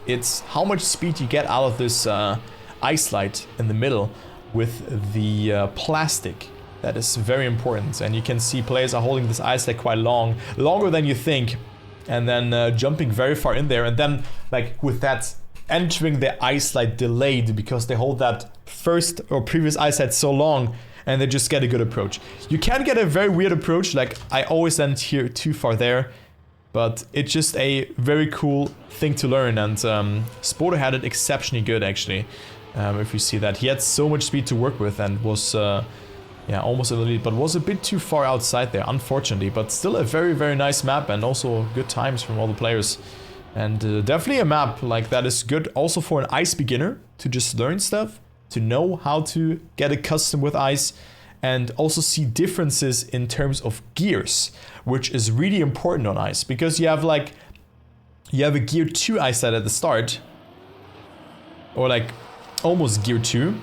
It's how much speed you get out of this ice slide in the middle with the plastic. That is very important, and you can see players are holding this ice slide quite longer than you think, and then jumping very far in there, and then like with that entering the ice slide delayed because they hold that first or previous ice slide so long, and they just get a good approach. You can get a very weird approach, like I always end here too far there, but it's just a very cool thing to learn, and Spoder had it exceptionally good actually. If you see that, he had so much speed to work with and was yeah, almost in the lead, but was a bit too far outside there, unfortunately. But still a very, very nice map, and also good times from all the players. And definitely a map like that is good also for an ice beginner to just learn stuff, to know how to get accustomed with ice, and also see differences in terms of gears, which is really important on ice, because you have a gear 2 ice set at the start, or like almost gear 2.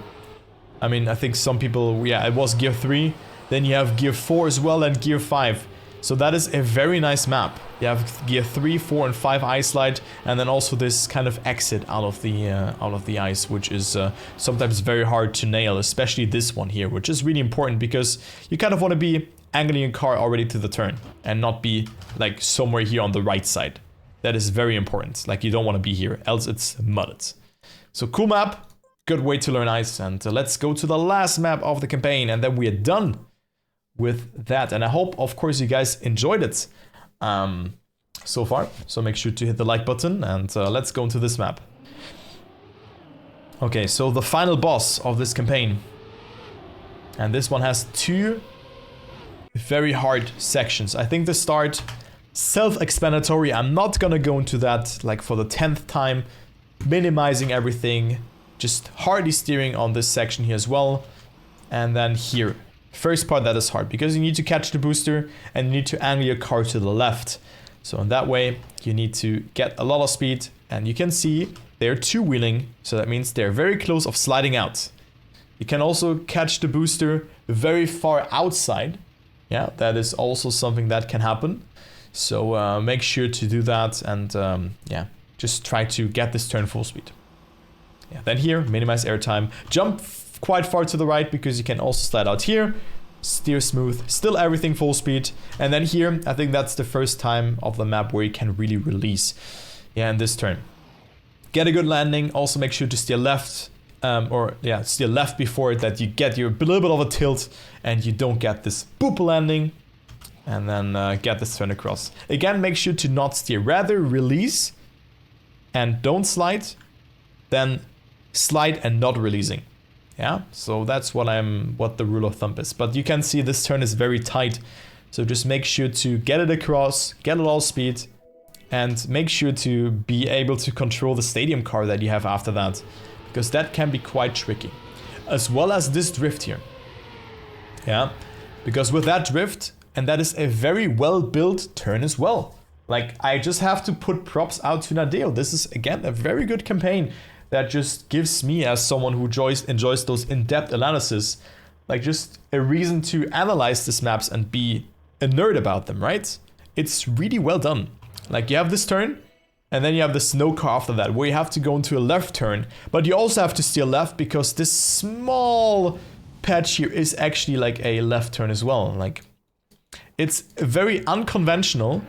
I mean, I think some people, yeah, it was gear 3. Then you have gear 4 as well, and gear 5. So that is a very nice map. You have gear 3, 4, and 5 ice slide, and then also this kind of exit out of the ice, which is sometimes very hard to nail, especially this one here, which is really important because you kind of want to be angling your car already to the turn and not be like somewhere here on the right side. That is very important. Like you don't want to be here, else it's mudded. So cool map. Good way to learn ice, and let's go to the last map of the campaign, and then we are done with that. And I hope, of course, you guys enjoyed it so far. So make sure to hit the like button, and let's go into this map. Okay, so the final boss of this campaign, and this one has 2 very hard sections. I think the start, self-explanatory. I'm not gonna go into that like for the 10th time, minimizing everything. Just hardly steering on this section here as well. And then here, first part that is hard because you need to catch the booster and you need to angle your car to the left. So in that way, you need to get a lot of speed, and you can see they're 2-wheeling. So that means they're very close of sliding out. You can also catch the booster very far outside. Yeah, that is also something that can happen. So make sure to do that, and yeah, just try to get this turn full speed. Yeah, then here, minimize airtime, jump quite far to the right because you can also slide out here, steer smooth, still everything full speed. And then here, I think that's the first time of the map where you can really release. Yeah, in this turn. Get a good landing, also make sure to steer left, steer left before it, that you get your little bit of a tilt and you don't get this boop landing. And then get this turn across. Again, make sure to not steer, rather release and don't slide, then slide and not releasing. Yeah, so that's what the rule of thumb is. But you can see this turn is very tight. So just make sure to get it across, get it all speed, and make sure to be able to control the stadium car that you have after that, because that can be quite tricky. As well as this drift here. Yeah, because with that drift, and that is a very well built turn as well. Like, I just have to put props out to Nadeo. This is, again, a very good campaign that just gives me, as someone who enjoys those in-depth analysis, like just a reason to analyze these maps and be a nerd about them, right? It's really well done. Like, you have this turn, and then you have the snow car after that, where you have to go into a left turn, but you also have to steer left because this small patch here is actually like a left turn as well. Like, it's very unconventional,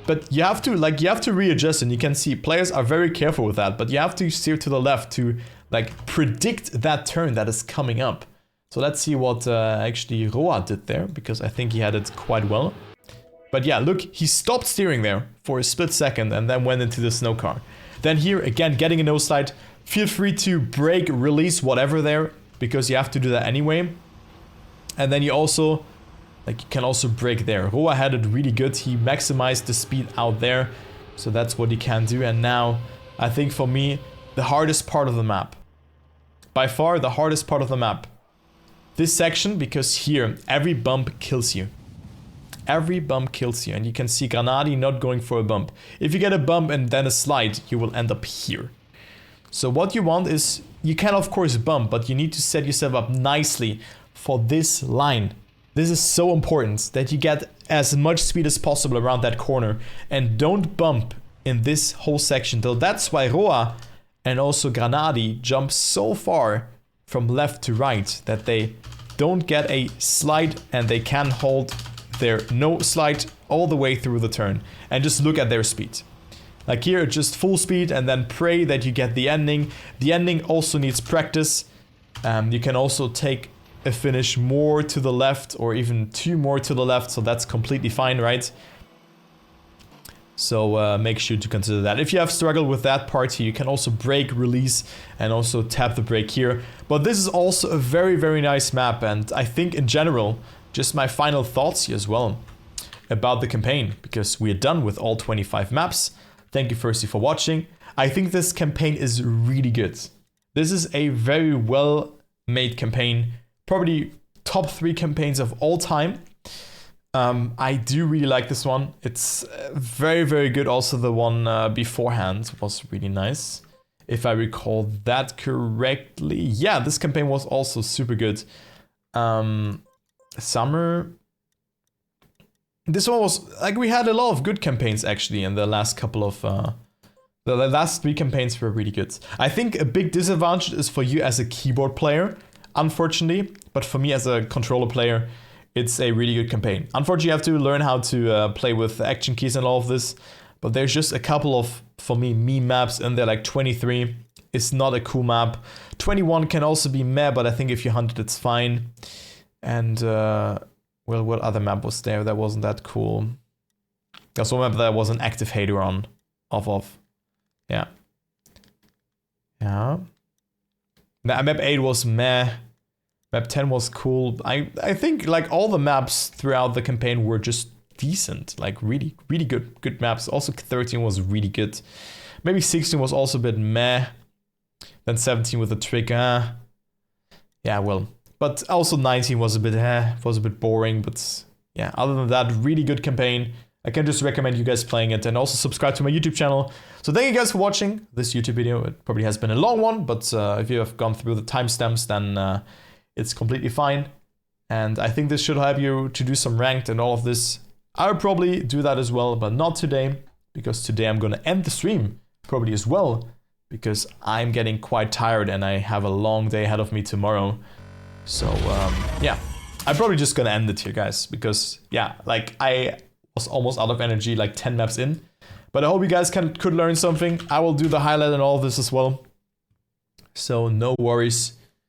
but you have to readjust, and you can see players are very careful with that, but you have to steer to the left to like predict that turn that is coming up. So let's see what actually Roa did there, because I think he had it quite well. But yeah, look, he stopped steering there for a split second and then went into the snow car. Then here, again, getting a nose slide. Feel free to brake, release, whatever there, because you have to do that anyway. And then you also, like, you can also brake there. Roa had it really good. He maximized the speed out there. So that's what he can do. And now, I think for me, the hardest part of the map. By far, the hardest part of the map. This section, because here, every bump kills you. Every bump kills you, and you can see Granadi not going for a bump. If you get a bump and then a slide, you will end up here. So what you want is, you can of course bump, but you need to set yourself up nicely for this line. This is so important that you get as much speed as possible around that corner and don't bump in this whole section. Though that's why Roa and also Granadi jump so far from left to right that they don't get a slide and they can hold their no slide all the way through the turn and just look at their speed. Like here, just full speed and then pray that you get the ending. The ending also needs practice. You can also take a finish more to the left or even 2 more to the left, so that's completely fine, right? So make sure to consider that. If you have struggled with that part here, you can also brake, release, and also tap the brake here. But this is also a very, very nice map, and I think in general, just my final thoughts here as well about the campaign, because we are done with all 25 maps. Thank you firstly for watching. I think this campaign is really good. This is a very well made campaign, probably top 3 campaigns of all time. I do really like this one. It's very, very good. Also the one beforehand was really nice, if I recall that correctly. Yeah, this campaign was also super good. Summer. This one was, like, we had a lot of good campaigns actually in the last couple of, the last 3 campaigns were really good. I think a big disadvantage is for you as a keyboard player, unfortunately, but for me as a controller player, it's a really good campaign. Unfortunately, you have to learn how to play with action keys and all of this, but there's just a couple of, for me, meme maps in there, like 23 is not a cool map. 21 can also be meh, but I think if you hunt it, it's fine. And, well, what other map was there that wasn't that cool? There's one map that was an active hater on, off of. Yeah. Yeah. Map 8 was meh. Map 10 was cool. I think, like, all the maps throughout the campaign were just decent. Like, really, really good maps. Also, 13 was really good. Maybe 16 was also a bit meh. Then 17 with the trick, yeah, well. But also 19 was a bit boring, but yeah, other than that, really good campaign. I can just recommend you guys playing it, and also subscribe to my YouTube channel. So thank you guys for watching this YouTube video. It probably has been a long one, but if you have gone through the timestamps, then it's completely fine. And I think this should help you to do some ranked and all of this. I'll probably do that as well, but not today, because today I'm gonna end the stream probably as well, because I'm getting quite tired and I have a long day ahead of me tomorrow. So, yeah, I'm probably just gonna end it here, guys, because, yeah, like, I was almost out of energy, like 10 maps in. But I hope you guys could learn something. I will do the highlight and all of this as well. So, no worries.